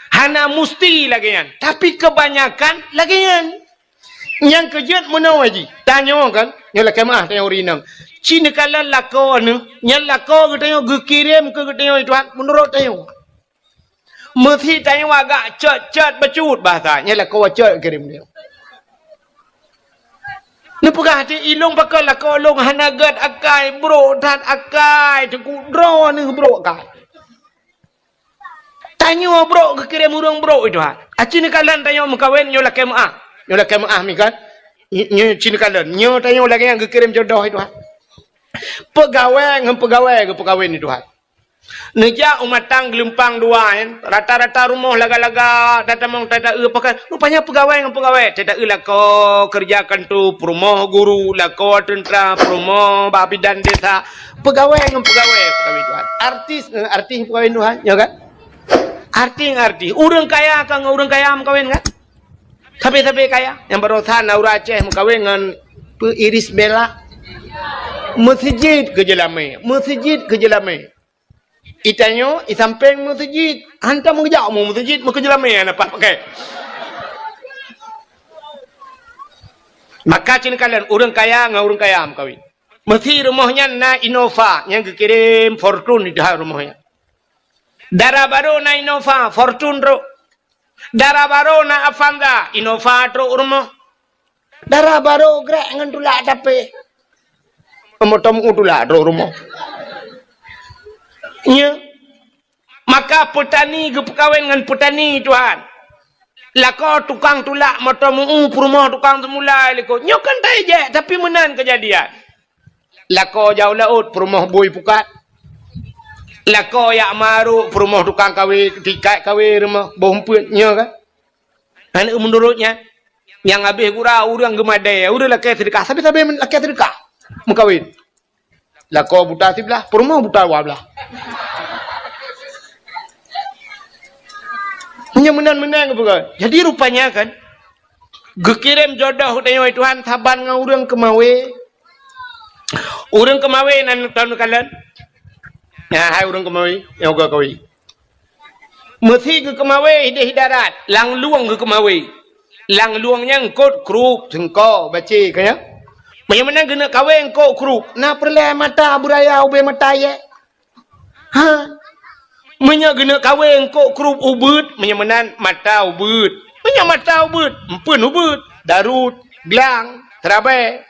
hana musti lagi yan tapi kebanyakan lagi yan yang kejut mana waji tanya kan nyala kemah tanya urinang Cina kalau lako ni nyala lako kita gekirim ke kita itu menurut tanya mesti tanya agak cet becut bahasa nyala lako cet kirim dia ni pegah hati ilung pakai lako long hanagat akai bro dan akai teku draw ni bro akai tanya bro gekirim urang bro itu Cina kalau tanya mengkawin nyala kemah mi kan Nyo Cina kalen. Nyo tanya lagi yang kirim jodoh itu Tuhan. Pegawai ke pegawai ni Tuhan. Nejak umat tang gelempang dua kan. Rata-rata rumah laga-laga datang mong tak pakai. Rupanya pegawai dengan pegawai. Tak lah kau kerjakan tu rumah guru lah kau tentera rumah babi dan desa. Pegawai dengan pegawai Tuhan. Artis pegawai Tuhan, ya kan? Arti. Orang kaya kan orang kaya mengkawin kan? Tapi kaya. Yang barusan Naura Aceh mengkawin dengan Iris Bella. Masjid ke Jelamai. Itanyo, isampeng masjid. Hantar mengejak mu masjid, mu ke Jelamai dapat pakai. Maka cina kalian orang kaya dengan orang kaya mengkawin. Mesti rumahnya na Innova yang kirim Fortune di dalam rumahnya. Darah baru na Innova Fortune ro. Darah baru na Avanza Innova ro rumah. Darah baru gerak dengan tulak tapi. Pemotom tulak ro rumah. Ya. Maka petani ke perkahwin dengan petani Tuhan. Lako tukang tulak motomu rumah tukang semula liko. Nyokan tak je tapi menan kejadian. Lako jauh laut rumah boy pukat. Lako yak maru rumah tukang kawin tikai kawin rumah bomput nya kan. Anak menurutnya yang habis gurau orang gemadai udah laki sedekah sampai laki sedekah mengkawin. Lako buta sebelah rumah buta wabelah. Menang apa? Jadi rupanya kan, gekirim jodoh tanya Tuhan saban dengan orang kemawe. Orang kemawe nan tahun kalian. Ya, hai orang kemawe yang gak kawi. Mesti ke kemawe hidarat, lang luang ke kemawe. Lang luangnya ngkot kruk jengko baca kaya. Bagaimana kena kawe ngkot kruk? Na perle mata buraya ube mata ye. Ha? Menya gena kawin kok kerup ubud, menyamanan mata ubud. Menya mata ubud, empun ubud, darut, gelang, terabai.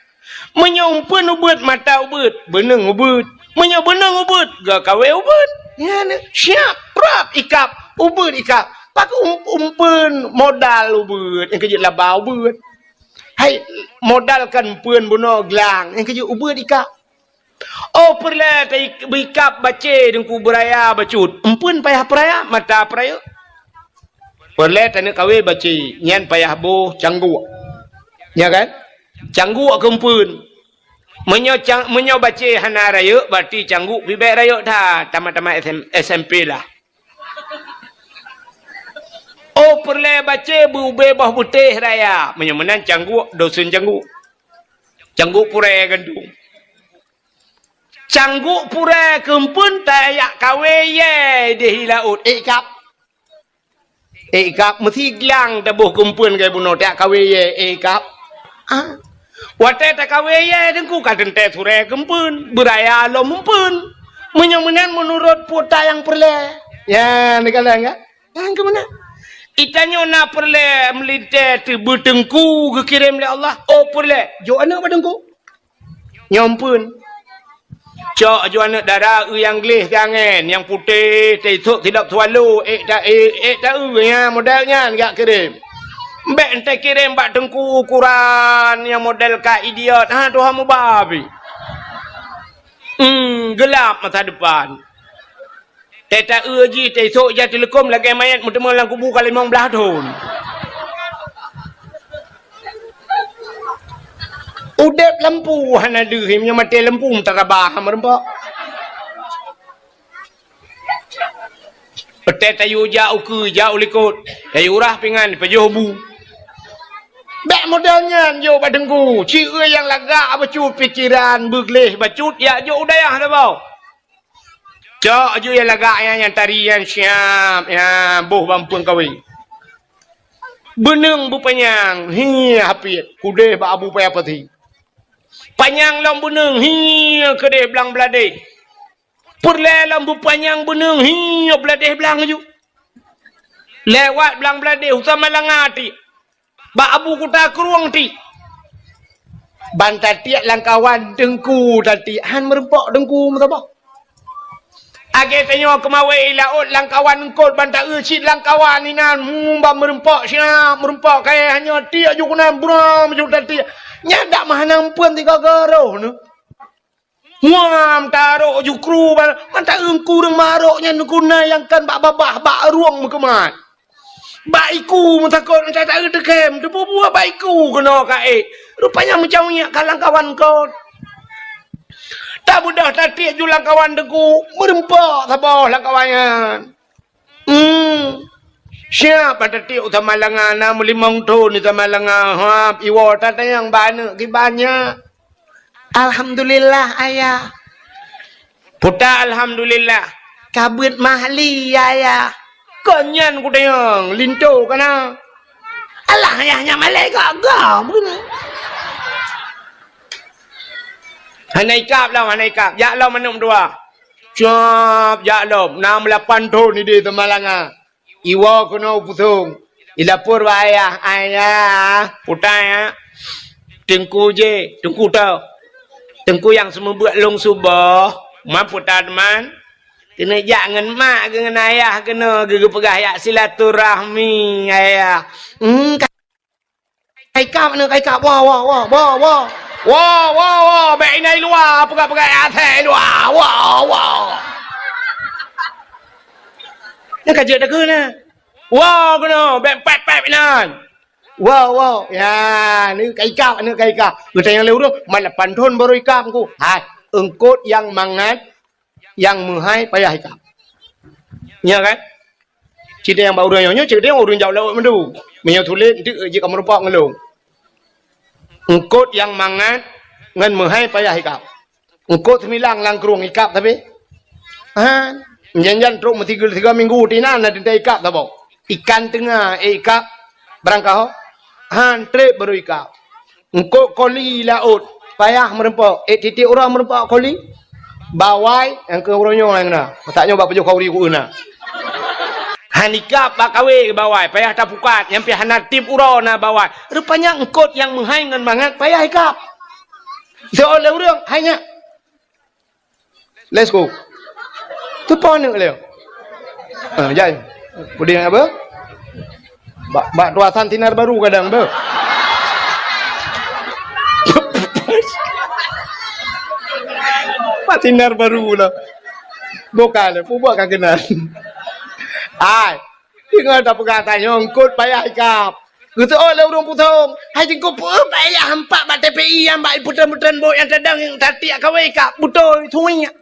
Menya empun ubud, mata ubud, beneng ubud. Menya beneng ubud, gak kawin ubud. Ya, siap, prap, ikap, ubud ikap. Pak umpun modal ubud, yang kejut labau ubud. Hai, modalkan empun bunuh gelang, yang kejut ubud ikap. Oh perlah bikap baca dengku beraya bacut. Empun payah peraya mata peraya. Perlah tanah kawe baca nyan payah boh canggu. Ya kan? Canggu kempun. Menyo baca hana raya berarti canggu bibek raya dah tamat-tamat SMP lah. Oh perlah baca bube bah putih raya. Menyemenan canggu dosun canggu. Canggu pure gandung. Cangguk pura kempun tayak kawe ye di laut ikap mesti gelang tabuh kempun ke buno tak kawe ye ikap wate tak kawe ye dengku kaden te sure kempun beraya lo mumpun menyemenan menurut puta yang perle ya negala enggak yang kemana itanya na perle melite tibu dengku kekirim oleh Allah oh perle jo anak badengku nyompun cok ju anak darah yang gelis jangan yang putih tidak tidak swallow tak ya modelnya enggak kirim mbak ente kirim bak dengku ukuran yang model ka idiot Tuhan mu babi gelap masa depan tak uji esok ya telekom lagi mayat mutemu lang kubu kali 15 tahun udep lampu hana dehim yang mati lampu terabah merempak. Petet tayu jauh ke jauh likut. Tayu urah pingan pejobu. Bek modelnya jo badengku. Cira yang lagak bacut pikiran begleh bacut ya jo udayah dah bau. Cok jo yang lagak yang tarian siap ya boh bampung kawin. Beneng bu penyang hi hapit kude ba abu payah pati. Panjang lambu neng hiya kedeh belang beladeh. Perle lambu panjang beneng hiya beladeh belang ju. Lewat belang beladeh usah malangati. Ba abu kuta keruang ti. Bantat tiak langkawan dengku tadi han merempok dengku merempok. Age tanyo kemawe laut langkawan engkot bantat ucit langkawan inan mumba merempok siap merempok kaya hanya tiak ju kuna buram ju tadi. Nyadak mana pun 3 garuh nu. Muam taruh ju kru man tak engku reng maroknya nu guna yang kan bak babah bak ruang kemat. Baiku mun takut tak ada dekem tu buah baiku kena kae. Rupanya macam ni kalang kawan kau. Tak mudah tatik julang kawan deku merempak sabah lah kawannya. Siapa tatik utama langan na melimang ton utama langan ha iwa tatayang bana ki banyak. Alhamdulillah ayah. Puta alhamdulillah. Kabut mahli ayah. Konyan ku tayang linto kana. Alah ayahnya malaikat gam begini. Hanai kap lah hanai kap. Ya Allah menum dua. Cap ya Allah 68 ton ni di temalanga. Iwa kena putung. Ilapur wa ayah. Puta ya. Tengku je, tengku tau. Tengku yang semua buat long subah. Mampu tak teman? Kena jangan mak dengan ayah kena gege pegah yak silaturahmi ayah. Kai kap mana kai kap wah. Baik nai luar pegah atas luar. Wah. Nak kerja dah kena. Wah kena baik pep nan. Wow. Ya, ni kai kap. Kita yang lewat mana pantun baru ikap ku. Hai, engkut yang mangat yang menghai payah ikap. Ya kan? Cerita yang baru nyonya, cerita yang urun jauh lewat mendu. Menyo tulis itu je kamu rupak ngelung. Engkut yang mangat ngan menghai payah ikap. Engkut semilang langkrung ikap tapi. Ha, janjan truk mesti 3 minggu tinan ada ikap tak bau. Ikan tengah ikap berangkau. Han trip baru ikap. Engkut koli laut payah merempak. Titik orang merempak koli. Bawai yang ke orangnya yang kena. Mataknya bak pejuh kauri ku kena. Hanikap bak kawe ke bawai. Payah tak pukat. Yang pihak natip urau na bawai. Rupanya engkut yang menghaingan banget. Payah ikap. Seolah orang. Hanya. Let's go. Tu pun ni leo. Jai. Puding apa? Bak tuasan tinar baru kadang ber. Tinar baru lah. Bukan, buat kan kenal. Ai, tinggal tak perkataan ngkut payah ikap. Kata orang putung. Hai jengko payah hampak bak TPI yang bak putan-putan bot yang tadang yang tati kawe ikap. Betul thuinya.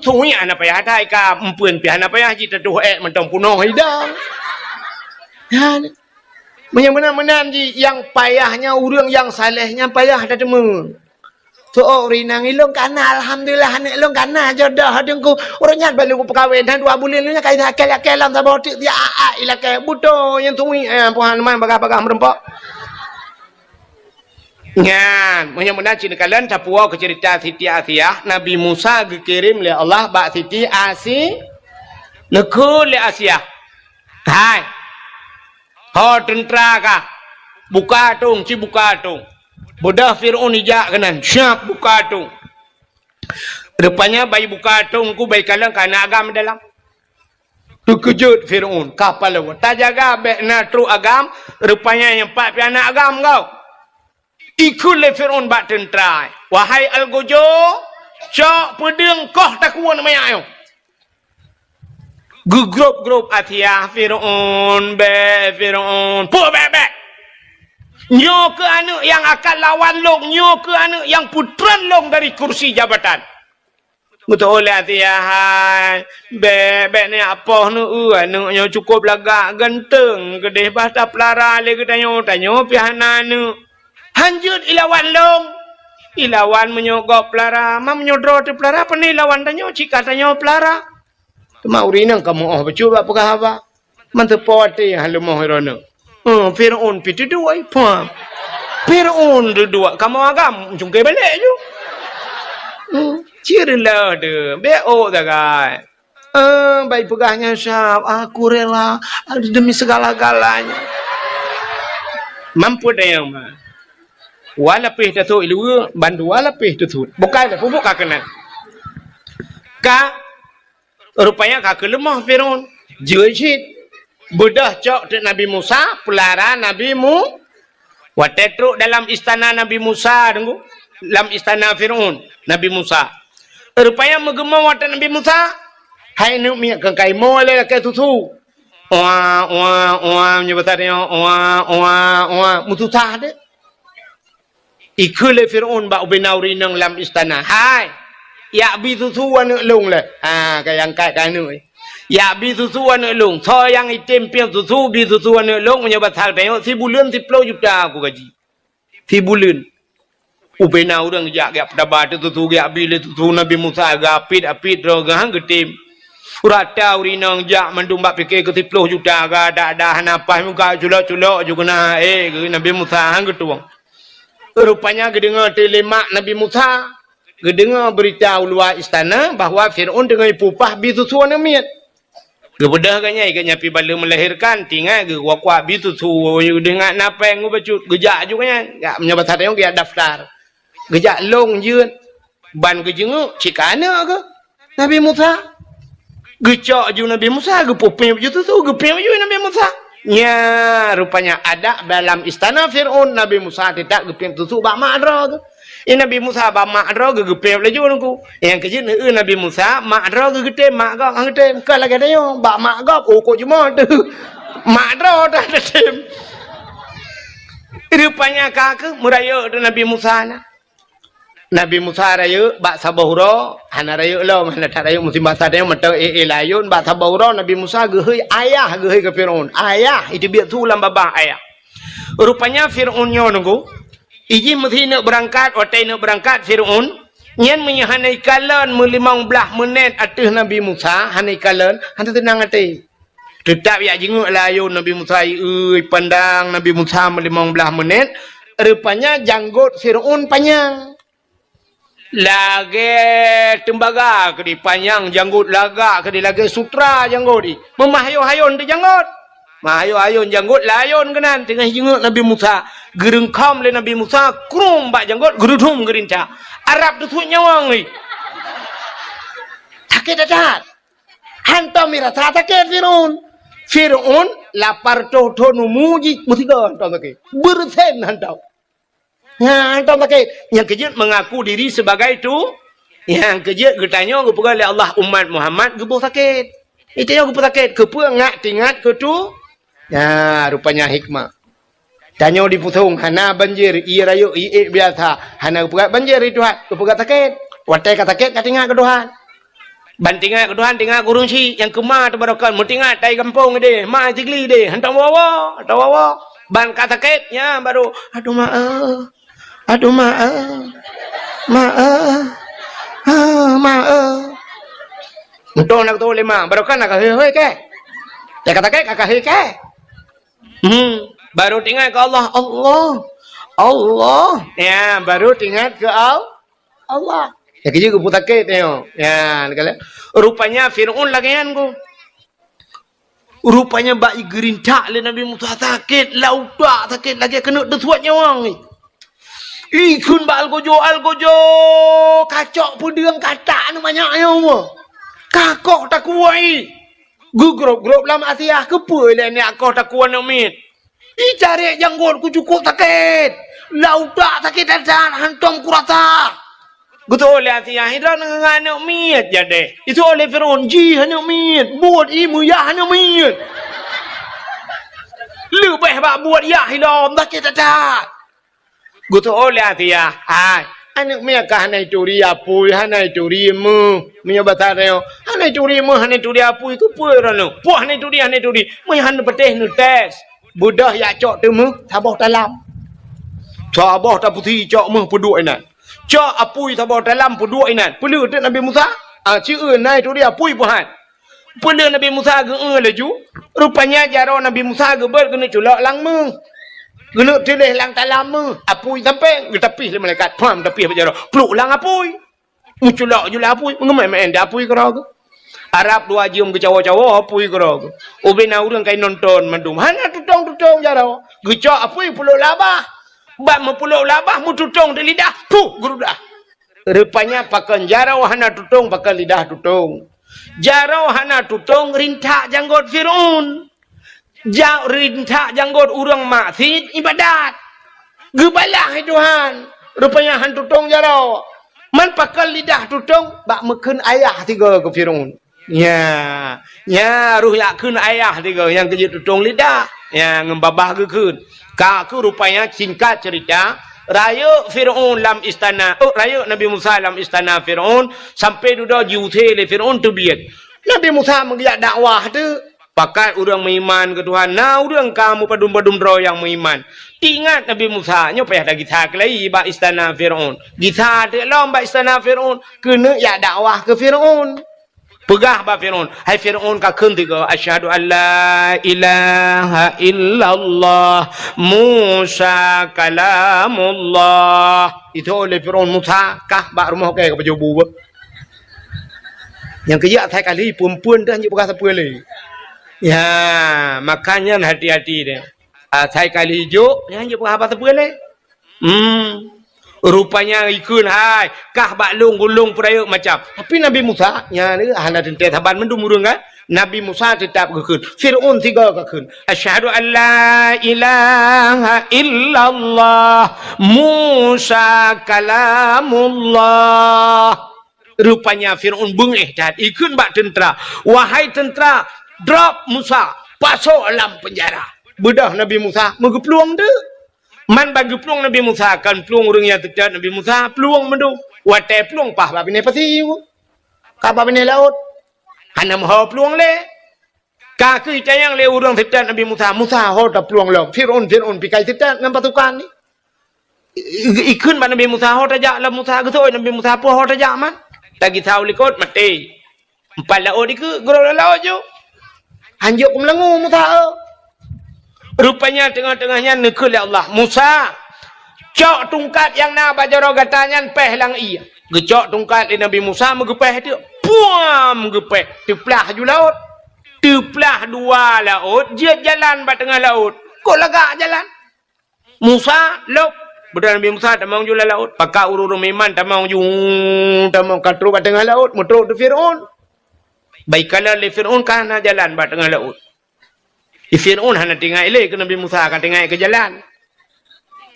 Thuinya ana payah tak ikap. Empun pihak ana payah ji teduh mentong punoh hidang. Ya. Benar-benar ji yang payahnya urang yang salehnya payah dah temu. Tu rinang ilong kana alhamdulillah anak ilong kana jodoh dengku orangnya balu ku perkahwin dan 2 bulan nya kai akal lam tak botik dia ilake buto yang tui puhan man bagah-bagah merempak. Ngan benar-benar cina kalian tapua ke cerita Siti Asiyah Nabi Musa dikirim oleh Allah bak Siti Asi lekul le Asiyah. Hai. Ho tentera ka. Buka tung, buka tung. Bodah Fir'aun ijak kanan. Siap buka tung. Rupanya bayi buka tung ku bayi kalang kana agam dalam. Terkejut Fir'aun. Kapal lewat. Tak jaga bek na truk agam. Rupanya yang 4 pianak agam kau. Ikut le Fir'aun bak tentera. Wahai Al-Gojo. Cok pedeng koh takuan mayak yo. Grup Asiyah Fir'aun. Fir'aun. Puh bek. Nyo ke anak yang akan lawan long, nyo ke anak yang putran long dari kursi jabatan. Betul oleh Asiyah. Bek ni apa nu anaknya cukup lagak ganteng, gedeh bahasa pelara le tanyo pihak nanu. Hanjut ilawan long. Ilawan menyogok pelara, mam menyodro tu pelara apa ni lawan tanyo cika tanyo pelara. Mak urinang kamu becu apa kahaba. Mantepoti halumoh rono. Fir'aun pitu dua ipam. Fir'aun dua. Kamu agam jungkai balik je. Cirilah de. Beo dah kan. Baik pegahnya syab. Aku rela demi segala-galanya. Mampu dah yang mah. Walapih datuk ilu bandu walapih tutut. Bukan dah pupuk kakenan. Ka rupanya kak lemah Fir'aun. Jujit. Bedah cok Nabi Musa, pelara Nabi Waktu truk dalam istana Nabi Musa tunggu. Dalam istana Fir'aun Nabi Musa. Rupanya menggema waktu Nabi Musa. Hai nu mi kai mo le ke tutu. Nyebatannya mututa de. Ikule Fir'aun ba ubenauri nang dalam istana. Hai. Ya bi tutu anu lung le. Kayang kai nu. Ya bi tutu anu lung. So yang item piang tutu bi tutu anu lung menyebatal pe 10 bulan 10 juta aku gaji. 10 bulan. Ubena orang jak dapat tutu gak bil tutu Nabi Musa gapit apit rogang getim. Urata urinang jak mandumba fikir ke 10 juta ga ada hanapah muka culok-culok juga na Nabi Musa hang getuang. Rupanya gedengar telemak Nabi Musa, gedengar berita luar istana bahawa Firaun dengan pupah bi tutu namiat. Gebedah kanya pi bala melahirkan tinggal ge wakwa bi tutu dengan napeng ngubacut gejak juga nya gak menyabat hatayong dia daftar. Gejak long jeun ban ke jengu cikana ke Nabi Musa gecok ju Nabi Musa ge popeng ju tu gepeng ju Nabi Musa nya rupanya ada dalam istana Firaun Nabi Musa tidak gepeng tu bak madra tu Nabi Musa bak madra ge gepeng laju nungku yang keje Nabi Musa madra ge gete mak gak ngete ka lagi dayo bak mak gak ko cuma tu madra dah tem rupanya kak muraya Nabi Musa na Nabi Musa raya bak sabahura hana raya lo mana tak raya musim bahasa dia mata layun bak sabahura Nabi Musa gehoi ayah gehoi ke Firaun ayah itu biar tu lam babah ayah rupanya Firaun nyo nunggu iji mesti nak berangkat otai nak berangkat Firaun nyen menyahanai kalan 15 menit atas Nabi Musa hanai kalan hanta tenang ati tetap ya jenguk layun Nabi Musa pandang Nabi Musa 15 menit rupanya janggut Firaun panjang lagi tembaga ke di panjang janggut laga ke di lagi sutra janggut di memahayu-hayun di janggut mahayu-hayun janggut layun kenan tengah jenguk Nabi Musa gerengkam le Nabi Musa krum bak janggut gerudum gerinca Arab tu nyawang ni sakit dadat hantam mirasa sakit Firaun lapar to numuji musiga hantam sakit bersen hantam hantam sakit yang kejut mengaku diri sebagai itu yang kejut getanya kepada oleh Allah umat Muhammad gebuh sakit itu yang gebuh sakit kepa ngak tingat ke tu ya rupanya hikmah tanya di putung hana banjir i rayu i biasa hana kepa banjir itu kepa sakit watai kata sakit katingat ke Tuhan bantingat ke Tuhan tinggal kurung si yang kemah tabarakan mutingat tai kampung deh ma tigli deh hantam wawa ban kata sakit ya baru aduh Untuk nak tahu lima, baru kan nak hei ke? Ya kata ke, kakak hei ke? Baru tinggal ke Allah. Ya, baru tinggal ke Allah. Ya kerja ke putakit tengok. Ya, rupanya Firaun lagian ku. Rupanya bayi gerintak le Nabi Musa sakit, lautak sakit lagi kena desuat nyawang ni. Ikun ba algojo kacok pudeng katak namanya ayo kakok tak kuai gugrop lam asiah kepe le ni akok tak kuan amit cari janggut ku cukup sakit lautak sakit dan hantam kurasa betul le asiah hidran dengan amit jadi itu oleh Firaun ji hanya amit buat imu ya hanya amit lebih ba buat ya hilam sakit tak Gutu oleh atia, anak mereka hanai curi apui, hanai curi mu, punya bahasa dia, hanai curi mu, hanai curi apui, tu puerano, puah hanai curi, mu hanai peteh nutes, budak ya cok tu mu, tabah dalam, tabah tak putih cok mu peduk inan, cok apui tabah dalam peduk inan, perlu tu Nabi Musa, ciu hanai curi apui puhan, perlu Nabi Musa laju, rupanya jaro Nabi Musa kena culak lang mu. Guna tilih lang talam apui sampai tapi malaikat pam tapi berjaro peluk lang apui muculak jula apui mengemai apui kerag Arab dua jam ke cawa-cawa apui kerag ubena urang kai nonton mandum hana tutong jaro gecok apui peluk labah bab mepeluk labah mu tutong di lidah gerudah rupanya pakan jaro hana tutong pakan lidah tutong jaro hana tutong rintak janggut Firaun rintak janggut urang maksid ibadat Gebalah Tuhan. Rupanya han tutong jaro. Man pakal lidah tutong bak meken ayah tiga ke Firaun. Ya, ruh yakin ayah tiga yang kerja tutong lidah. Yang ngembabah keun. Ka rupanya singkat cerita, raya Firaun dalam istana, raya Nabi Musa dalam istana Firaun sampai duda jiute le Firaun tu biat. Nabi Musa mengiak dakwah tu. Pakai orang beriman ke Tuhan. Nah, orang kamu padum-padum roh yang beriman. Ingat Nabi Musa, nyo payah dah kita kelai ba istana Firaun. Kita tak lom ba istana Firaun, kena ya dakwah ke Firaun. Pegah ba Firaun. Hai Firaun ka keun tiga, asyhadu an la ilaha illallah Musa kalamullah. Itu oleh Firaun Musa kah ba rumah ke pejobu ba. Yang kerja atai kali perempuan dah nyuk berasa apa lagi. Ya, makanya hati-hati dia. Atai kali hijau, yang nyuk berasa apa lagi. Rupanya ikun hai, kah baklung gulung perayuk macam. Tapi Nabi Musa, ya ni hana tentu taban mendum urang kan. Nabi Musa tetap kekun. Firaun tiga kekun. Asyhadu an la ilaha illallah Musa kalamullah. Rupanya Firaun bengih dan ikun bak tentera. Wahai tentera, drop Musa, pasok dalam penjara. Bedah Nabi Musa, mengepeluang tu. Man bagi peluang Nabi Musa, kan peluang orang yang terdekat Nabi Musa, peluang mendu. Watai peluang pah bab ini pasti. Kapa ini laut. Hanya mahu peluang le. Kaki cayang le orang terdekat Nabi Musa, Musa ho tak peluang le. Firaun pikai terdekat dengan pasukan ni. Ikun ba Nabi Musa ho tajak lah Musa gesoi Nabi Musa apa ho tajak man. Tagi tahu likut mati. 4 laut iku goro laut je. Hanjuk melengu Musa. Rupanya tengah-tengahnya nekul Allah. Musa, cok tungkat yang na bajaro gatanya peh lang iya. Gecok tungkat di Nabi Musa megepeh dia. Puam megepeh. Teplah ju laut. Teplah 2 laut, dia jalan ba tengah laut. Kok lagak jalan? Musa lop. Betul Nabi Musa tamang ju laut. Pakak urung meman tamang ju tamang katru ba tengah laut, mutro tu Firaun. Baikala le Firaun kana jalan ba tengah laut. Firaun hana tinggal ile ke Nabi Musa kan tinggal ke jalan.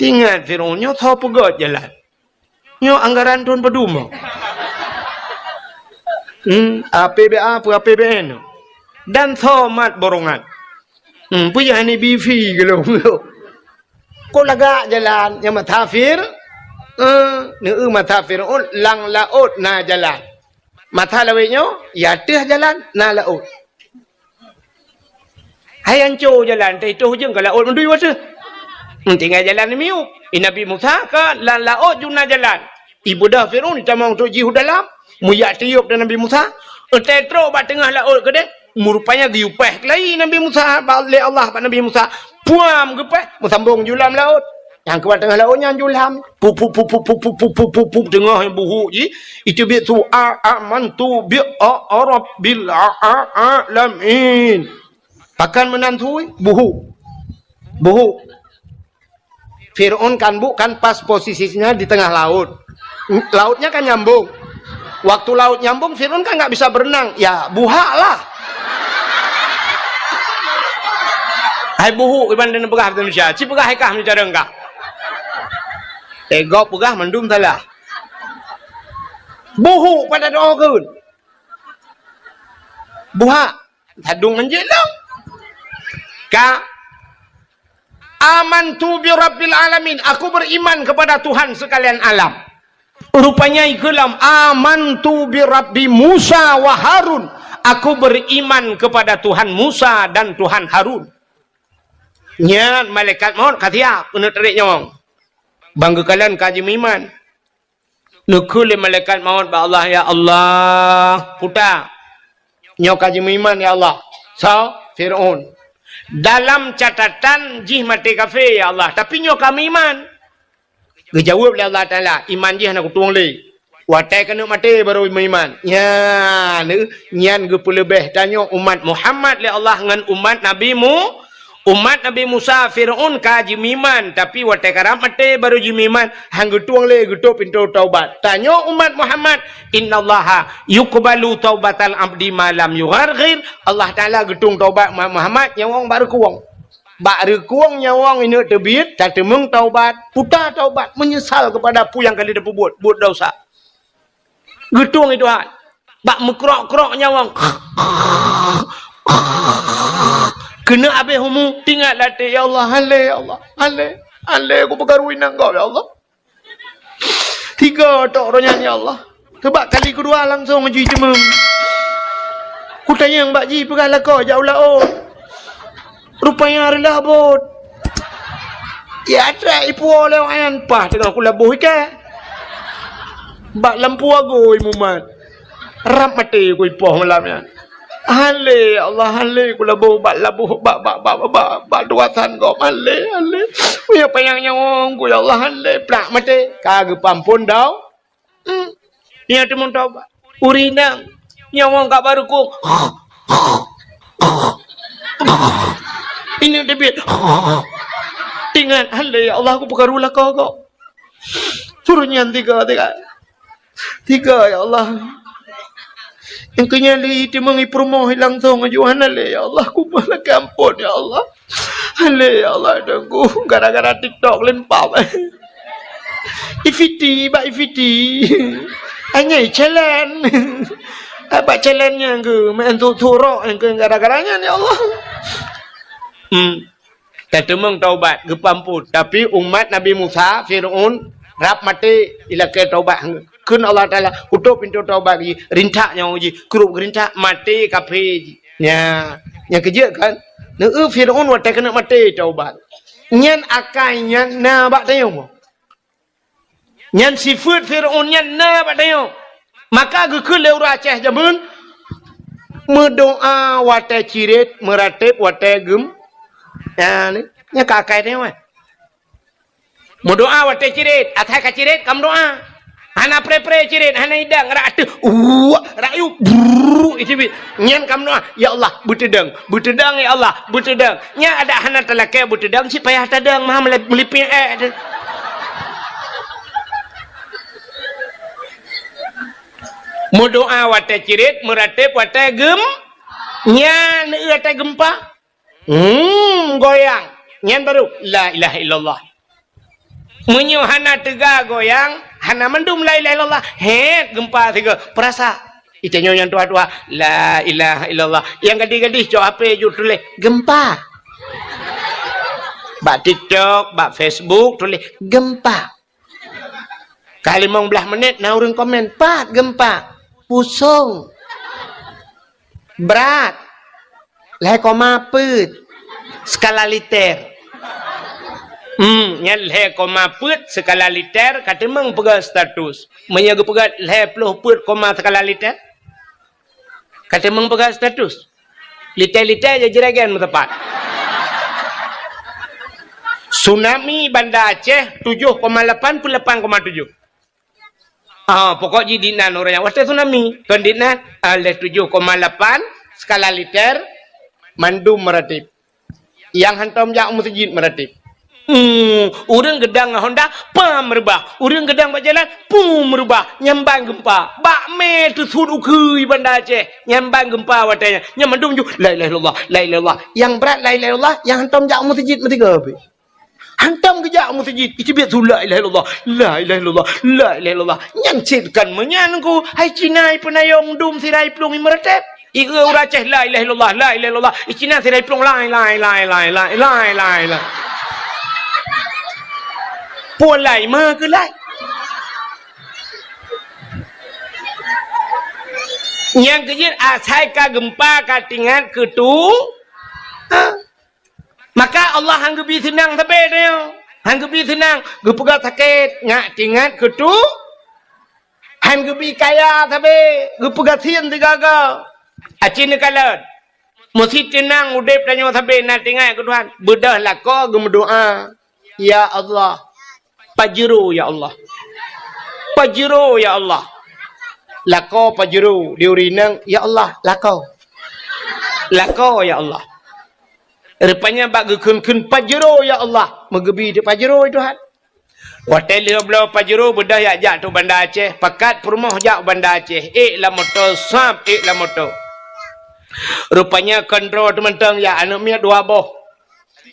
Tinggal Firaun nyo tho pegot jalan. Nyo anggaran tuan peduma. APBA pu APBN. Dan tho mat borongan. Punya ni BV gelo. Kok lagak jalan yang matafir? Mata Firaun lang laut na jalan. Mata lawinyo ya teh jalan na laut. Hai anco jalan teh itu hujung ke laut mendui wasa. Tinggal jalan ni miup. Nabi Musa ke laut juna jalan. Ibu dah Firaun tamang tu jihu dalam. Muyak tiup dan Nabi Musa. Tetro ba tengah laut ke deh. Rupanya giupeh kelai Nabi Musa. Balik Allah pak Nabi Musa. Puam gepeh. Sambung julam laut. Yang keluar tengah lautnya julam. Pup tengah yang buhuk je. Itu biar tu amantu bi rabbil alamin. Pakan menantui buhuk. Firaun kan bukan pas posisinya di tengah laut. Lautnya kan nyambung. Waktu laut nyambung Firaun kan nggak bisa berenang. Ya buhak lah. Hai buhuk iban dan pegah Indonesia. Ci pegah hekah ni cara enggak. Tegok pegah mendum salah. Buhuk pada doa keun. Buhak. Hadung anjing lah. Ka amantu bi rabbil alamin, aku beriman kepada Tuhan sekalian alam. Rupanya ikulam amantu bi rabbi Musa wa Harun, aku beriman kepada Tuhan Musa dan Tuhan Harun. Nya malaikat maut katia penuh terik nyong. Bangga kalian kaji iman. Nukul malaikat maut ba Allah ya Allah puta. Nyok kaji iman ya Allah. So Firaun dalam catatan jih mati kafir ya Allah, tapi nyo kami iman. Dijawab oleh Allah Taala, iman jih nak tuang le. Watai kena mati baru iman. Ya, nyan ge lebih tanyo umat Muhammad le Allah dengan umat Nabi Musa Firaun kaji iman, tapi watai karam mati baru iman. Hang ge tuang le ge pintu taubat. Tanyo umat Muhammad, innallaha yuqbalu taubatal abdi malam yugharghir. Allah Taala getung taubat Muhammad yang wong baru kuwang. Bak rekuang nyawang ini terbit, tak temeng taubat, putar taubat, menyesal kepada apa yang kali dia buat dosa. Getung itu Tuhan. Bak mekrok-krok nyawang. Kena habis humu, tinggal latih ya Allah, hale ya Allah, hale aku pergaruin engkau ya Allah. 3 tok ronya ya Allah. Sebab kali kedua langsung mencuci cemeng. Ku tanya Mbak Ji pergalah kau jauh laut. Rupanya hari labut. Ya ada ipu oleh wayan pah tengah aku labuh ikan. Bak lampu aku imumat. Rap mati ku ipoh malamnya. Hale Allah hale ku labuh bak duatan kau hale. Ya payang nyawang ku ya Allah hale plak mati. Kagak pampun dau. Ni ada mun taubat. Urinang nyawang kak baru ku. Ini debit. Ingat hale ya Allah aku pergarulah kau. Suruh nyan 3 ya Allah. Yang kenyali di mengipromoh langsung ajuan hale ya Allah aku malah kampun ya Allah. Hale ya Allah dengku gara-gara TikTok lempap. Ifiti. Hanya challenge. Apa challenge-nya ke main turok yang ke gara-garanya ya Allah. Tak temeng taubat gepamput tapi umat Nabi Musa Firaun rap mati ila ke taubat kun Allah Taala utup pintu taubat gi rintak nya uji kerup rintak mati kape nya kerja kan Firaun wate kena mati taubat nyan akai nyan na bak tayo nyan sifat Firaun nyan na bak tayo maka ge ke leura Aceh jamun mendoa wate cirit meratip wate gem ya ni nya kakai dia mah doa wate cirit atai ka cirit kam doa hana pre cirit hana hidang rak rayu itu nyan kam doa ya Allah butedang ya Allah butedang nya ada hana talake butedang si payah tadang mah melipin doa wate cirit meratip wate gem nya ne ate gempa goyang nyan baru la ilaha illallah menyu hana tega goyang hana mendum la ilaha illallah gempa tiga perasa itanyo yang tua-tua la ilaha illallah yang gadis-gadis cok apa ju tulis gempa bak TikTok bak Facebook tulis gempa kali 15 menit na urang komen pat gempa pusung berat lai koma put skala liter nya le koma put skala liter kata meng pegang status menyaga pegang le 10 put koma skala liter kata meng pegang status liter-liter je jeragan tepat tsunami Banda Aceh 7,8 pun 8,7 pokok jidinan orangnya waktu tsunami kondinan le 7,8 skala liter mandum meratip yang hantam jak masjid meratip urang gedang Honda merubah urang gedang berjalan merubah nyambang gempa bak me tu sudu kui Banda Aceh nyambang gempa watanya nyamandum ju la ilaha illallah yang berat la ilaha illallah yang hantam jak masjid metiga habis hantam ke jak masjid itu biar la ilaha illallah nyancitkan menyanku hai Cina penayong dum sirai plung meratip Iga ura Aceh la ilaha illallah Cina sirai plung la Polai mah ke lai yang kejir asai ka gempa ka tingat ketung maka Allah hanggebi senang tapi dia hanggebi senang gepegat sakit ngak tingat ketung hanggebi kaya tapi gepegat sien tigaga acin kalat mesti tenang udep tanya sampai nak tinggal ke Tuhan bedah lah kau berdoa ya Allah pajru ya Allah pajru ya Allah lako pajru diurinang ya Allah lako ya Allah rupanya bak gekun pajru ya Allah megebi di pajru Tuhan hotel dia belau pajru bedah ya jak tu Banda Aceh pakat perumah jak Banda Aceh la motor sap la motor rupanya kontrol teman-teman ya anak mia 2 boh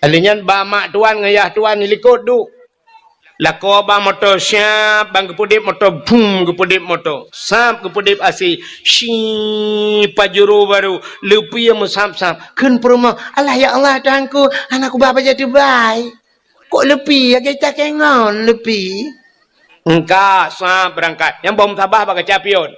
Alinyan ba mak tuan ngayah tuan ni likut du. Lako ba motor syap bang kepudip motor boom kepudip motor. Sap kepudip asi shi pajuru baru lepi yang musam-sam. Kun perumah Allah ya Allah tuanku anakku bapa jadi baik. Kok lepi ya kita kengon lepi. Engkau sap berangkat. Yang bom tabah baka capion.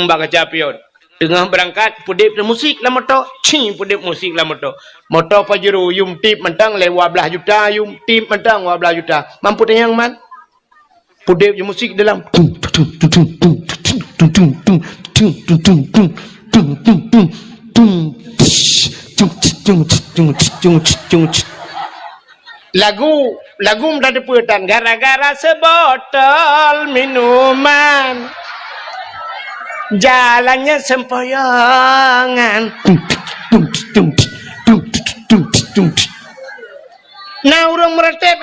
Baka capion. Tengah berangkat pudip musik lah motor. Pudip musik lah motor. Motor pajero yum tip mentang lewa belah juta yum tip mentang wa belah juta. Mampu tayang man. Pudip musik dalam lagu menjadi putan gara-gara sebotol minuman. Jalannya sempoyongan. Naurung meretep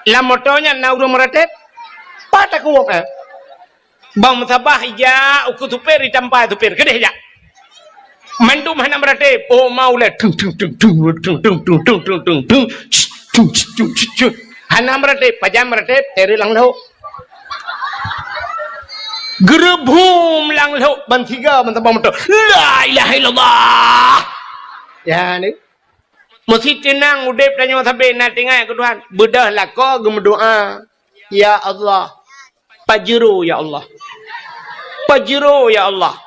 La motonya naurung meretep. Pada kuwok Bang sabah ija uku tupir itampa tupir kedeh ja. Mandu mana meretep. Oh mau le Hana meretep pajam meretep teri lang lau. Gerebhum lang lo bantiga mentabang motor. La ilaha illallah. Ya ni. Mesti tenang udep tanya sampai nak tinggal ke Tuhan. Bedah lako berdoa. Ya Allah. Pajero ya Allah. Pajero ya Allah.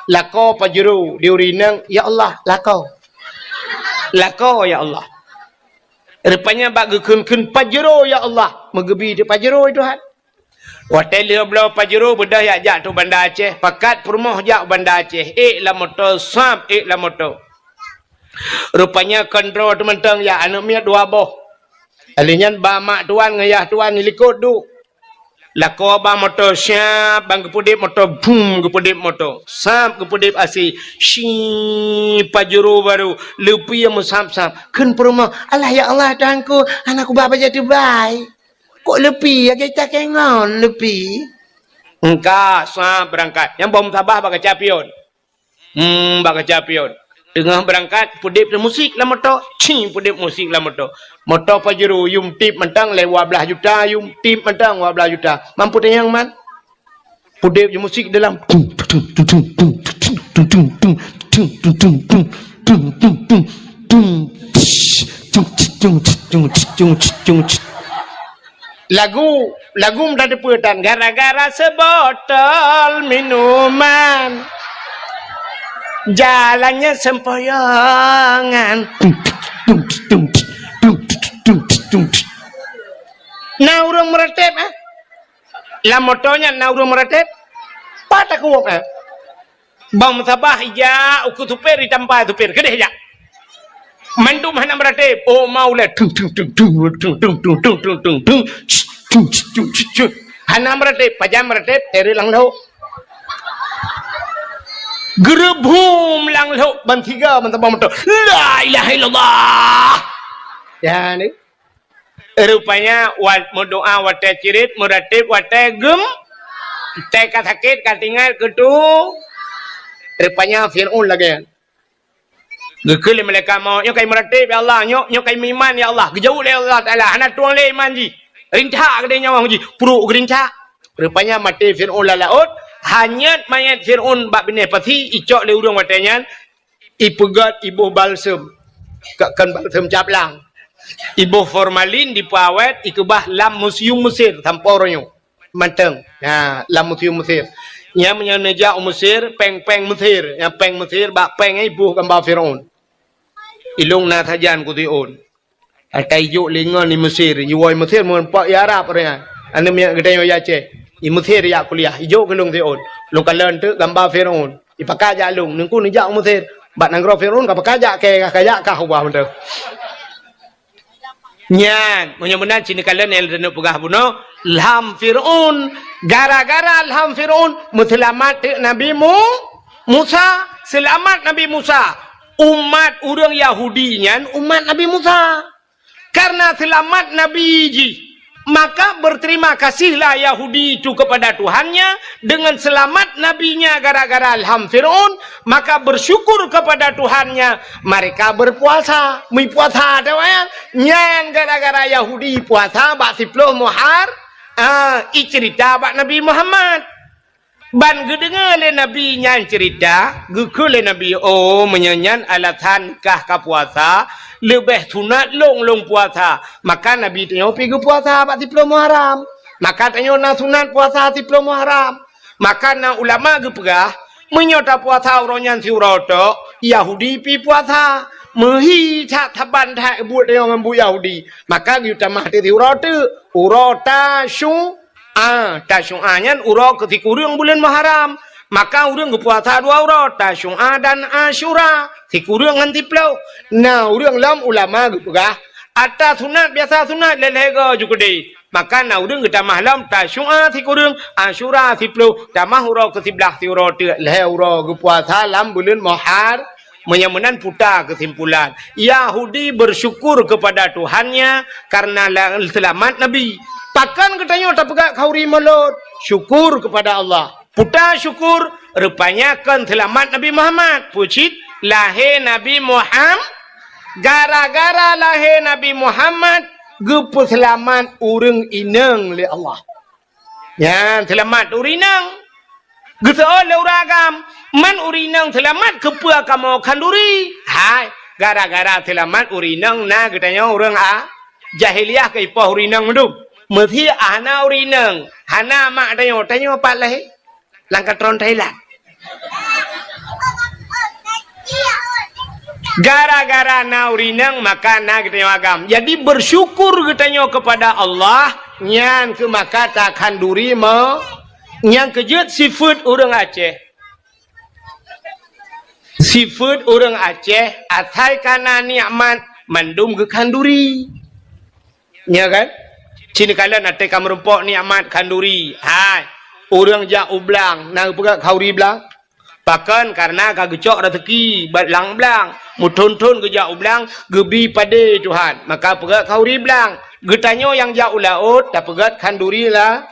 Lako pajero diurinang ya Allah lako. Lako ya Allah. Rupanya bagi kun pajero ya Allah. Megebi di pajero Tuhan. Hotel dia belau pajero bedah ya jak tu Bandar Aceh. Pakat perumah jak Bandar Aceh. Lah motor sap lah motor. Rupanya kontrol tu mentang ya anak miat dua boh. Alinyan ba mak tuan ngayah tuan ni likut du. Lako ba motor syap bang kepudip motor boom kepudip motor. Sap kepudip asi shi pajero baru lepi yang musam-sam. Kun perumah Allah ya Allah tuanku anakku bapa jadi baik. Kok lepi ya kita kengon lepi. Engkau sap berangkat. Yang bom sabah baka capion. Baka capion. Tengah berangkat pudip musik lah motor. Pudip musik lah motor. Motor pajero yum tip mentang lewa belah juta yum tip mentang wa belah juta. Mampu tayang man. Pudip musik dalam lagu menjadi putan gara-gara sebotol minuman. Jalannya sempoyongan. Naurung meretep La motonya naurung meretep. Pada kuwok Bang sabah ija uku tupir itampa tupir kedeh ja. Mandu mana meretep. Oh mau le Hana meretep pajam meretep teri lang lau. Gerebhum lang lo bantiga mentabang motor. La ilaha illallah. Ya ni. Rupanya wat doa wate cirit muratib wate gem. Teka sakit katingal ketu. Rupanya Fir'aun lagi. Gekeli mereka mau nyok kai muratib ya Allah, nyok kai iman ya Allah. Gejauh le Allah Taala, anak tuang le iman ji. Rinca gede nyawa ji, puru gerinca. Rupanya mati Fir'aun la laut. Hanya mayat Fir'aun bak bini pasti icok le urang watanya ipegat ibu balsam kan balsam caplang ibu formalin di pawet ikebah lam museum Mesir tamporonyo manteng nah lam museum Mesir nya menyeja Mesir peng Mesir yang peng Mesir bak peng ibu gambar Fir'aun ilung na tajan ku tion atai juk lingon di Mesir yuoi Mesir mun pak ya Arab ria anu nya gede yo Aceh i Mesir ya kuliah ijo kelung Fir'aun lung kalen tu gambar Fir'aun ipakaja lung nungku nija Mesir bat nangro Fir'aun ka pakaja ke kaya ka ubah benda nyan munya benar cini kalen el denu pugah buno lam Fir'aun gara-gara lam Fir'aun muslimat Nabi Musa selamat Nabi Musa umat urang Yahudi nyan umat Nabi Musa karena selamat Nabi ji maka berterima kasihlah Yahudi itu kepada Tuhannya dengan selamat nabinya gara-gara ilham Fir'aun, maka bersyukur kepada Tuhannya mereka berpuasa. Mi puasa ada ya, nyan gara-gara Yahudi puasa bak 10 Muharram. Cerita bak Nabi Muhammad. Ban gedengar le Nabi nyan cerita, geku le Nabi menyanyan alatan kah ka puasa, lebih sunat long puasa. Maka Nabi tengok pergi puasa 10 Muharram. Maka tengok na sunat puasa 10 Muharram. Maka na ulama ge pegah menyota puasa uronyan si uroto, Yahudi pi puasa. Mehi tak taban tak buat dia orang bu Yahudi. Maka kita mah ti uroto, urota syu tasyu'anyan urang ketika urang bulan Muharram, maka urang berpuasa 2 urang, tasyu'a dan Asyura. Ketika urang ngan tiplau. Nah, urang lam ulama gepegah ata sunat biasa sunat lelega juga deh. Maka na urang kita mahlam tasyu'a ketika urang, Asyura tiplau, tamah urang ke 11 ti urang te leh urang berpuasa lam bulan Muharram. Menyamanan putar kesimpulan, Yahudi bersyukur kepada Tuhannya karena selamat Nabi. Takkan katanya tak pegak kauri mulut. Syukur kepada Allah. Putar syukur, rupanya kan selamat Nabi Muhammad. Pucit lahir Nabi Muhammad. Gara-gara lahir Nabi Muhammad, gepu selamat urang inang le Allah. Ya, selamat urinang. Geseol le uragam. Man urinang selamat kepua kamu kanduri. Hai, gara-gara selamat urinang na katanya orang jahiliyah ke ipah urinang mendum. Mesti ana urinang, hana mak tanya apa lah? Langkat tron Thailand. Gara-gara na urinang maka na katanya agam. Jadi bersyukur katanya kepada Allah. Nyan ke maka takkan duri mau. Yang kejut seafood orang Aceh. Seafood orang Aceh asal kana nikmat mandum ke kanduri. Ya kan? Cini kalian ada kamerempok nikmat kanduri. Hai, orang jak ublang, nak pegak kauri belang. Bahkan karena kagecok rezeki batlang belang, muton-ton ke jak ublang, gebi pada Tuhan. Maka pegak kauri belang. Getanyo yang jak ulaut, tak pegat kanduri lah.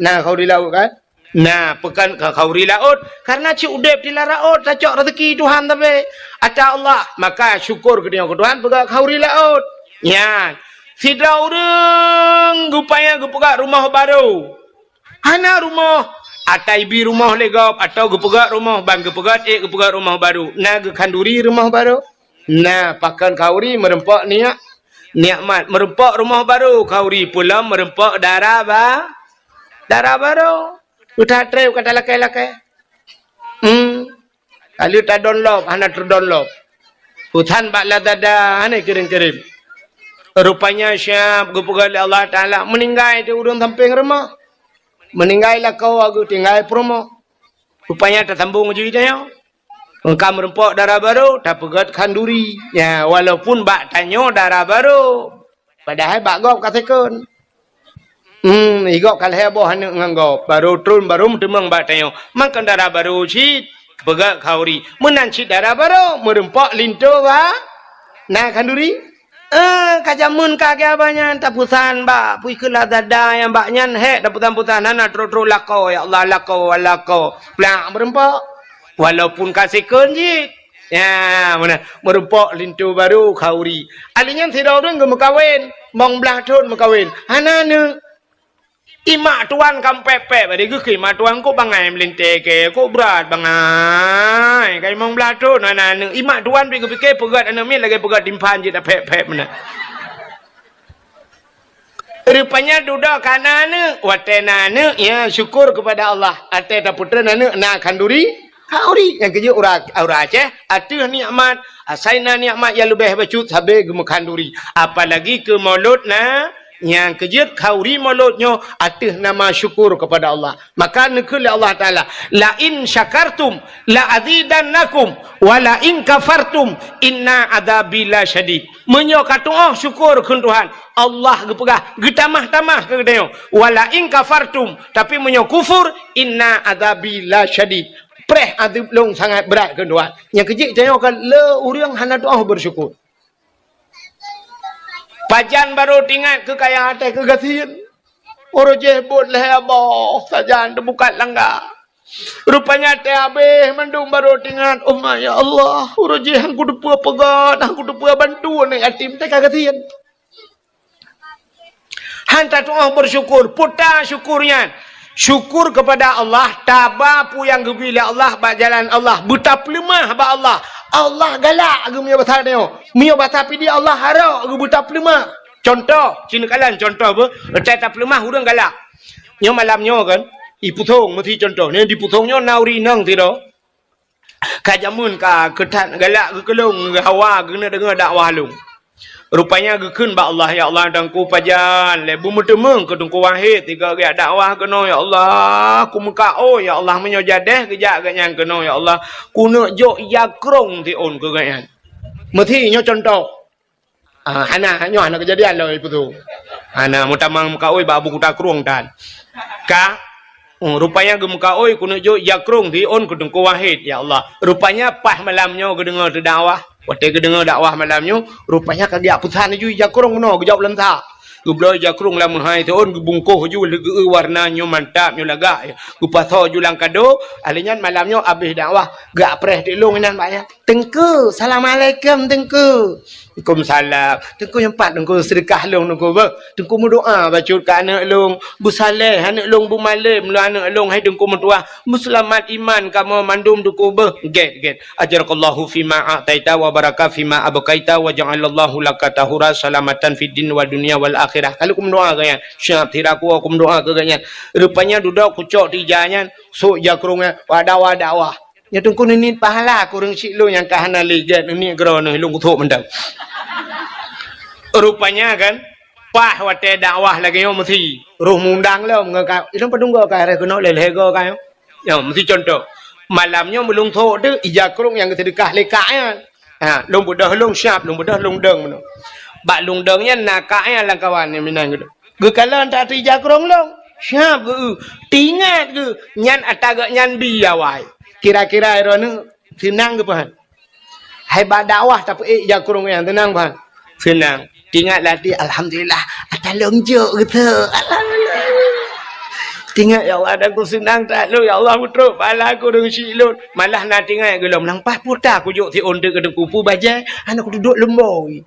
Nah, kauri laut kan? Nah, pekan kauri laut karena cik udep di laut tak cok rezeki Tuhan tapi ata Allah, maka syukur ke dia ke Tuhan pegak kauri laut. Ya, sida urang gupaya gepegak rumah baru. Hana rumah ataibi rumah legap atau gepegak rumah bang gepegak gepegak rumah baru. Nah, kanduri rumah baru. Nah, pakan kauri merempak nikmat merempak rumah baru, kauri pula merempak darah baru. Udah treo kata lakai. Kali tak download, hana terdownload. Hutan baklah dada, hana kirim-kirim. Rupanya siap, gupugali Allah Ta'ala. Meninggal di urung samping rumah. Meninggal lah kau, aku tinggal promo. Rupanya tak sambung ujung-ujungnya. Engkau merempok darah baru, tak pegat kanduri. Ya, walaupun bak tanya darah baru. Padahal bak gop katakan. Igok kalhe boh hanu nganggop baru turun baru demang batanya makan darah baru cit pegak kauri menanci darah baru merempak linto ba nah kanduri kajamun kage abanya tapusan ba pui kela dada yang baknyan he tapusan hana tro lako ya Allah lako plak merempak walaupun kasih kunjit ya mana merempak linto baru kauri alinya tidak orang gemekawin mong belah tun mekawin hana ne imak tuan kam pepe bade ge imak tuan ko bangai melinte ke ko berat bangai kai mong blato nana imak tuan pikir pegat ana mi lagi pegat timpan je dak pep mana rupanya duda kanane watena ne ya syukur kepada Allah ate ta putra nane na kanduri kauri yang keje ura Aceh atuh nikmat asaina nikmat yang lebih bacut habe gem kanduri apalagi ke maulud na yang kejut kauri mulutnya atih nama syukur kepada Allah. Maka nekul Allah Ta'ala la in syakartum la azidannakum wa la in kafartum inna adabi la syadid. Menyo kata syukur ke Tuhan Allah gepegah getamah-tamah ke dia wa la in kafartum tapi menyo kufur inna adabi la syadid. Preh adib long sangat berat ke Tuhan. Yang kejut tanya kan le urang hana doa bersyukur. Pajan baru tinggal ke kaya hati ke gasian. Orang jebut lah abah. Sajan tu bukan langgar. Rupanya teh habis mandum baru tinggal. Oh ya Allah. Orang je hang kudu pua pegat. Hang kudu pua bantu ni yatim teh kagatian. Hanta tu bersyukur. Putar syukurnya. Syukur kepada Allah. Tabah pu yang gebila Allah. Berjalan Allah. Betap lemah ba Allah. Allah galak ke mio batal ni. Mio batal pi dia Allah harap ke betap lemah. Contoh. Cina kalan contoh apa. Betap lemah urang galak. Nyo malamnya kan. Ipu thong mesti contoh. Ni di puthongnya nauri nang tido. Kajamun ka ketat galak ke kelung ke hawa kena dengar dakwah lung. Rupanya gekun ba Allah ya Allah dangku pajan lebu mutemeng ke dungku wahid tiga ge dakwah kena ya Allah ku muka oh ya Allah menyo jadeh kejak ke nyang kena ya Allah ku nak jok yakrong ti on ke gan mesti nyo contoh ana nyo ana kejadian lo ipu tu ana mutamang muka oi ba abu kuta krong tan ka rupanya ge muka oi ku nak jok yakrong ti on ke dungku wahid ya Allah rupanya pas malamnya ke dengar tu dakwah waktu ke dengar dakwah malamnya, rupanya kagak putan ju jakrong no, jawab lenta. Gublo jakrong lamun hai tu on bungkuh ju lege warnanya mantap nyo laga. Gupaso ju lang kado, alinyan malamnya habis dakwah, gak preh dilung nan banyak. Tengku, assalamualaikum tengku. Waalaikumsalam. Tengku yang pat tengku sedekah long tengku ba. Tengku berdoa baca ke anak long, Bu Saleh, anak long Bu Malim, lu anak long hai tengku mentua. Muslimat iman kamu mandum tengku ba. Get. Ajarakallahu fima a'taita wa baraka fima abqaita wa ja'alallahu laka tahura salamatan fid din wa dunya wal akhirah. Kalau kum doa ganyan, syab tiraku kum doa ke ganyan. Rupanya duduk kucok tijanya, sok jakrungnya wadawa. Ya tungku ni pahala kurang cik lu yang kahana ligat ni gerono lu kutuk mendang. Rupanya kan pah wate dakwah lagi yo mesti roh mundang lo ngaka itu pedunggo ka re kono lelego ka yo. Ya mesti contoh. Malamnya belum thok tu ijakrung yang sedekah lekaknya. Ha, long budah long syap, long budah long deng meno. Bak long dengnya nakaknya lang kawan ni minang gitu. Ge kalan tak ijakrung long. Syap ge tingat ge nyan ataga nyan biawai. Kira-kira irona senang ke pahan? Hai ba dakwah tapi jakrung yang tenang pahan. Senang. Tingat latih alhamdulillah ada longjo gitu. Alhamdulillah. Tingat ya Allah aku senang tak lu ya Allah putra pala aku dengan silun. Malah nak tingat gelom nang pas putar aku juk ti onde ke kupu bajai anak aku duduk lemboi.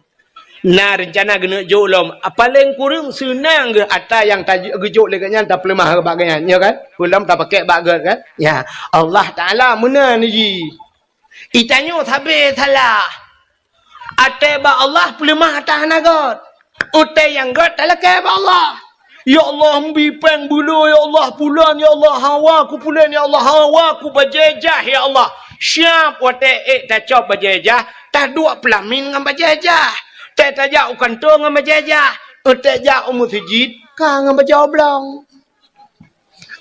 Nah rencana gena juk lom paling kurang senang ke ata yang tajuk gejuk lekanya tak pelemah bagainya ya kan belum tak pakai bagat kan ya Allah Taala mana ni ji itanyo sabe salah ate ba Allah pelemah atas nagot utai yang got tak lekai ba Allah ya Allah mbipeng bulu ya Allah pulan ya Allah hawa ku pulan ya Allah hawa ku bajajah ya Allah siap wate tak cop bajajah tak dua pelamin ngam bajajah tak tajak ukan tu ngam bajajah tak jak masjid ka ngam bajau blong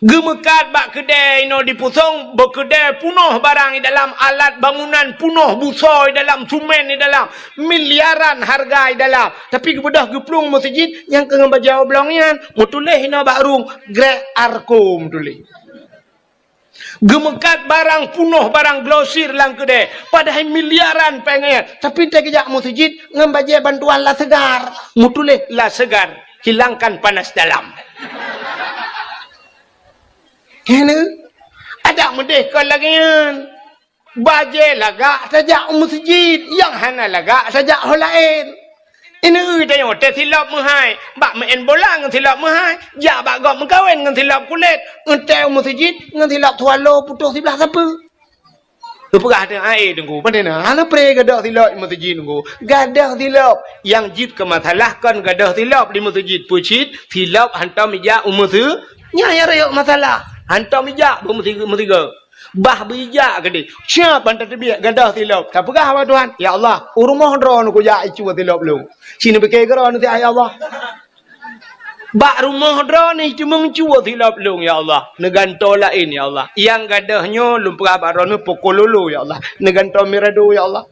gemekat bak kedai no di pusong berkedai punuh barang di dalam alat bangunan punuh busoi dalam sumen di dalam miliaran harga di dalam tapi kebedah geplung masjid yang ke ngam bajau blongnya mutuleh no bakrung grek arkom tulih gemekat barang punuh barang glosir lang kedai padahal miliaran pengen tapi tak kejak masjid ngambaje bantuan lah segar mutuleh lah segar hilangkan panas dalam kena ada merdeka lagi baje lagak sajak masjid yang hana lagak sajak hal lain ini tanya te silap mahai bak main bola ngan silap mahai ja bak gop mengkawin ngan silap kulit entel masjid ngan silap tualo putus sebelah siapa perah dengan air tunggu mana ana pre gadah silap masjid tunggu gadah silap yang jid ke masalah kan gadah silap di masjid pucit silap hantam meja umur tu nya rayok masalah hantam meja bermetiga bah bijak ke dia siap bantar terbiak gadah silap tak perah apa Tuhan ya Allah rumah dron ku ja icu silap lu sini pakai geron nanti ya Allah bak rumah dron ni cuma mencuba silap lu ya Allah neganto lain ya Allah yang gadahnya lumpah baron pukul lulu ya Allah neganto mirado ya Allah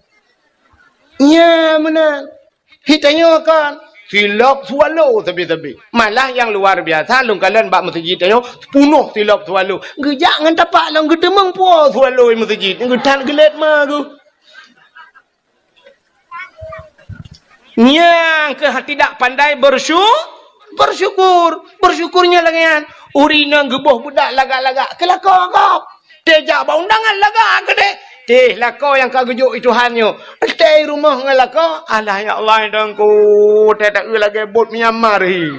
ya mana hitanya kan silap swallow tebi-tebi malah yang luar biasa lung kalian bak masjid ayo punuh silap swallow gejak ngan tapak lang gedemeng po swallow masjid ngedan gelet mah tu yang ke tidak pandai bersyukur bersyukurnya lagian. Urina gebuh budak lagak-lagak. Kelakau agak. Tejak ba undangan lagak gede. Teh lakau yang kagejuk itu hanyo. Teh rumah ngelakau. Alah ya Allah dangku. Teh tak lagi bot Myanmar hi.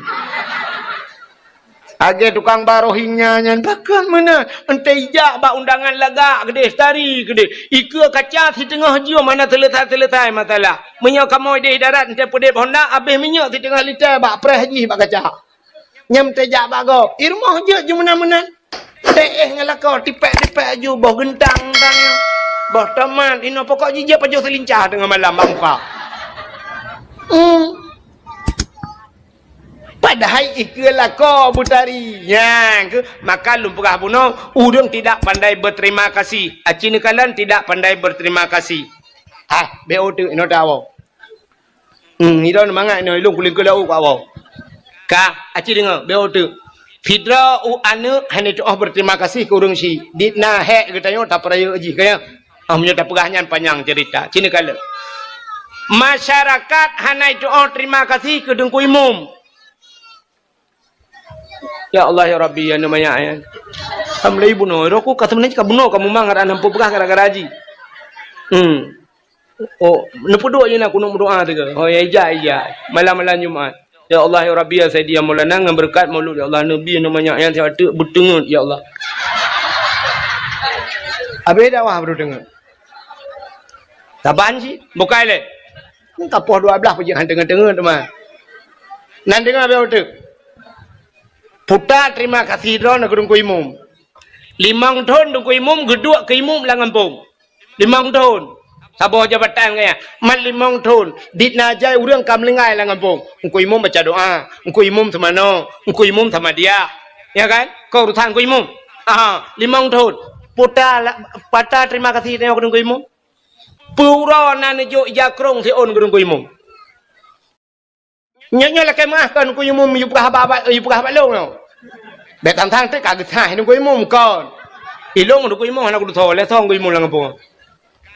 Age tukang barohingnya nyan bahkan mana entai jak ba undangan lagak gede stari gede ika kaca di tengah jiwa mana teletai matalah menyo kamoy deh darat entai pedep honda habis minyak di tengah liter ba preh haji ba kaca nyam tejak ba go irmoh je jumana teh ngelakau tipek-tipek ju boh gentang tangnya boh teman ino pokok jija pajo selincah tengah malam bangka padahal ikalah kau butari yang ke maka lumpurah buno urang tidak pandai berterima kasih acini kalian tidak pandai berterima kasih beo tu ino tawo ino mangat ino ilung kuling kulau kawo ka aci dengar beo tu fidra anu hanya tu berterima kasih ke urang si ditna he katanya tak peraya aji kaya punya tak pegahnya panjang cerita cini kalian masyarakat hanya tu terima kasih ke dengku imum. Ya Allah ya Rabbi ya namanya ya. Amlai buno roku kata menanya kabuno kamu mangar anam pubah gara-gara haji. Oh, nepu doa ina kuno doa tega. Oh ya iya. Malam-malam Jumat. Ya Allah ya Rabbi ya saya dia Maulana ngam berkat maulud ya Allah Nabi namanya yang saya ada berdengar ya Allah. Abe dakwah berdengar. Taban sih, bukai le. Kapoh 12 pergi tengah-tengah teman. Nan dengar abe otak. Puta terima kasih drone ke dungku imum. 5 tahun dungku imum geduk ke imum lah ngampung. 5 tahun. Sabar jabatan kaya. Mat 5 tahun. Dit najai urang kamlingai lah ngampung. Dungku imum baca doa. Dungku imum sama no. Dungku imum sama dia. Ya kan? Kau urusan dungku imum. 5 tahun. Puta terima kasih tengok ke dungku imum. Pura nane jo jakrong si on ke dungku imum. Nyanyi lah kemahkan dungku imum yu pegah balong tau. Bek tang te kaget hai dungku imum kon. Ilong dungku imum anak kudu tole thong dungku imum lang ngapung.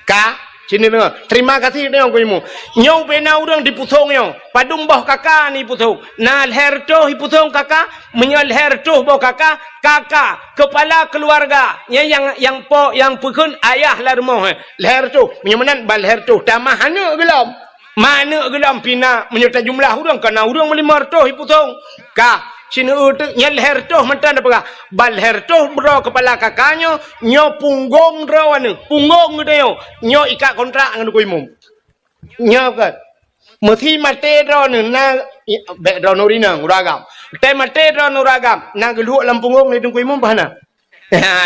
Ka sini dengar. Terima kasih dungku imum. Nyau bena urang diputhong nyau. Padung boh kakak ni puthong. Nal herto hiputhong kakak, menyal herto boh kakak kepala keluarga. Yang pekun ayah lah rumah. Herto menyamanan bal herto tamah hana gelam. Mana gelam pina menyerta jumlah urang kana urang melimar to hiputhong. Ka sini utuk nyal hertoh mantan apa bal hertoh bro kepala kakaknya nyo punggung rawan punggung dia nyo ikat kontrak dengan kuimum nyo kan mesti mate rawan na bek rawan urina uragam te mate rawan uragam na geluak lam punggung ni kuimum bahana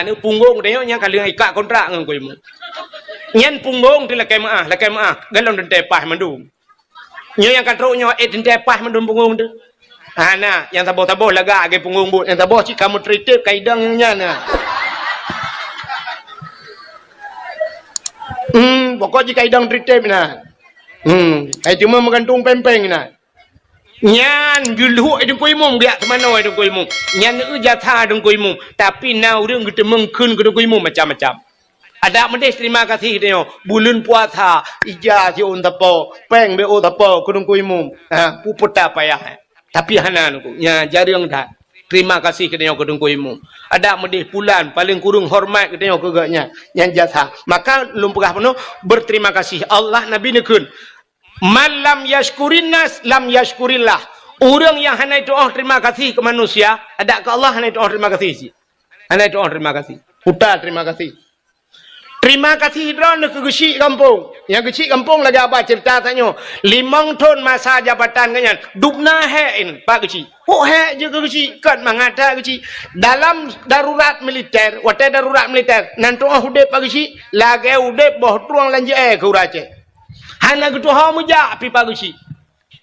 ni punggung dia nya kali ikat kontrak dengan kuimum nyen punggung di lakai maah galon den tepah mandum nyo yang katrok nyo den tepah mandum punggung tu nah, yang taboh-taboh lagak ke punggung but. Yang taboh cik kamu tritip kaidangnya nah. Pokok cik kaidang tritip nah. Cuma menggantung pempeng nah. Nyan dulu ada kuimum dia temano ada kuimum. Nyan jatah ada kuimum. Tapi now dia kita mengkun ke kuimum macam-macam. Ada mendes terima kasih dia. Bulan puasa ija si on tapo, peng be o tapo ke kuimum. Puputa payah. Tapi hanan ku nya jarang dah terima kasih kedenya ke dungku imum ada medih bulan paling kurung hormat kedenya ke gaknya yang jasa maka lumpurah penuh berterima kasih Allah Nabi nekun man lam yashkurin nas lam yashkurillah orang yang hanai doa terima kasih ke manusia ada ke Allah hanai doa terima kasih sih hanai doa terima kasih putar terima kasih. Terima kasih drone ke gecik kampung. Yang gecik kampung lagi apa cerita tanya. 5 tahun masa jabatan kanyan. Dubna hein pak gecik. Oh he je ke gecik kan mangata gecik. Dalam darurat militer, wate darurat militer. Nanti hudep pak gecik lagi hudep boh tuang lanje ke urace. Hana gitu ha muja pi pak gecik.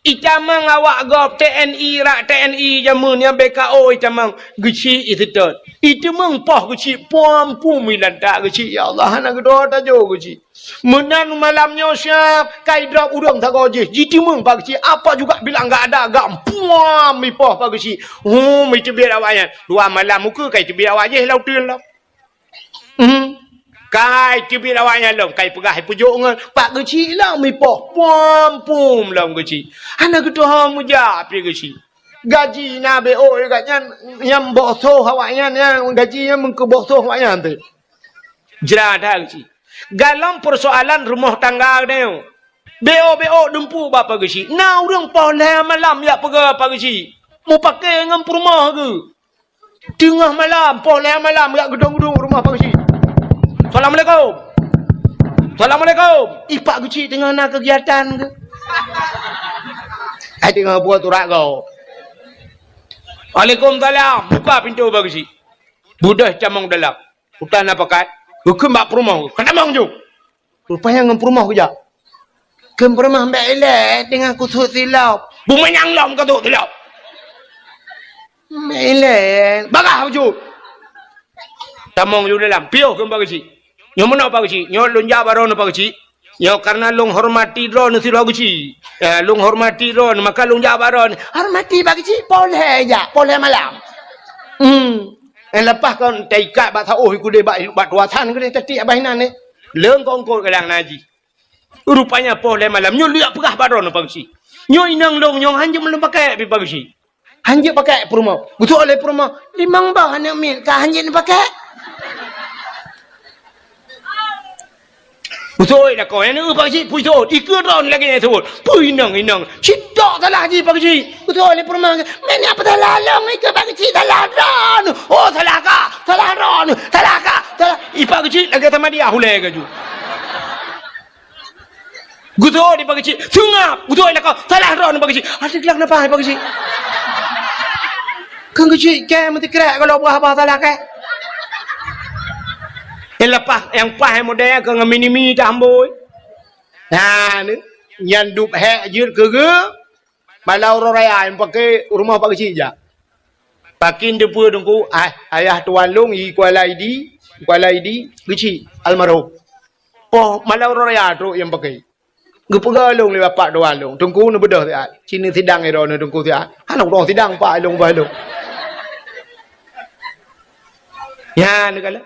Icamang awak gop TNI rak TNI jamun yang BKO icamang geci itu tu. Itu mengpah geci puam pumilan tak geci ya Allah nak doa tak jo geci. Menan malamnya siap kai drop urang tak goje. Jitu meng pak geci apa juga bilang enggak ada gam puam mi pah pak geci. Mi tebir awaknya. 2 malam muka kai tebir awak je lau tun lau. Kai tibir awaknya lom kai pegah pujuk ngan pak geci lah mi poh pom pum lom geci ana gitu ha muja pi geci gaji na BO katnya yang bosoh awaknya gaji yang mengkebosoh awaknya tu. Jerada gaji. Dalam persoalan rumah tangga dia. BO dempu bapa gaji. Na urang poleh malam ya pergi apa gaji. Mau pakai dengan rumah ke? Tengah malam, poleh malam kat gedung-gedung rumah apa gaji. Assalamualaikum. Assalamualaikum. Ipak gaji tengah nak kegiatan ke? Ai tengah buat turak kau. Waalaikumsalam. Buka pintu bagi si. Budah camang dalam. Hutan apa kat? Hukum bak perumah. Kenapa ngju? Rupanya ngem perumah kejap. Kem perumah mbak elek dengan kusut silap. Bumenyang lam kusut silap. Mbak elek. Bagah ngju. Camang ngju dalam. Piuh kem bagi si. Nyo mana bagi si? Nyo lunja baron bagi si. Nyo karena long hormati drone si bagi si. Long hormati drone maka long jabaron. Hormati bagi si. Poleh ya. Poleh malam. Lepas kau taikat bat oh iku de bat wasan ke tadi abahinan ni. Leung kau ngkot kadang naji. Rupanya poleh malam nyo liak pegah baron bagi si. Nyo inang long nyo hanje belum pakai bagi si. Hanje pakai perumah. Betul oleh perumah. Limang bah nak min ka hanje ni pakai. Betul dah kau yang ni bagi si puiso dikeron lagi ni tu. Pui nang. Cidak salah ji bagi si. Betul oleh perumah. Mana apa salah long ikut bagi si salah ron. Oh salah ka. Salah ron. Salah ka. Salah. Ipak kecil lagi sama dia hulai ke ju. Betul di bagi si. Sungap. Betul lah kau. Salah ron bagi si. Ada kelak apa bagi si. Kau kecil ke mesti kerak kalau buah apa salah ke. Yang lepas yang pas yang model ke mini tamboi. Nah ni yang dup hek jir ke balau raya yang pakai rumah pak kecil je. Pakin depu dengku ayah tuan long i kuala ID kecil almarhum. Oh malau raya tu yang pakai. Gepegalong le bapak tuan long. Tengku ni bedah dia. Sini sidang ero ni tengku dia. Anak dong sidang pak long balong. Ya ni kala.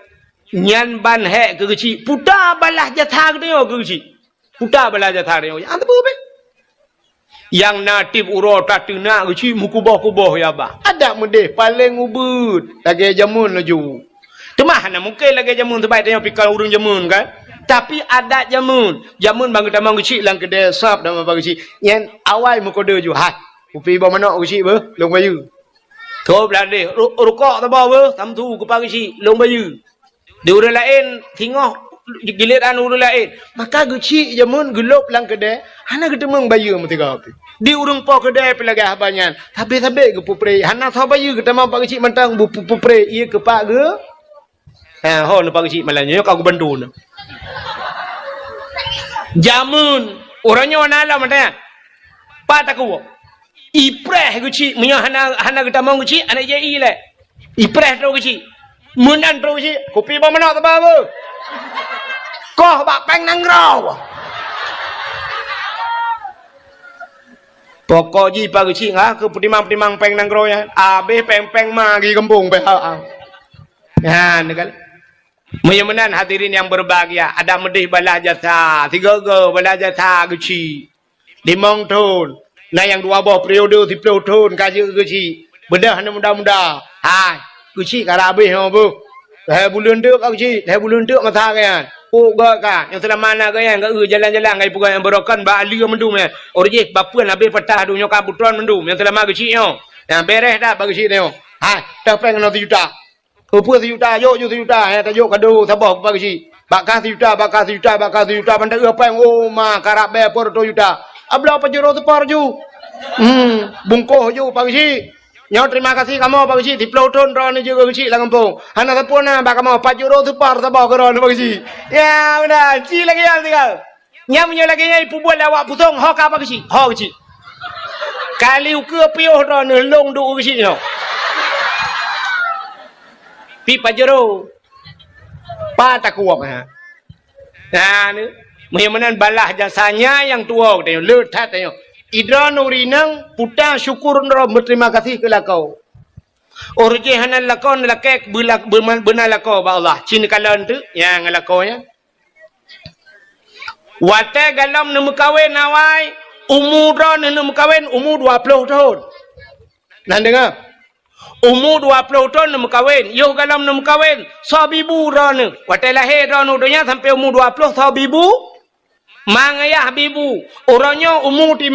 Nyan ban hek ke kecil. Putar balah jatah ke dia ke kecil. Putar balah jatah dia. Yang apa be? Yang natif uro tatuna kecil mukubah-kubah ya bah. Ada mudeh paling ubud. Lagi jamun laju. Temah nak mungkin lagi jamun terbaik dia pikal urung jamun kan. Tapi ada jamun. Jamun bang tamang kecil lang kedai sap nama bang kecil. Yang awal mukoda ju. Hai. Upi bawa mana kecil be? Long bayu. Kau belade. Rukok tak bawa be? Tamtu ke pagi kecil. Long bayu. Di orang lain tengok giliran orang lain maka guci jamun gelop lang kedai hana ketemu bayu mesti kau di urung po kedai pelagah banyak tapi ke pupre hana tho bayu ketemu pak guci mentang pupre ia ke pak ke ho no pak guci malanya kau bantu no jamun orangnya nala mata pa taku ipreh guci menyo hana ketemu guci anak je ile ipreh tro guci Munan terus si, kopi bawa mana tak bawa? Kau bak peng nangrau. Pokok ji pagi si ngah ke petimang peng nangrau ya. Abe peng magi kembung peh. Ya, ni kan. Menyamanan hadirin yang berbahagia, ada medih balah jasa, 3 balah jasa kecil. 5 tahun. Nah yang 2 periode 10 tahun kaji kecil. Bedah muda-muda. Hai. Kecil kalau habis apa? Dah bulan dek kecil, dah bulan dek masa kan. Oh gak kan, yang selama mana kan, gak jalan-jalan, gak punya yang berokan, bali mendum ya. Orangnya bapuan habis petah dunia kabutuan mendum, yang selama kecil yo. Yang beres dah bagi kecil yo. Hai, dah pengen 1 juta. Apa 1 juta, yuk 1 juta, ya tak yuk kado sabah bagi kecil. Bakal 1 juta, pandai apa yang oh mah karab be por 2 juta. Abla apa jero tu par ju. Bungkoh ju bagi kecil. Nyo terima kasih kamu Pak Gisi di Pluton ron juga Gisi lah kampung. Hana sapuna ba kamu 4 euro tu par sabah ke ron Pak Gisi. Ya udah, ci lagi yang tinggal. Nyam nyo lagi nyai pubul lawak pusong ho ka Pak Gisi. Ho Gisi. Kali uke piuh ron long du Gisi no. Pi 4 euro. Pa tak kuat ha. Nah ni muhimanan balah jasanya yang tua tengok letat tengok. Idra nurinang puta syukur nro berterima kasih ke lakau. Orje hanan lakau lakek benar lakau ba Allah. Cin kalan tu yang lakau nya. Wate galam nemu kawin nawai umur ron nemu kawin umur 20 tahun. Nan dengar. Umur 20 tahun nak kahwin. Yo galam nak kahwin. Sabibu rana. Waktu lahir rana dunia sampai umur 20 sabibu. Mang ayah bibu. Orangnya umur 50.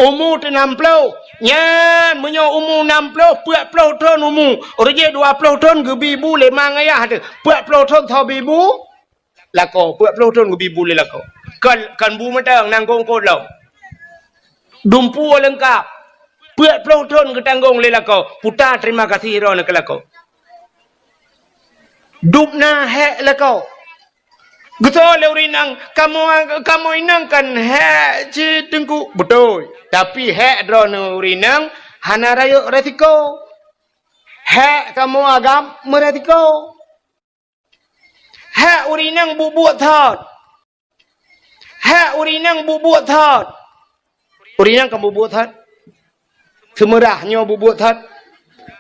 Umur 60. Nyan punya umur 60. 40 tahun umur. Orangnya 20 tahun ke bibu le mang ayah tu. 40 tahun sabibu. Lako. 40 tahun ke bibu le lako. Kan bu matang nangkong kodlau. Dumpu lengkap. 40 tahun ketanggung lelah kau. Putar terima kasih rona ke kau. Dupna hek lah kau. Betul leurinang kamu inang kan hek ci tengku. Betul. Tapi hek rona urinang hana rayu resiko. Hek kamu agam meresiko. Hek urinang bubuk thot. Hek urinang bubuk thot. Urinang kamu bubuk thot. Semerahnya bubuk thot.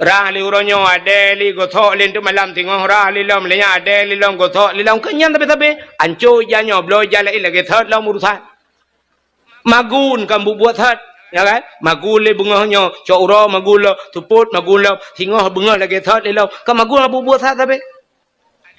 Rah li uronyo ada li gothok li tu malam tengok rah li lam li ada li lam gothok li lam kenyan tapi anco janyo bloy jala lagi thot lam urusan. Magun kan bubuk thot. Ya kan? Magun li bungahnya cok uro magun lo tuput magun lo tengok bungah lagi thot li lam. Kan magun bubuk thot tapi.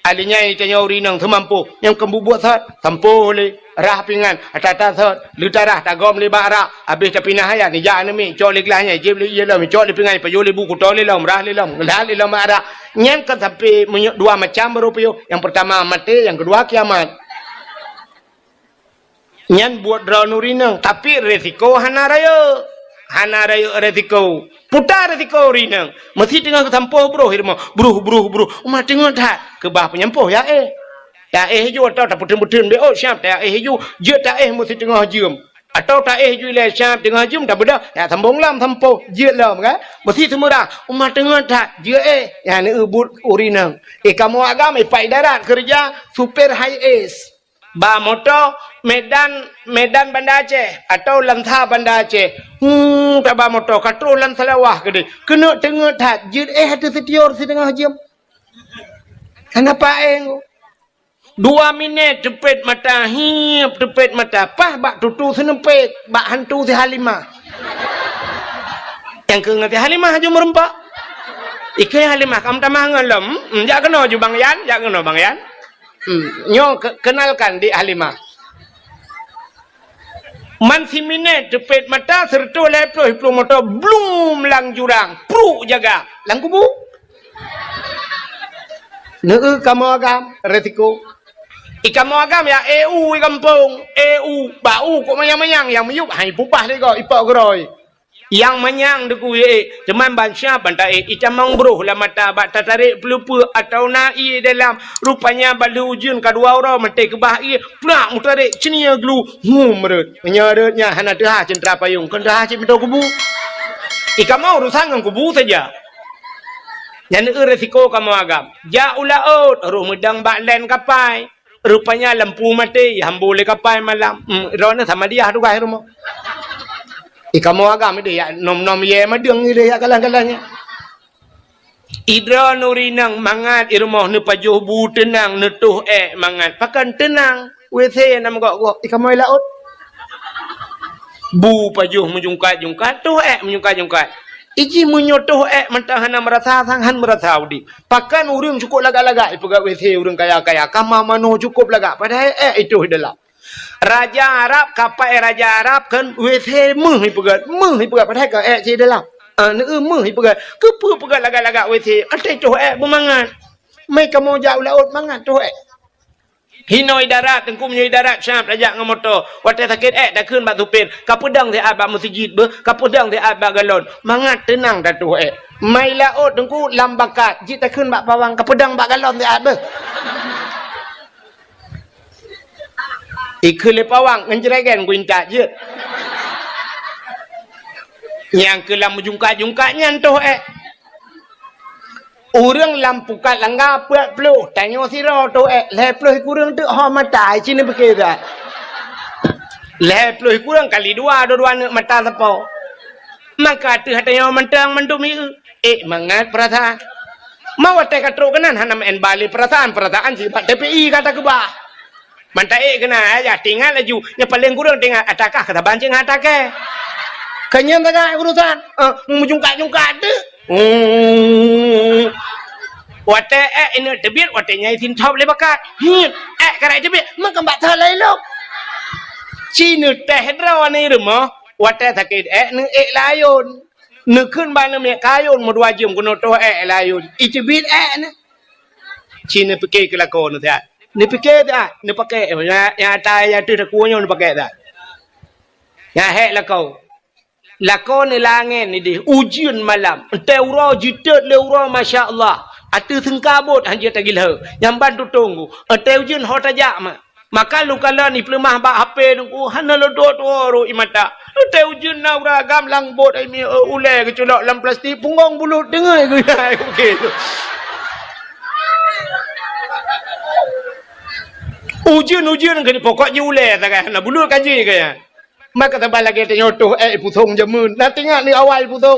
Alinya itanya urinang termampu yang kan bubuk thot tampu li rah pingan atata thot lutarah tagom li bara habis tapinah ya ni ja ni cok li kelahnya jib li ye lam cok li pingan payo li buku to li lam rah li lam ara nyen kan tapi dua macam berupio yang pertama mati yang kedua kiamat nyen buat drone urinang tapi resiko hana raya resiko putar resiko urinang mesti tengah ketampo bro hirmo bro umat tengah tak kebah penyempoh ya ta ju atau tak putun-putun be oh siap ta ju je ta mesti tengah jum atau ta ju le siap tengah jum tak beda ya sambung lam tampo je lam kan mesti semua umat tengah tak je ya ni ubut urinang kamu agam pai darat kerja super high ace ba motor Medan Banda Aceh atau Lantha Banda Aceh tak ba motor katro lan salawah gede kena tengah tak je tu setior setengah jam kenapa 2 minit tepet mata hiap tepet mata pah bak tutu senempet bak hantu si Halimah yang ke ngati Halimah aja merempak ikai Halimah kamu tamah ngelem jak kena ju Bang Yan nyo kenalkan di Halimah man si minit tepet mata serta leploh hiplo motor blum lang jurang pru jaga lang kubu kamu agam resiko Ikamu agam ya EU kampung EU bau kok mayang-mayang yang meyup hai pupah dia kau ipak geroi yang manyang deku cuman bansia bantai icamang bro lah mata bat tarik pelupa atau nai dalam rupanya balu ujun kedua orang mati kebah prak mutarik cenia glu merut menyeretnya hana dah centra payung kan dah cinta kubu ikamu urusan dengan kubu saja yang resiko kamu agam ja ulaut ruh medang bak len kapai rupanya lampu mati yang boleh kapal malam rona sama dia tu kai rumah kamu agam dia nom ye madeng dia kalang-kalangnya idra nurinang mangat irmoh ne pajuh bu tenang netuh mangat pakan tenang WC nam gok kamu laut bu pajuh menjungkat-jungkat tuh menjungkat-jungkat iji menyotoh mentahana merasa sanghan merasa udi pakan urang cukup lagak-lagak pegawai WC urang kaya-kaya kama mano cukup lagak padahal itu dalam Raja Arab kapai Raja Arab kan WC meh pegat padahal ka ci dalam meh pegat kepu pegat lagak-lagak WC ate tu bermangat mai kamu jauh laut mangat tu Hinoi darat tengku menyoi darat syam rajak dengan motor watai sakit dah keun bak tupin kapedang di abak masjid be kapedang di abak galon mangat tenang dah tu mai laut tengku lambakat jit dah keun bak pawang kapedang bak galon di abak ikhle pawang ngenjregen kuinta je yang ke lam jungkat-jungkatnya tu Urang lampukat langgar puat peluh. Tanya sirah tu peluh kurang tu mata sini berkira. Peluh kurang kali dua nak mata siapa. Maka tu hatanya mentang mendumi. Mangat perasaan. Mau tak katruk kenan hanam en balik perasaan sifat DPI kata kebah. Manta kena aja tinggal laju. Yang paling kurang tinggal atakah kata bancing atakah. Kanya tak urusan. Mujungkat tu. Wate ini tebir wate nyai tin top le bakat. Karai tebir mak kembak thalai lok. Cina teh draw ni rumah wate sakit ni layon. Ni kun ban ni kayon mo dua jam kono to layon. Itebir ni. Cina fikir kelakon tu. Ni fikir tak? Ni pakai yang tai yang tu takunya ni pakai tak? Yang hek lakau. Lakon ni langit ni dia ujian malam. Entai ura jitat le ura masya-Allah. Atu sengkabut hanya tagilha. Yang bantu tunggu. Entai ujian hot ajak mak. Maka lu kala ni pelemah bak HP nunggu hana lo dot ro imata. Entai ujian na ura gam lang bot ai mi ulai ke culak dalam plastik punggong bulut dengai ku okey tu. Ujian ke pokoknya ulai tak kan. Bulut kaji ke ya. Maka tabal lagi tengok tu pusong jamun. Nak tengok ni awal pusong.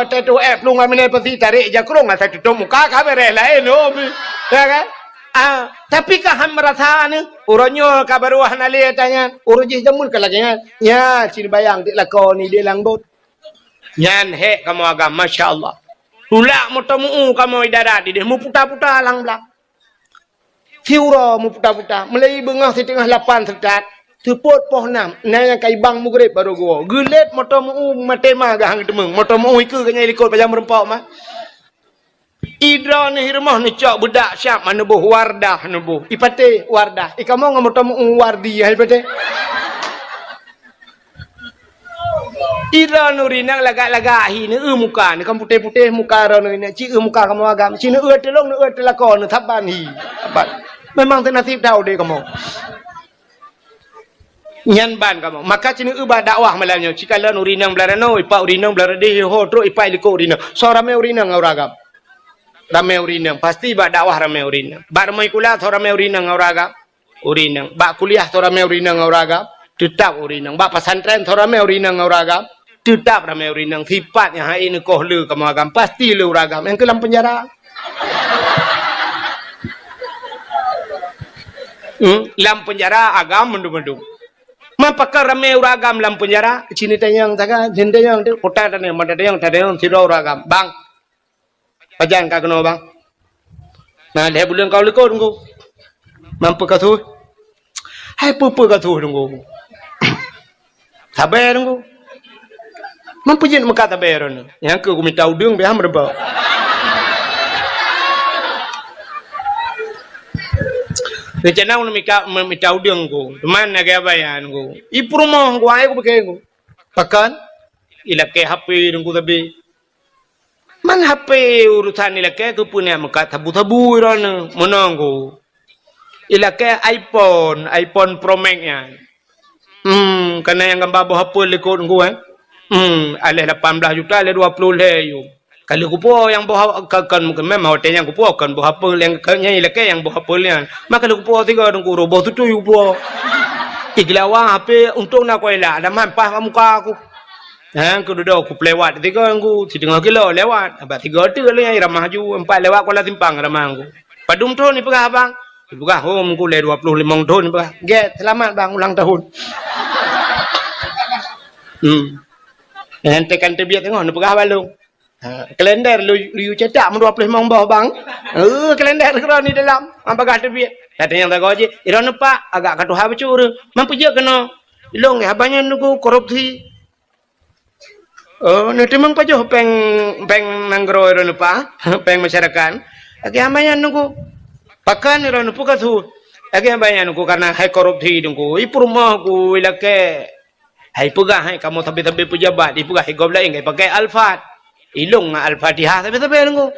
Tu pelung amine pasti tarik je kerong asa tutup muka kamera lain ya kan? Tapi kah ham merasa ni uronyo kabar wah nali tanya urun je jamun ke lagi ya cini bayang dik lakon ni dia langbot. Nyan hek kamu agam masya-Allah. Ulak mutemu kamu idarat dia mu putar-putar lang belak. Fiura mu putar-putar mulai bengah setengah 8 sekat. Teput poh 6 yang kai bang mugrib baru gua gelet motor mu matema gahang demeng motor mu iku kanya likut pajam rempok mah idra ni rumah ni cak budak siap mana buh wardah nu buh ipate wardah ikamu ngam motor mu wardi hai pate idra nuri nang lagak-lagak hi ni muka ni kam putih-putih muka ro ni ci muka kamu agam ci ni telong ni telakon ni thaban hi memang tenasib dau de kamu nyan ban kamu maka cini ubah dakwah malamnya jika lan urinang belarano ipa urinang belarade ho tro ipa liko urinang so rame urinang auragam rame urinang pasti ba dakwah rame urinang ba ramai kuliah so rame urinang auragam urinang ba kuliah so rame urinang auragam tetap urinang ba pesantren so rame urinang auragam tetap rame urinang sifatnya hai ini koh lu kamu agam pasti lu uragam yang kelam penjara lam penjara agam mendung-mendung mapakar ramai uragam dalam penjara cini tayang taga jende yang tu kota tane mata tayang siro uragam bang pajan ka keno bang nah dia bulan kau lekor tunggu mampu ka tu hai pupu ka tu tunggu sabar tunggu mampu jen muka sabar ni yang ke ku minta udung be ham reba Rencana aku minta udang ko, mana kaya bayan ko. Ipurmo ko ay ko pakai ko. Pakan, ilake HP nunggu tapi. Man HP urusan ilake ko punya muka tabu-tabu iron menang ko. Ilake iPhone Pro Max nya. Karena yang gambar bawa HP lekor ko alih 18 juta, alih 20 le yo. Kalau kupo yang bawa kan memang hotel yang kupo kan bawa apa yang kanya ilake yang bawa apa yang maka kalau kupo tiga orang kuro bawa tutu kupo iglawa HP untuk nak kuela ada mampah muka aku aku duduk aku lewat tiga orang ku 3 kilo lewat abah 3 tu le yang ramah ju 4 lewat kuala simpang ramah aku padum tu ni pegah bang pegah home ku le 25 tahun pegah get selamat bang ulang tahun nanti kan terbiak tengok ni pegah balung kalender lu cetak mu 25 bawah bang. Kalender kira ni dalam apakah terbit. Kata yang tak gaji, iran pak agak katu ha bacur. Mampu je kena ilong ya banyak nuku korupsi. Nanti mang pajo peng nanggro iran pak, peng masyarakat. Agi banyak nuku pakan iran nuku katu. Agi banyak nuku karena hai korupsi nuku. Ipu rumah ku ilake hai pegah hai kamu tapi pejabat, ipegah hai gobla ingai pakai Alfat. Ilong Al-Fatihah tapi nunggu.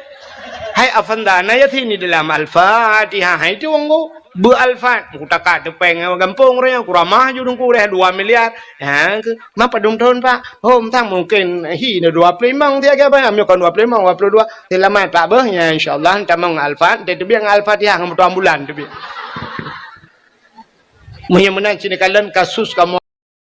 Hai afanda na ya sini dalam Al-Fatihah hai tu nunggu. Bu Al-Fat ku takat tepeng gampung re ku ramah ju nunggu dah 2 miliar. Ha mapa dum tahun pak. Hom tang mungkin hi na 25 dia ke ba am kon 25 22 selamat pak beh ya insyaallah tamang Al-Fat te biang Al-Fatihah ngam bulan tu bi. Menang sini kalian kasus kamu